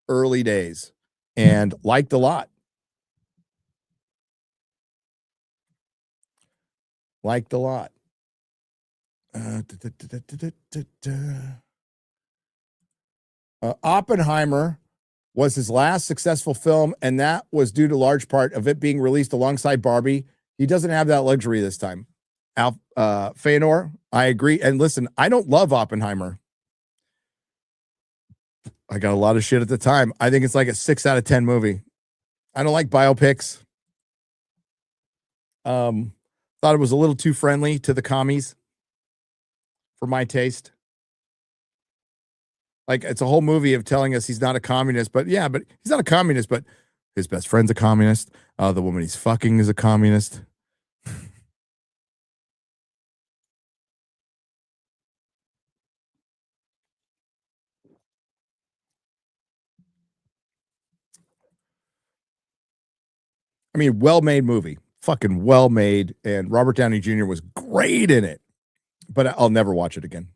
early days, and liked a lot. Liked a lot. Oppenheimer was his last successful film, and that was due to large part of it being released alongside Barbie. He doesn't have that luxury this time. Feanor, I agree. And listen, I don't love Oppenheimer. I got a lot of shit at the time. I think it's like a 6 out of 10 movie. I don't like biopics. Thought it was a little too friendly to the commies for my taste. Like, it's a whole movie of telling us he's not a communist, but yeah, but he's not a communist, but his best friend's a communist. The woman he's fucking is a communist. I mean, well-made movie. Fucking well-made. And Robert Downey Jr. was great in it. But I'll never watch it again.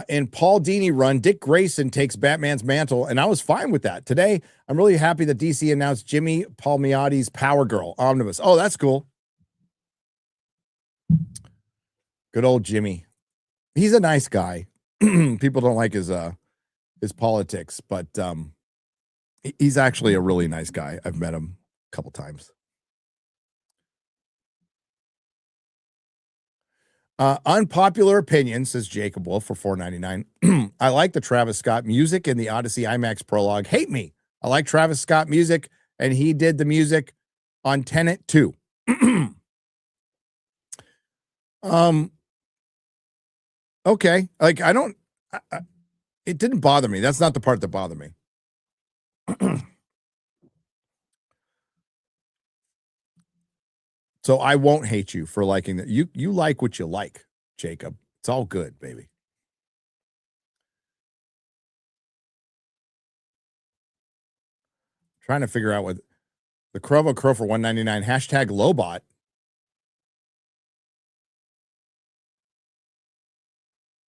In Paul Dini run, Dick Grayson takes Batman's mantle, and I was fine with that. Today, I'm really happy that DC announced Jimmy Palmiotti's Power Girl Omnibus. Oh, that's cool. Good old Jimmy. He's a nice guy. People don't like his politics, but he's actually a really nice guy. I've met him a couple times. Unpopular opinion, says Jacob Wolf for $4.99. I like the Travis Scott music in the Odyssey IMAX prologue. Hate me. I like Travis Scott music, and he did the music on Tenet too. Okay. Like, it didn't bother me. That's not the part that bothered me. So I won't hate you for liking that. You like what you like, Jacob. It's all good, baby. Trying to figure out what the Crovo Crow for $1.99 hashtag Lobot.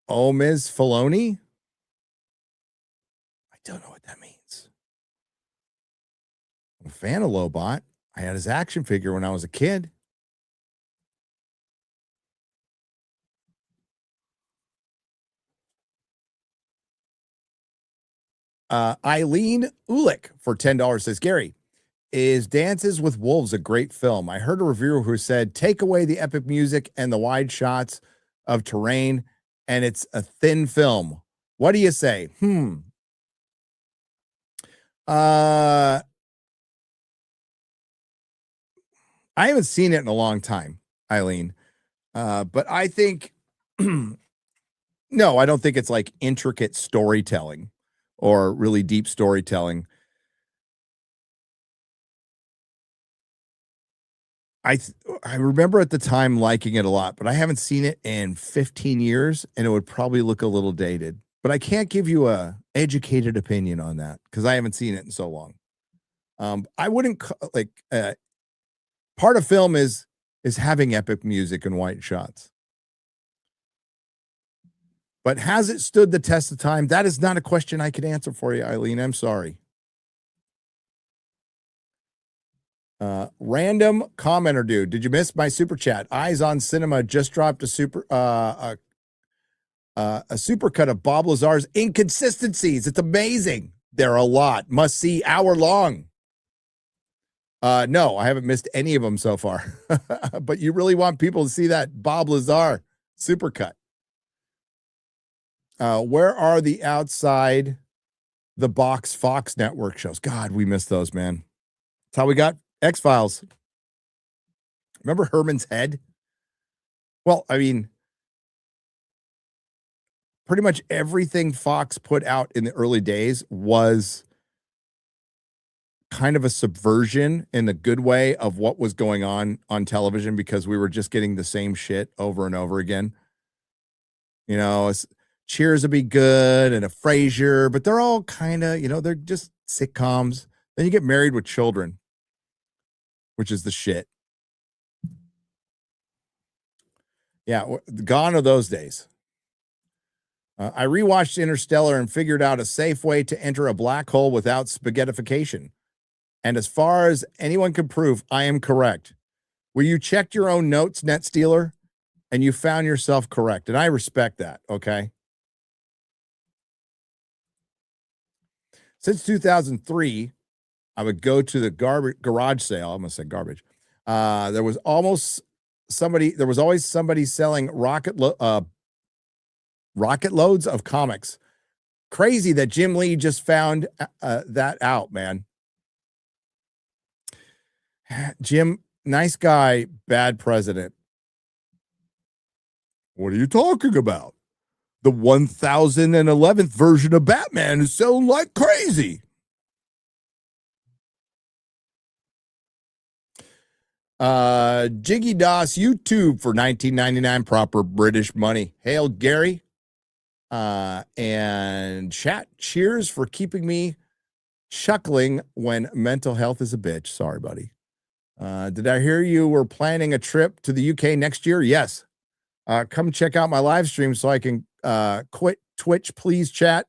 Oh, Ms. Filoni? I don't know what that means. I'm a fan of Lobot. I had his action figure when I was a kid. Eileen Ulick for $10 says, Gary, is Dances with Wolves a great film? I heard a reviewer who said, take away the epic music and the wide shots of terrain, and it's a thin film. What do you say? I haven't seen it in a long time, Eileen. But I think, no, I don't think it's like intricate storytelling or really deep storytelling. I remember at the time liking it a lot, but I haven't seen it in 15 years, and it would probably look a little dated. But I can't give you a educated opinion on that because I haven't seen it in so long. I wouldn't part of film is having epic music and white shots. But has it stood the test of time? That is not a question I could answer for you, Eileen. I'm sorry. Random commenter dude, did you miss my super chat? Eyes on Cinema just dropped a super cut of Bob Lazar's inconsistencies. It's amazing. There are a lot. Must see, hour long. No, I haven't missed any of them so far. But you really want people to see that Bob Lazar supercut. Where are the outside the box Fox network shows? God, we missed those, man. That's how we got X-Files. Remember Herman's Head? Well, I mean, pretty much everything Fox put out in the early days was kind of a subversion in the good way of what was going on television because we were just getting the same shit over and over again. You know, Cheers would be good and a Frasier, but they're all kind of, you know, they're just sitcoms. Then you get Married with Children, which is the shit. Yeah, gone are those days. I rewatched Interstellar and figured out a safe way to enter a black hole without spaghettification. And as far as anyone can prove, I am correct. Where you checked your own notes, Net Stealer, and you found yourself correct. And I respect that, okay? Since 2003, I would go to the garage sale. I'm gonna say garbage. There was always somebody selling rocket loads of comics. Crazy that Jim Lee just found that out, man. Jim, nice guy, bad president. What are you talking about? The 1011th version of Batman is selling like crazy. Jiggy Doss YouTube for $19.99, proper British money. Hail Gary. And chat, cheers for keeping me chuckling when mental health is a bitch. Sorry, buddy. Did I hear you were planning a trip to the UK next year? Yes. Come check out my live stream so I can quit Twitch, please, chat.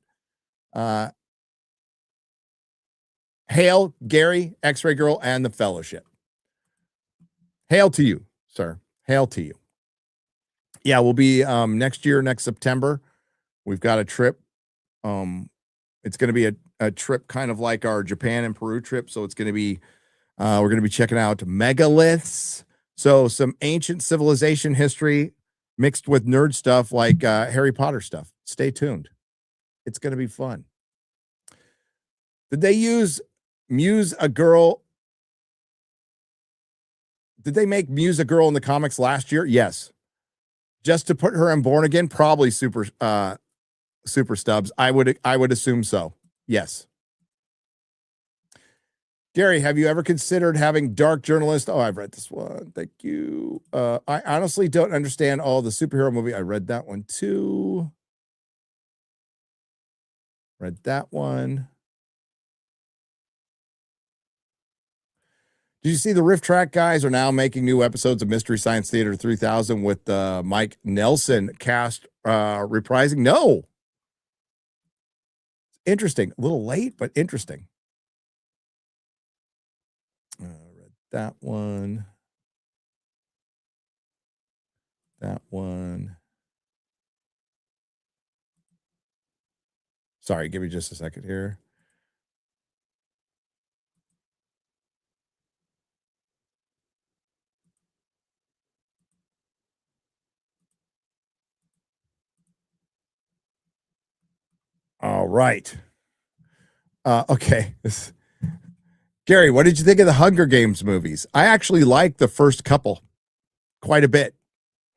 Hail, Gary, X-Ray Girl, and the Fellowship. Hail to you, sir. Hail to you. Yeah, we'll be next year, next September. We've got a trip. It's going to be a trip kind of like our Japan and Peru trip. So it's going to be, we're going to be checking out megaliths. So some ancient civilization history mixed with nerd stuff like Harry Potter stuff. Stay tuned. It's going to be fun. Did they use Muse a Girl? Did they make Muse a girl in the comics last year? Yes. Just to put her in Born Again? Probably super stubs. I would assume so. Yes. Gary, have you ever considered having dark journalist? Oh, I've read this one. Thank you. I honestly don't understand all the superhero movie. I read that one too. Read that one. Did you see the Riff Track guys are now making new episodes of Mystery Science Theater 3000 with Mike Nelson cast reprising? No. Interesting. A little late, but interesting. Read that one. That one. Sorry, give me just a second here. All right. Okay. Gary, what did you think of the Hunger Games movies? I actually liked the first couple quite a bit.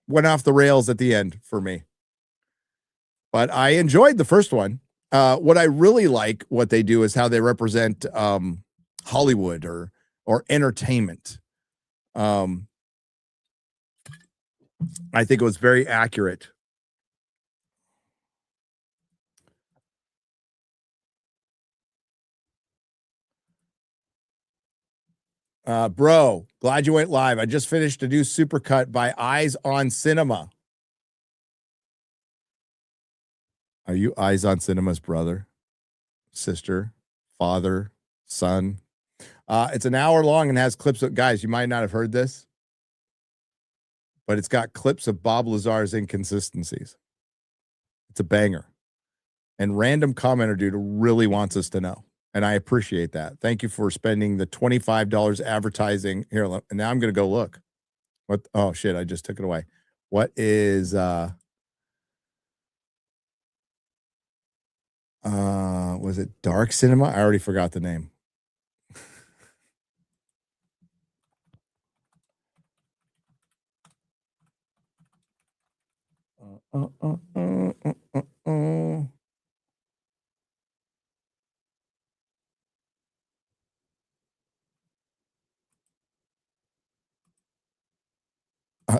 Went off the rails at the end for me. But I enjoyed the first one. What I really like what they do is how they represent Hollywood or entertainment. I think it was very accurate. Bro, glad you went live. I just finished a new supercut by Eyes on Cinema. Are you Eyes on Cinema's brother, sister, father, son? It's an hour long and has clips of, guys, you might not have heard this, but it's got clips of Bob Lazar's inconsistencies. It's a banger. And random commenter dude really wants us to know. And I appreciate that. Thank you for spending the $25 advertising. Here, and now I'm going to go look. What? Oh, shit. I just took it away. What is, was it Dark Cinema? I already forgot the name.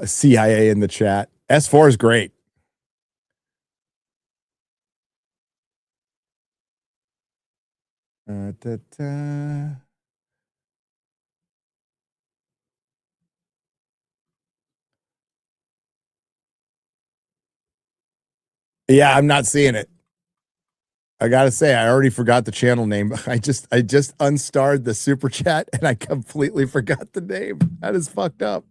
CIA in the chat. S4 is great. Yeah, I'm not seeing it. I gotta say, I already forgot the channel name. I just unstarred the super chat and I completely forgot the name. That is fucked up.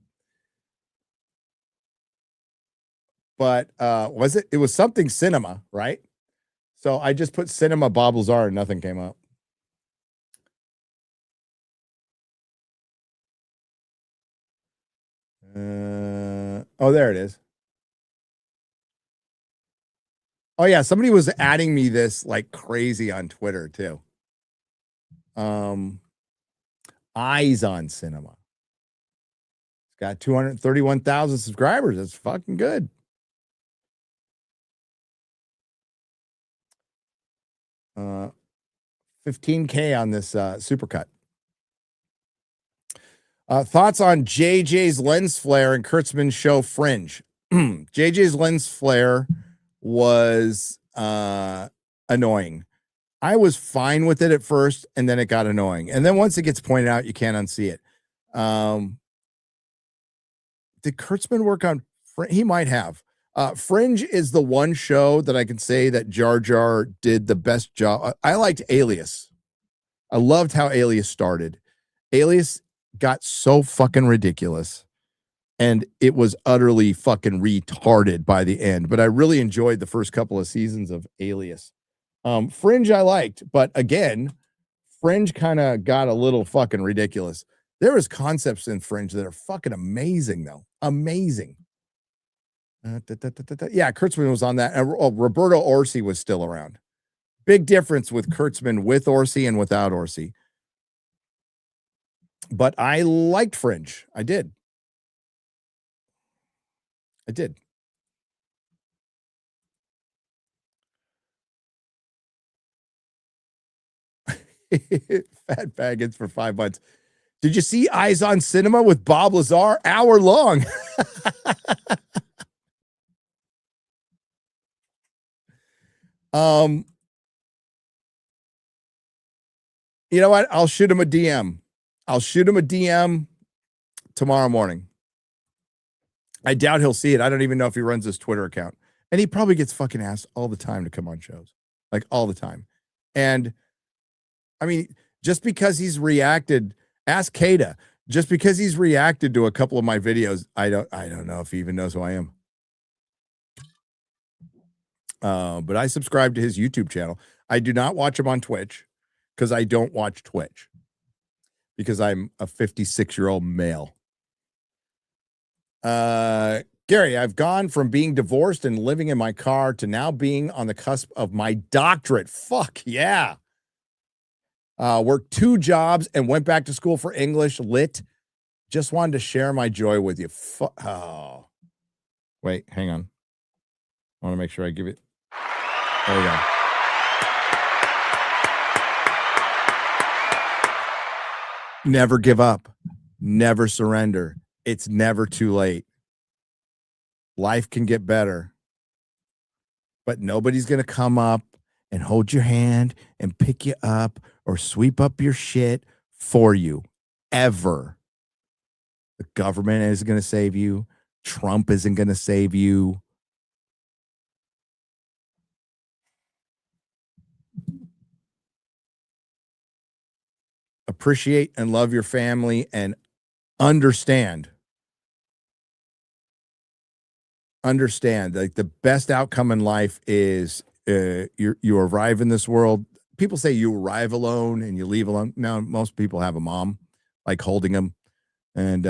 But was it? It was something cinema, right? So I just put cinema Bob Lazar and nothing came up. Oh, there it is. Oh yeah, somebody was adding me this like crazy on Twitter too. Eyes on Cinema. It's got 231,000 subscribers. That's fucking good. Uh, 15K on this supercut. Thoughts on JJ's lens flare and Kurtzman's show Fringe. JJ's lens flare was annoying. I was fine with it at first, and then it got annoying. And then once it gets pointed out, you can't unsee it. Did Kurtzman work on Fringe? He might have. Fringe is the one show that I can say that Jar Jar did the best job. I liked Alias. I loved how Alias started. Alias got so fucking ridiculous, and it was utterly fucking retarded by the end. But I really enjoyed the first couple of seasons of Alias. Fringe I liked, but again, Fringe kind of got a little fucking ridiculous. There is concepts in Fringe that are fucking amazing, though. Amazing. Yeah, Kurtzman was on that. Roberto Orsi was still around. Big difference with Kurtzman with Orsi and without Orsi. But I liked Fringe. I did. Fat Baggins for 5 months. Did you see Eyes on Cinema with Bob Lazar? Hour long. You know what? I'll shoot him a DM. I'll shoot him a DM tomorrow morning. I doubt he'll see it. I don't even know if he runs his Twitter account. And he probably gets fucking asked all the time to come on shows. Like all the time. And I mean, just because he's reacted, ask Kada, just because he's reacted to a couple of my videos, I don't know if he even knows who I am. But I subscribe to his YouTube channel. I do not watch him on Twitch because I don't watch Twitch because I'm a 56-year-old male. Gary, I've gone from being divorced and living in my car to now being on the cusp of my doctorate. Fuck yeah. Worked 2 jobs and went back to school for English lit. Just wanted to share my joy with you. Oh, wait, hang on. I want to make sure I give it. There we go. Never give up. Never surrender. It's never too late. Life can get better, but nobody's going to come up and hold your hand and pick you up or sweep up your shit for you, ever. The government isn't going to save you. Trump isn't going to save you. Appreciate and love your family and understand like the best outcome in life is you arrive in this world. People say you arrive alone and you leave alone. Now, most people have a mom like holding them. And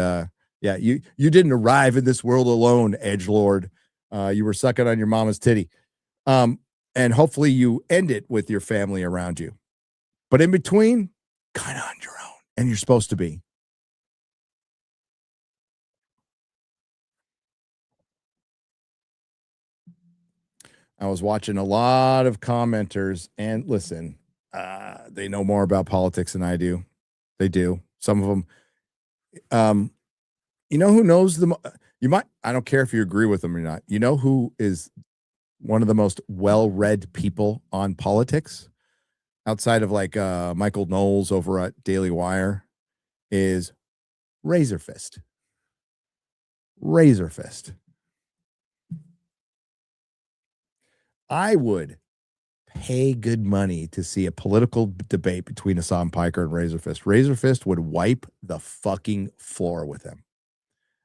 yeah, you didn't arrive in this world alone, edgelord. You were sucking on your mama's titty. And hopefully you end it with your family around you. But in between, kind of on your own. And you're supposed to be. I was watching a lot of commenters, and listen, they know more about politics than I do. They do. Some of them, you know who knows them? You might, I don't care if you agree with them or not. You know who is one of the most well-read people on politics outside of like Michael Knowles over at Daily Wire is Razor Fist. Razor Fist. I would pay good money to see a political debate between Hassan Piker and Razor Fist. Razor Fist would wipe the fucking floor with him.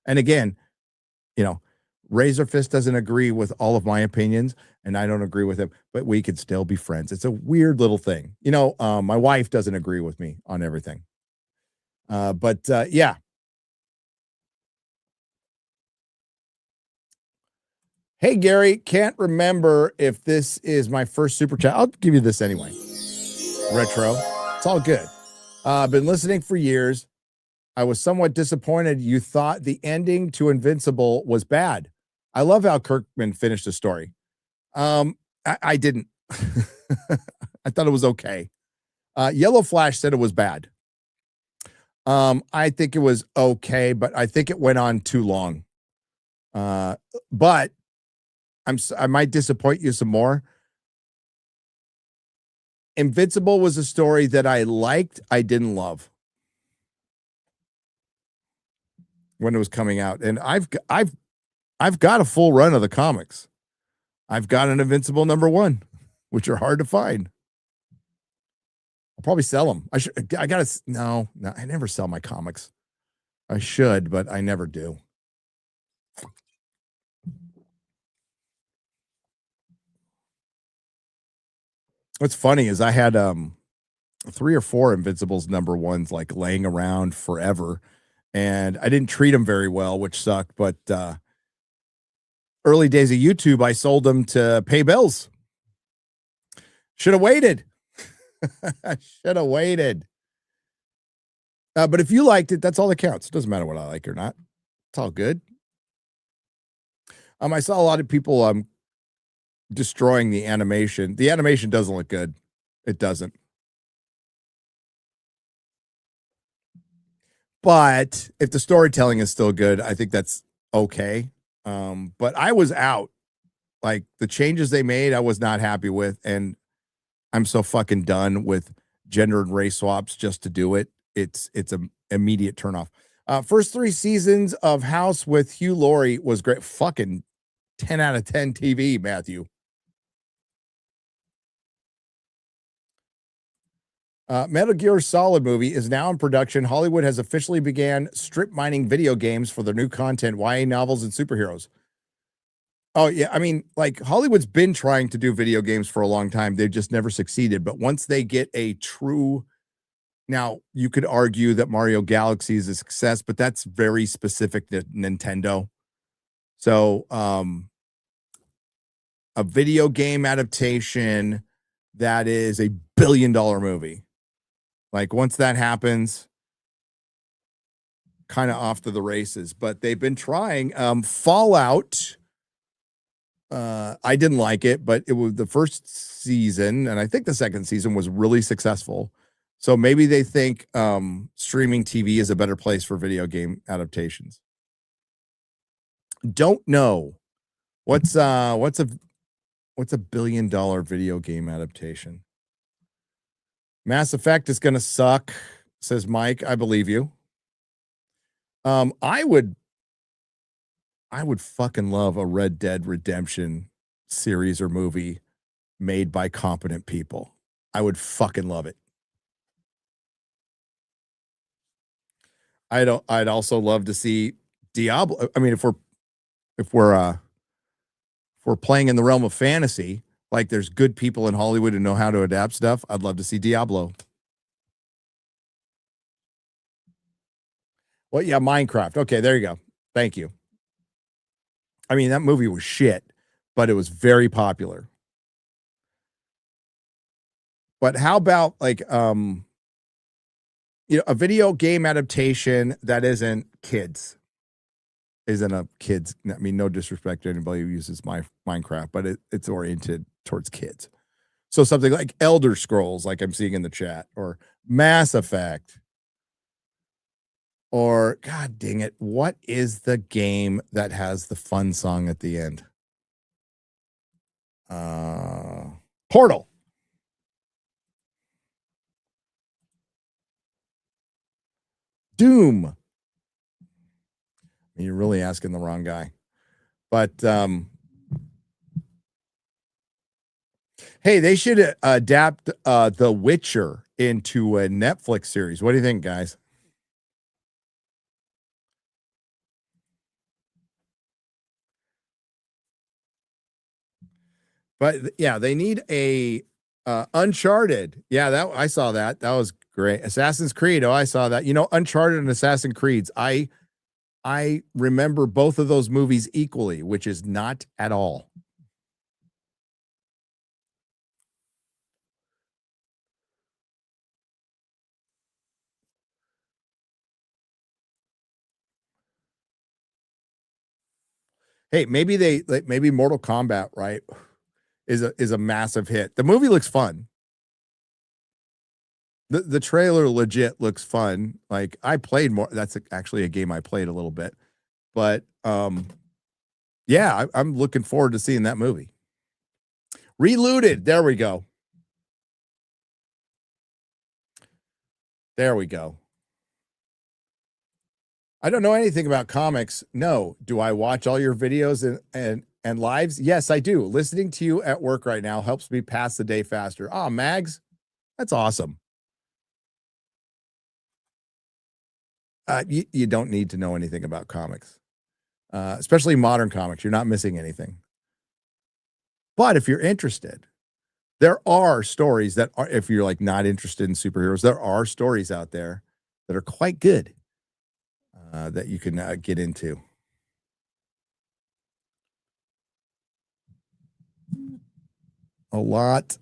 And again, you know, Razor Fist doesn't agree with all of my opinions, and I don't agree with him, but we could still be friends. It's a weird little thing. You know, my wife doesn't agree with me on everything. But yeah. Hey, Gary, can't remember if this is my first super chat. I'll give you this anyway. Retro. It's all good. I've been listening for years. I was somewhat disappointed you thought the ending to Invincible was bad. I love how Kirkman finished the story. I didn't. I thought it was okay. Yellow Flash said it was bad. I think it was okay, but I think it went on too long. But I might disappoint you some more. Invincible was a story that I liked. I didn't love when it was coming out, and I've got a full run of the comics. I've got an Invincible #1, which are hard to find. I'll probably sell them. No, I never sell my comics. I should, but I never do. What's funny is I had 3 or 4 Invincibles #1s like laying around forever, and I didn't treat them very well, which sucked. But early days of YouTube, I sold them to pay bills. Should have waited. Should have waited. But if you liked it, that's all that counts. It doesn't matter what I like or not. It's all good. I saw a lot of people destroying the animation. The animation doesn't look good. It doesn't. But if the storytelling is still good, I think that's okay. But I was out. Like the changes they made, I was not happy with, and I'm so fucking done with gender and race swaps just to do it. It's an immediate turnoff. First 3 seasons of House with Hugh Laurie was great. Fucking 10 out of 10 TV, Matthew. Metal Gear Solid movie is now in production. Hollywood has officially began strip mining video games for their new content, YA novels and superheroes. Oh, yeah. I mean, like Hollywood's been trying to do video games for a long time. They've just never succeeded. But once they get a true, now you could argue that Mario Galaxy is a success, but that's very specific to Nintendo. So, a video game adaptation that is a $1 billion movie. Like once that happens, kind of off to the races. But they've been trying. Fallout. I didn't like it, but it was the first season, and I think the second season was really successful. So maybe they think streaming TV is a better place for video game adaptations. Don't know. What's a $1 billion video game adaptation? Mass Effect is going to suck, says Mike. I believe you. I would fucking love a Red Dead Redemption series or movie made by competent people. I would fucking love it. I'd also love to see Diablo. I mean, if we're playing in the realm of fantasy, like there's good people in Hollywood who know how to adapt stuff, I'd love to see Diablo. Well, yeah, Minecraft. Okay, there you go. Thank you. I mean, that movie was shit, but it was very popular. But how about like a video game adaptation that isn't kids? Isn't a kids. I mean, no disrespect to anybody who uses Minecraft, but it's oriented towards kids. So something like Elder Scrolls, like I'm seeing in the chat, or Mass Effect, or God dang it, what is the game that has the fun song at the end? Portal. Doom. You're really asking the wrong guy. But hey, they should adapt The Witcher into a Netflix series. What do you think, guys? But yeah, they need a Uncharted. Yeah, that I saw that. That was great. Assassin's Creed. Oh, I saw that. Uncharted and Assassin's Creeds. I I remember both of those movies equally, which is not at all. Hey, maybe Mortal Kombat, right, is a massive hit. The movie looks fun. The trailer legit looks fun. Like I played more. That's actually a game I played a little bit, but yeah, I'm looking forward to seeing that movie. Reloaded. There we go. There we go. I don't know anything about comics. No. Do I watch all your videos and lives? Yes, I do. Listening to you at work right now helps me pass the day faster. Oh, Mags, that's awesome. You don't need to know anything about comics, especially modern comics. You're not missing anything. But if you're interested, there are stories that are, if you're like not interested in superheroes, there are stories out there that are quite good that you can get into. A lot.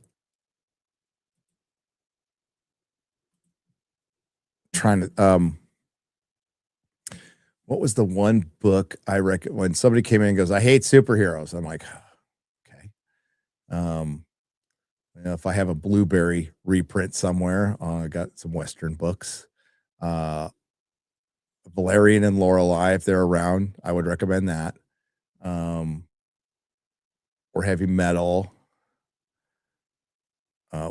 Trying to what was the one book I reckon when somebody came in and goes, I hate superheroes? I'm like, okay. You know, if I have a Blueberry reprint somewhere, I got some Western books. Valerian and Lorelei, if they're around, I would recommend that. Or heavy metal.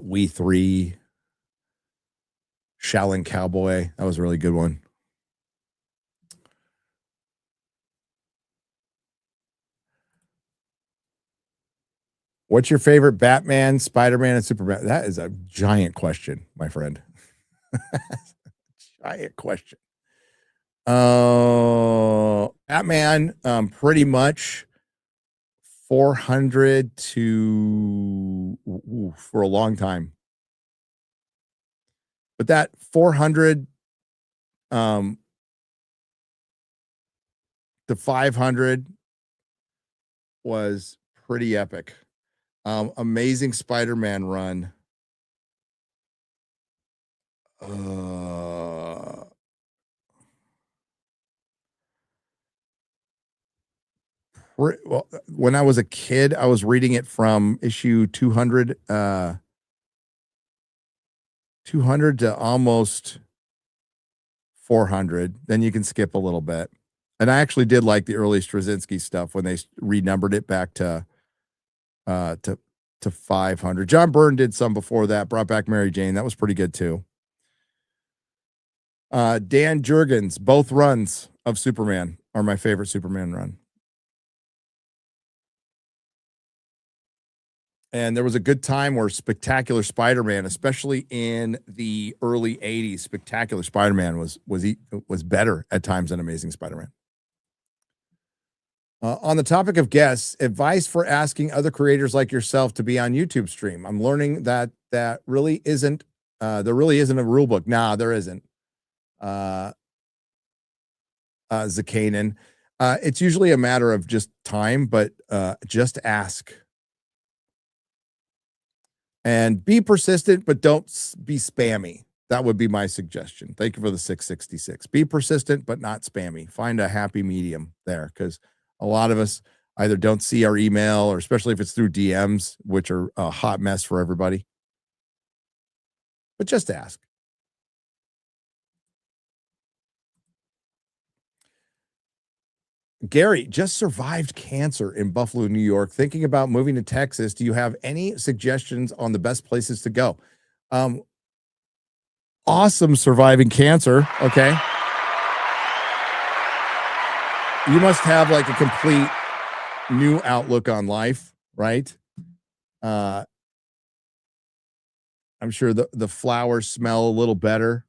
We Three. Shaolin Cowboy. That was a really good one. What's your favorite Batman, Spider-Man, and Superman? That is a giant question, my friend. Giant question. Batman, pretty much 400 to for a long time. But that 400 to 500 was pretty epic. Amazing Spider-Man run. Well, when I was a kid, I was reading it from issue 200 to almost 400. Then you can skip a little bit. And I actually did like the early Straczynski stuff when they renumbered it back to 500. John Byrne did some before that, brought back Mary Jane. That was pretty good too. Dan Jurgens, both runs of Superman are my favorite Superman run. And there was a good time where Spectacular Spider-Man, especially in the early 80s, Spectacular Spider-Man was better at times than Amazing Spider-Man. On the topic of guests, advice for asking other creators like yourself to be on YouTube stream. I'm learning that really isn't there really isn't a rule book. Nah, there isn't. Zakanen. It's usually a matter of just time, but just ask. And be persistent, but don't be spammy. That would be my suggestion. Thank you for the 666. Be persistent, but not spammy. Find a happy medium there, because a lot of us either don't see our email, or especially if it's through DMs, which are a hot mess for everybody. But just ask. Gary just survived cancer in Buffalo, New York. Thinking about moving to Texas. Do you have any suggestions on the best places to go? Awesome surviving cancer. Okay. You must have like a complete new outlook on life, right? I'm sure the flowers smell a little better.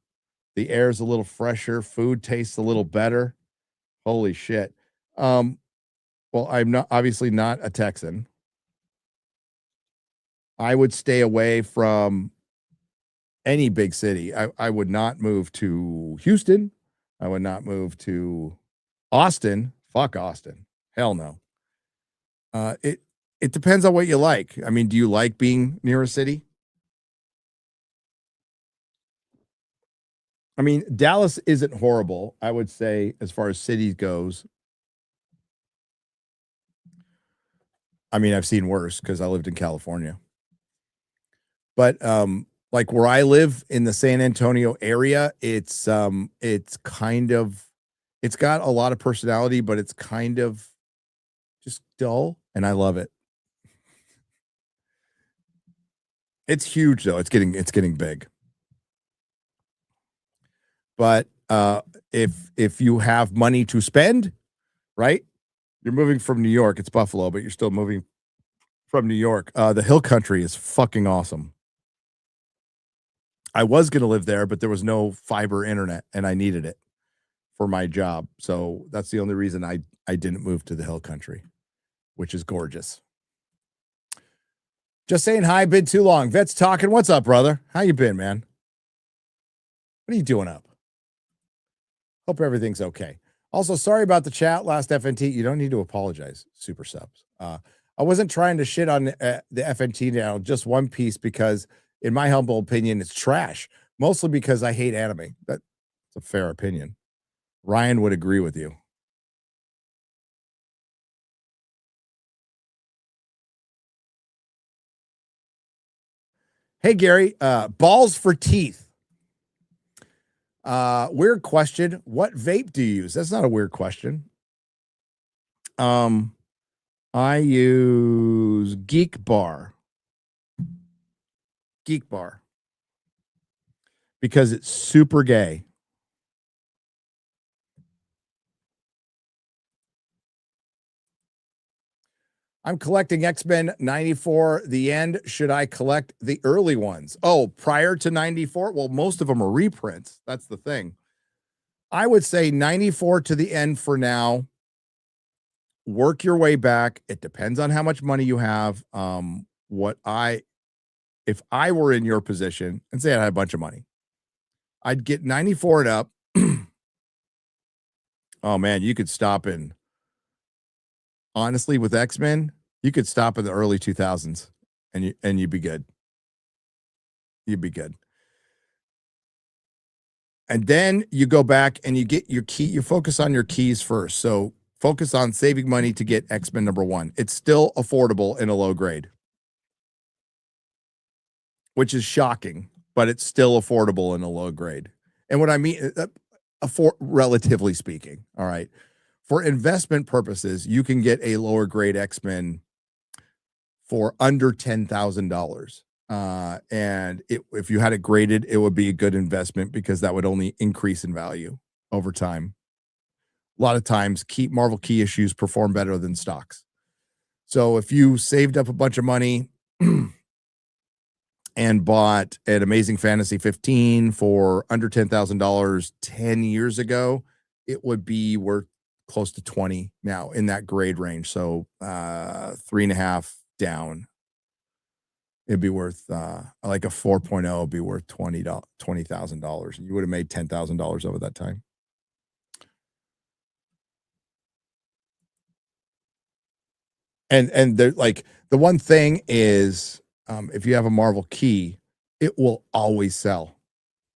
The air's a little fresher. Food tastes a little better. Holy shit. Well, I'm obviously not a Texan. I would stay away from any big city. I would not move to Houston. I would not move to Austin, fuck Austin. Hell no. It depends on what you like. I mean, do you like being near a city? I mean, Dallas isn't horrible, I would say, as far as cities goes. I mean, I've seen worse because I lived in California. But like where I live in the San Antonio area, it's kind of, it's got a lot of personality, but it's kind of just dull, and I love it. It's huge though. It's getting big. But if you have money to spend, right? You're moving from New York. It's Buffalo, but you're still moving from New York. The Hill Country is fucking awesome. I was going to live there, but there was no fiber internet, and I needed it for my job. So that's the only reason I didn't move to the Hill Country, which is gorgeous. Just saying hi, been too long. Vet's talking. What's up, brother? How you been, man? What are you doing up? Hope everything's okay. Also, sorry about the chat last FNT. You don't need to apologize, super subs. I wasn't trying to shit on the FNT now, just one piece, because in my humble opinion, it's trash. Mostly because I hate anime. That's a fair opinion. Ryan would agree with you. Hey, Gary, balls for teeth. Weird question. What vape do you use? That's not a weird question. I use Geek Bar. Geek Bar. Because it's super gay. I'm collecting X-Men 94, the end. Should I collect the early ones? Oh, prior to 94? Well, most of them are reprints. That's the thing. I would say 94 to the end for now. Work your way back. It depends on how much money you have. If I were in your position and say I had a bunch of money, I'd get 94 and up. Oh man, you could stop in. Honestly, with X-Men, you could stop in the early 2000s and you'd be good. You'd be good. And then you go back and you get your key. You focus on your keys first. So focus on saving money to get X-Men #1. It's still affordable in a low grade, which is shocking, but it's still affordable in a low grade. And what I mean, relatively speaking, all right. For investment purposes, you can get a lower grade X-Men for under $10,000. And if you had it graded, it would be a good investment because that would only increase in value over time. A lot of times, Marvel key issues perform better than stocks. So if you saved up a bunch of money and bought an Amazing Fantasy 15 for under $10,000 10 years ago, it would be worth close to 20 now in that grade range. So 3.5 down. It'd be worth like a 4.0 would be worth $20,000. You would have made $10,000 over that time. And they're like, the one thing is, if you have a Marvel key, it will always sell.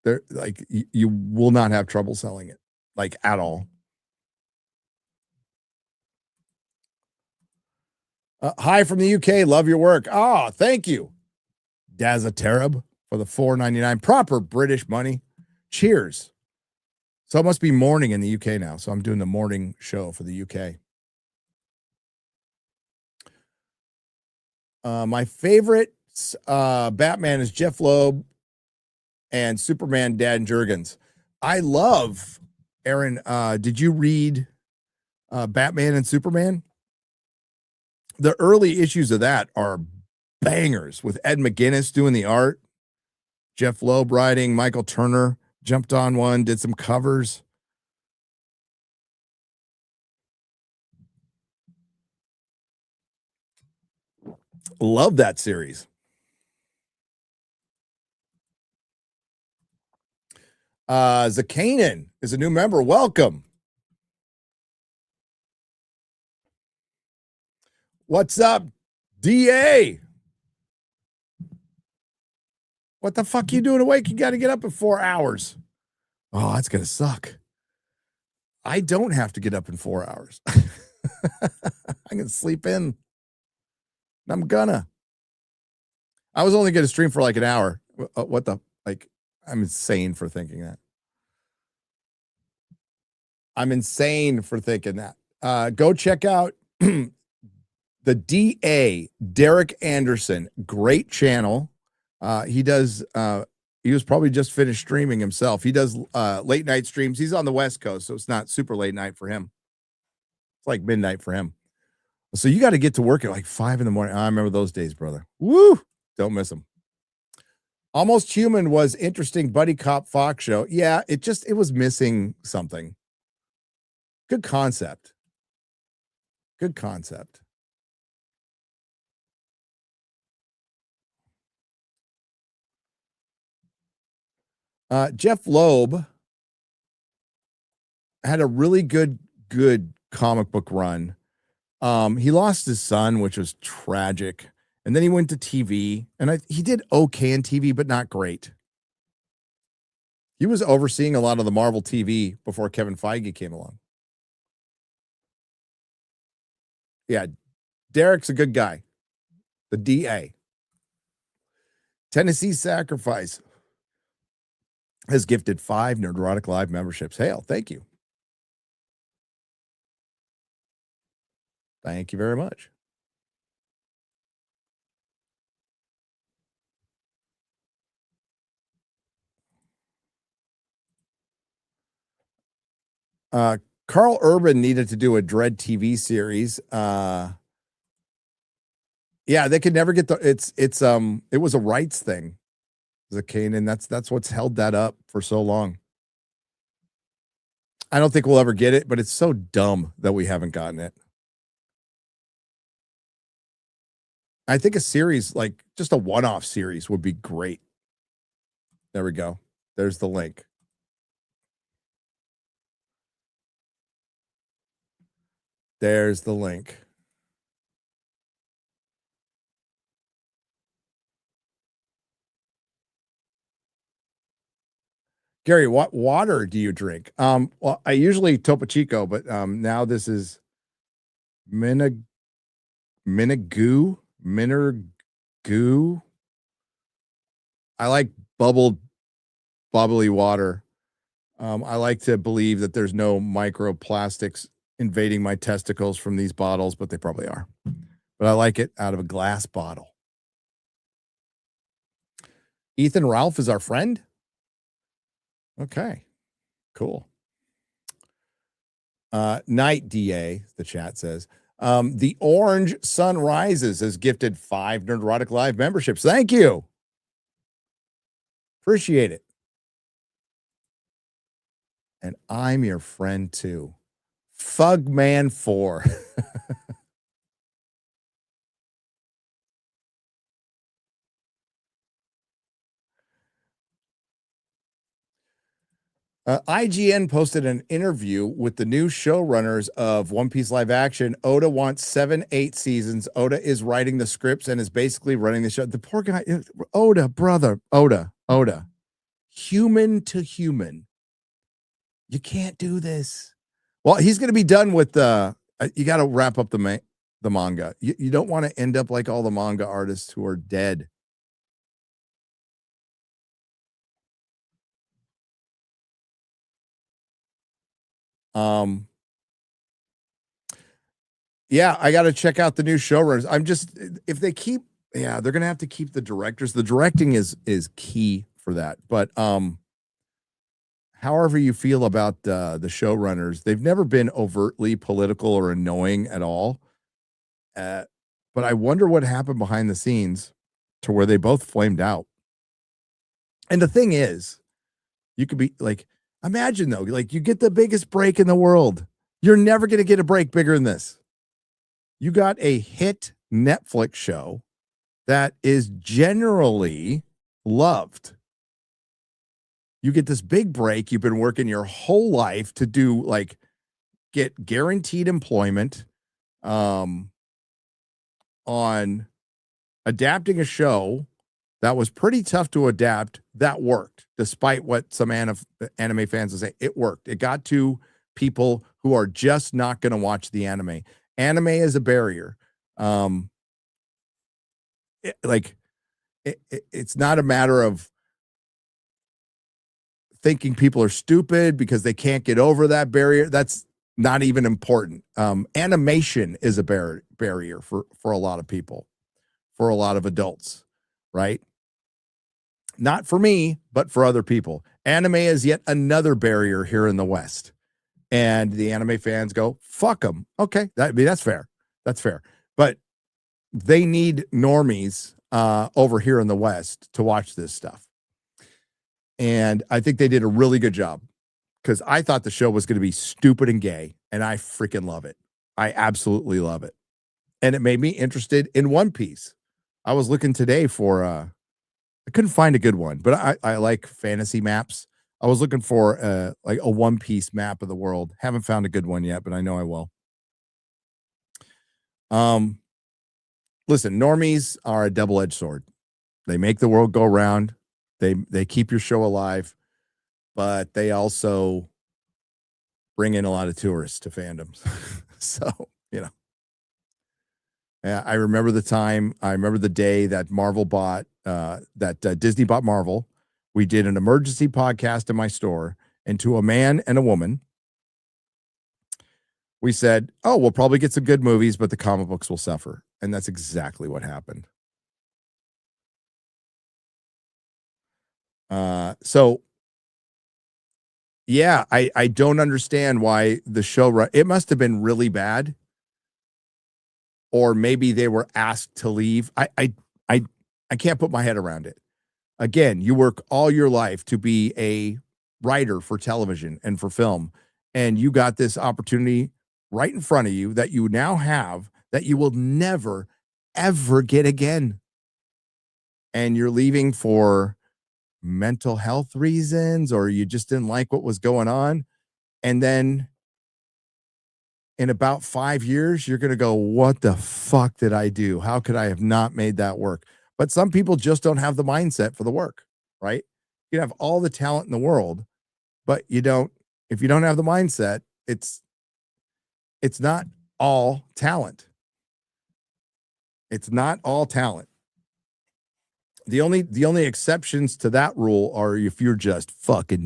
They're like, you will not have trouble selling it, like at all. Hi from the UK. Love your work. Oh, thank you, Dazaterab, for the $4.99. Proper British money. Cheers. So it must be morning in the UK now. So I'm doing the morning show for the UK. My favorite Batman is Jeff Loeb and Superman Dan Jurgens. I love, Aaron, did you read Batman and Superman? The early issues of that are bangers with Ed McGuinness doing the art, Jeff Loeb writing, Michael Turner jumped on one, did some covers. Love that series. Zakanan is a new member. Welcome. What's up, DA? What the fuck you doing awake? You got to get up in 4 hours. Oh, that's going to suck. I don't have to get up in 4 hours. I can sleep in. I'm gonna. I was only going to stream for like an hour. What the? Like, I'm insane for thinking that. I'm insane for thinking that. Go check out the DA, Derek Anderson. Great channel. He does, he was probably just finished streaming himself. He does late night streams. He's on the West Coast, so it's not super late night for him. It's like midnight for him. So you got to get to work at like 5 a.m. I remember those days, brother. Woo! Don't miss them. Almost Human was interesting buddy cop Fox show. Yeah, it was missing something. Good concept. Good concept. Jeff Loeb had a really good comic book run. He lost his son, which was tragic. And then he went to TV, and he did okay in TV, but not great. He was overseeing a lot of the Marvel TV before Kevin Feige came along. Yeah, Derek's a good guy. The DA. Tennessee Sacrifice has gifted 5 Nerdrotic Live memberships. Hail, thank you. Thank you very much. Carl Urban needed to do a Dread TV series. Yeah, they could never get it was a rights thing. The Kanan, that's what's held that up for so long. I don't think we'll ever get it, but it's so dumb that we haven't gotten it. I think a series, like just a one-off series, would be great. There we go. There's the link. There's the link. Gary, what water do you drink? Well, I usually Topo Chico, but now this is Minagoo. I like bubbly water. I like to believe that there's no microplastics invading my testicles from these bottles, but they probably are. But I like it out of a glass bottle. Ethan Ralph is our friend. Okay, cool. Night DA, the chat says. The Orange Sun Rises has gifted 5 Nerdrotic Live memberships. Thank you. Appreciate it. And I'm your friend too. Fugman 4. IGN posted an interview with the new showrunners of One Piece live action. Oda wants 7-8 seasons. Oda is writing the scripts and is basically running the show. The poor guy, Oda, brother, Oda, human to human. You can't do this. Well, he's going to be done with you got to wrap up the manga. You don't want to end up like all the manga artists who are dead. Yeah, I got to check out the new showrunners. If they keep, they're going to have to keep the directors. The directing is key for that. But however you feel about the showrunners, they've never been overtly political or annoying at all. But I wonder what happened behind the scenes to where they both flamed out. And the thing is, you could be like, imagine though, like you get the biggest break in the world. You're never going to get a break bigger than this. You got a hit Netflix show that is generally loved. You get this big break. You've been working your whole life to do, like, get guaranteed employment. on adapting a show that was pretty tough to adapt. That worked, despite what some anime fans will say. It worked. It got to people who are just not going to watch the anime. Anime is a barrier. It's not a matter of thinking people are stupid because they can't get over that barrier. That's not even important. Animation is a barrier for a lot of people, for a lot of adults, right? Not for me, but for other people. Anime is yet another barrier here in the West. And the anime fans go, fuck them. Okay, that's fair. That's fair. But they need normies over here in the West to watch this stuff. And I think they did a really good job, because I thought the show was going to be stupid and gay, and I freaking love it. I absolutely love it. And it made me interested in One Piece. I was looking today for, I couldn't find a good one, but I like fantasy maps. I was looking for like a One Piece map of the world. Haven't found a good one yet, but I know I will. Listen, normies are a double-edged sword. They make the world go round. They keep your show alive, but they also bring in a lot of tourists to fandoms. So, I remember the time. I remember the day that Marvel bought, Disney bought Marvel. We did an emergency podcast in my store, and to a man and a woman, we said, oh, we'll probably get some good movies, but the comic books will suffer. And that's exactly what happened. So yeah, I don't understand why the show, it must have been really bad, or maybe they were asked to leave. I can't put my head around it. Again, you work all your life to be a writer for television and for film, and you got this opportunity right in front of you that you now have that you will never, ever get again. And you're leaving for mental health reasons, or you just didn't like what was going on. And then in about 5 years, you're going to go, what the fuck did I do? How could I have not made that work? But some people just don't have the mindset for the work, right? You have all the talent in the world, but if you don't have the mindset, it's not all talent. It's not all talent. The only exceptions to that rule are if you're just fucking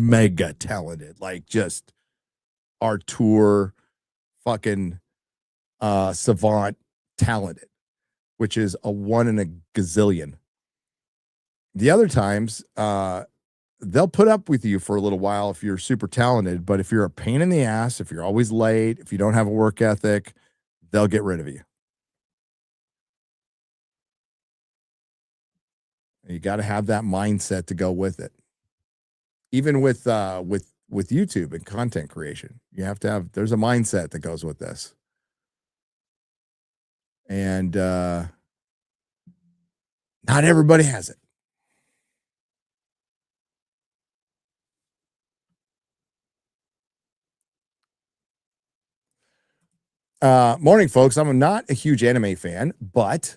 mega talented, like just Artur fucking savant talented, which is a 1 in a gazillion. The other times, they'll put up with you for a little while if you're super talented, but if you're a pain in the ass, if you're always late, if you don't have a work ethic, they'll get rid of you. You got to have that mindset to go with it. Even with YouTube and content creation, you have to have, there's a mindset that goes with this. And not everybody has it. Morning, folks. I'm not a huge anime fan, but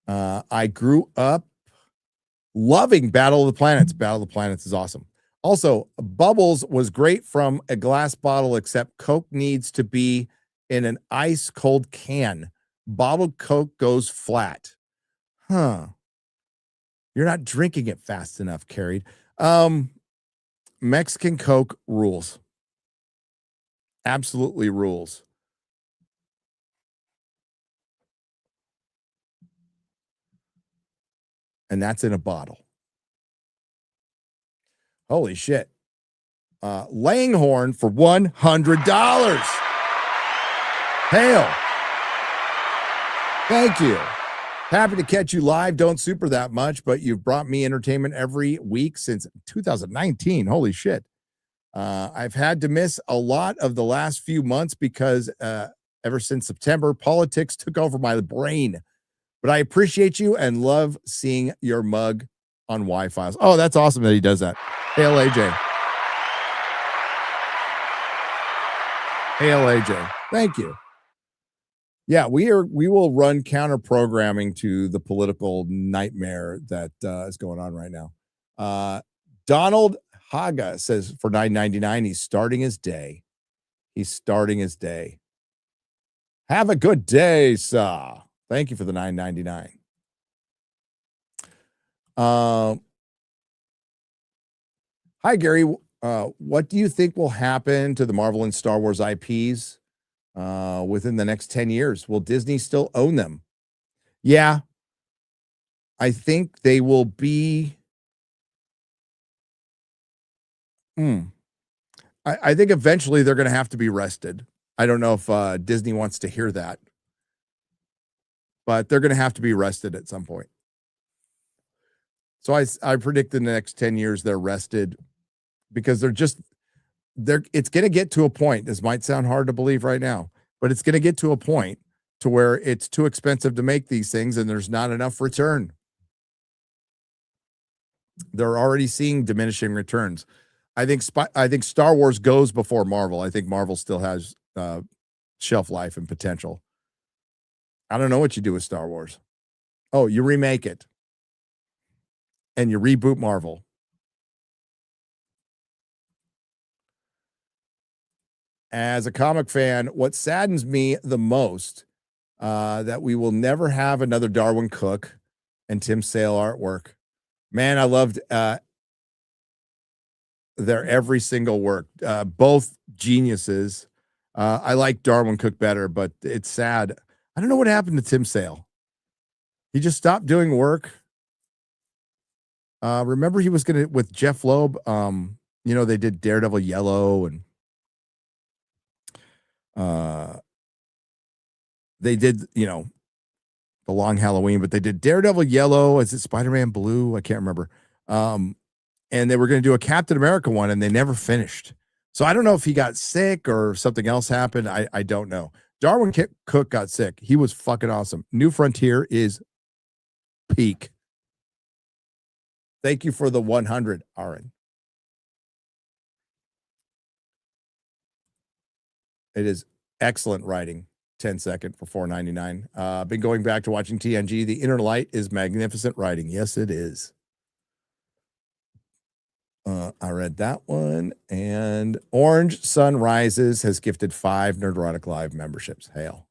I grew up loving Battle of the Planets. Battle of the Planets is awesome. Also, Bubbles was great from a glass bottle, except Coke needs to be in an ice cold can. Bottled Coke goes flat. Huh. You're not drinking it fast enough, Carried. Mexican Coke rules. Absolutely rules. And that's in a bottle. Holy shit. Langhorn for $100. Hail. Thank you. Happy to catch you live. Don't super that much, but you've brought me entertainment every week since 2019. Holy shit. I've had to miss a lot of the last few months because ever since September, politics took over my brain. But I appreciate you and love seeing your mug on Wi-Fi. Oh, that's awesome that he does that. Hail AJ. Hail AJ. Thank you. Yeah, we will run counter programming to the political nightmare that is going on right now. Donald Haga says for $9.99, he's starting his day. He's starting his day. Have a good day, sir. Thank you for the $9.99. Hi, Gary. What do you think will happen to the Marvel and Star Wars IPs within the next 10 years? Will Disney still own them? Yeah. I think they will be. I think eventually they're going to have to be rested. I don't know if Disney wants to hear that, but they're going to have to be rested at some point. So I predict in the next 10 years they're rested because it's going to get to a point. This might sound hard to believe right now, but it's going to get to a point to where it's too expensive to make these things and there's not enough return. They're already seeing diminishing returns. I think Star Wars goes before Marvel. I think Marvel still has shelf life and potential. I don't know what you do with Star Wars. Oh, you remake it and you reboot Marvel. As a comic fan, what saddens me the most that we will never have another Darwin Cook and Tim Sale artwork. Man, I loved their every single work. Both geniuses. I like Darwin Cook better, but it's sad. I don't know what happened to Tim Sale. He just stopped doing work. Remember he was going to, with Jeff Loeb, they did Daredevil Yellow and they did, The Long Halloween, but they did Daredevil Yellow. Is it Spider-Man Blue? I can't remember. And they were going to do a Captain America one and they never finished. So I don't know if he got sick or something else happened. I don't know. Darwin Cook got sick. He was fucking awesome. New Frontier is peak. Thank you for the 100, Aaron. It is excellent writing. 10-second for $4.99. Been going back to watching TNG. The Inner Light is magnificent writing. Yes, it is. I read that one. And Orange Sun Rises has gifted 5 Nerdrotic Live memberships. Hail.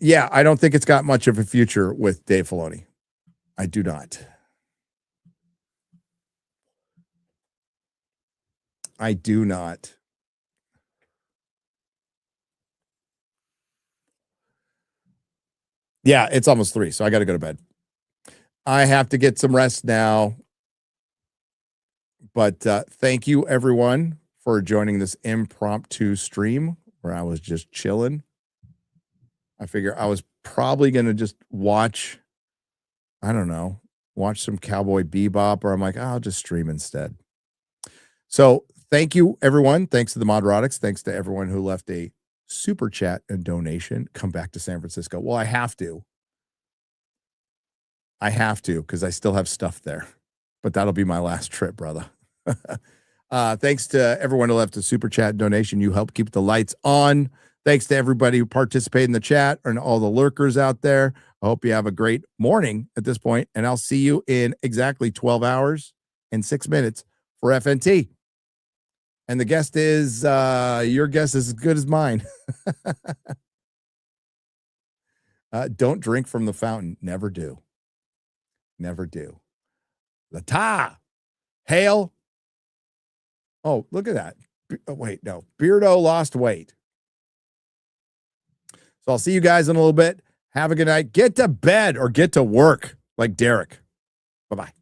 Yeah, I don't think it's got much of a future with Dave Filoni. I do not. I do not. Yeah, it's almost 3, so I got to go to bed. I have to get some rest now. But thank you, everyone, for joining this impromptu stream where I was just chilling. I figure I was probably going to just watch, I don't know, watch some Cowboy Bebop, or I'm like, I'll just stream instead. So thank you, everyone. Thanks to the Modrotics. Thanks to everyone who left a super chat and donation. Come back to San Francisco. Well, I have to. Because I still have stuff there. But that'll be my last trip, brother. Thanks to everyone who left a super chat donation. You help keep the lights on. Thanks to everybody who participated in the chat and all the lurkers out there. I hope you have a great morning at this point, and I'll see you in exactly 12 hours and 6 minutes for FNT. And the guest is, your guess is as good as mine. Don't drink from the fountain. Never do. Never do. Lata. Hail. Oh, look at that. Oh, wait, no. Beardo lost weight. So I'll see you guys in a little bit. Have a good night. Get to bed or get to work like Derek. Bye-bye.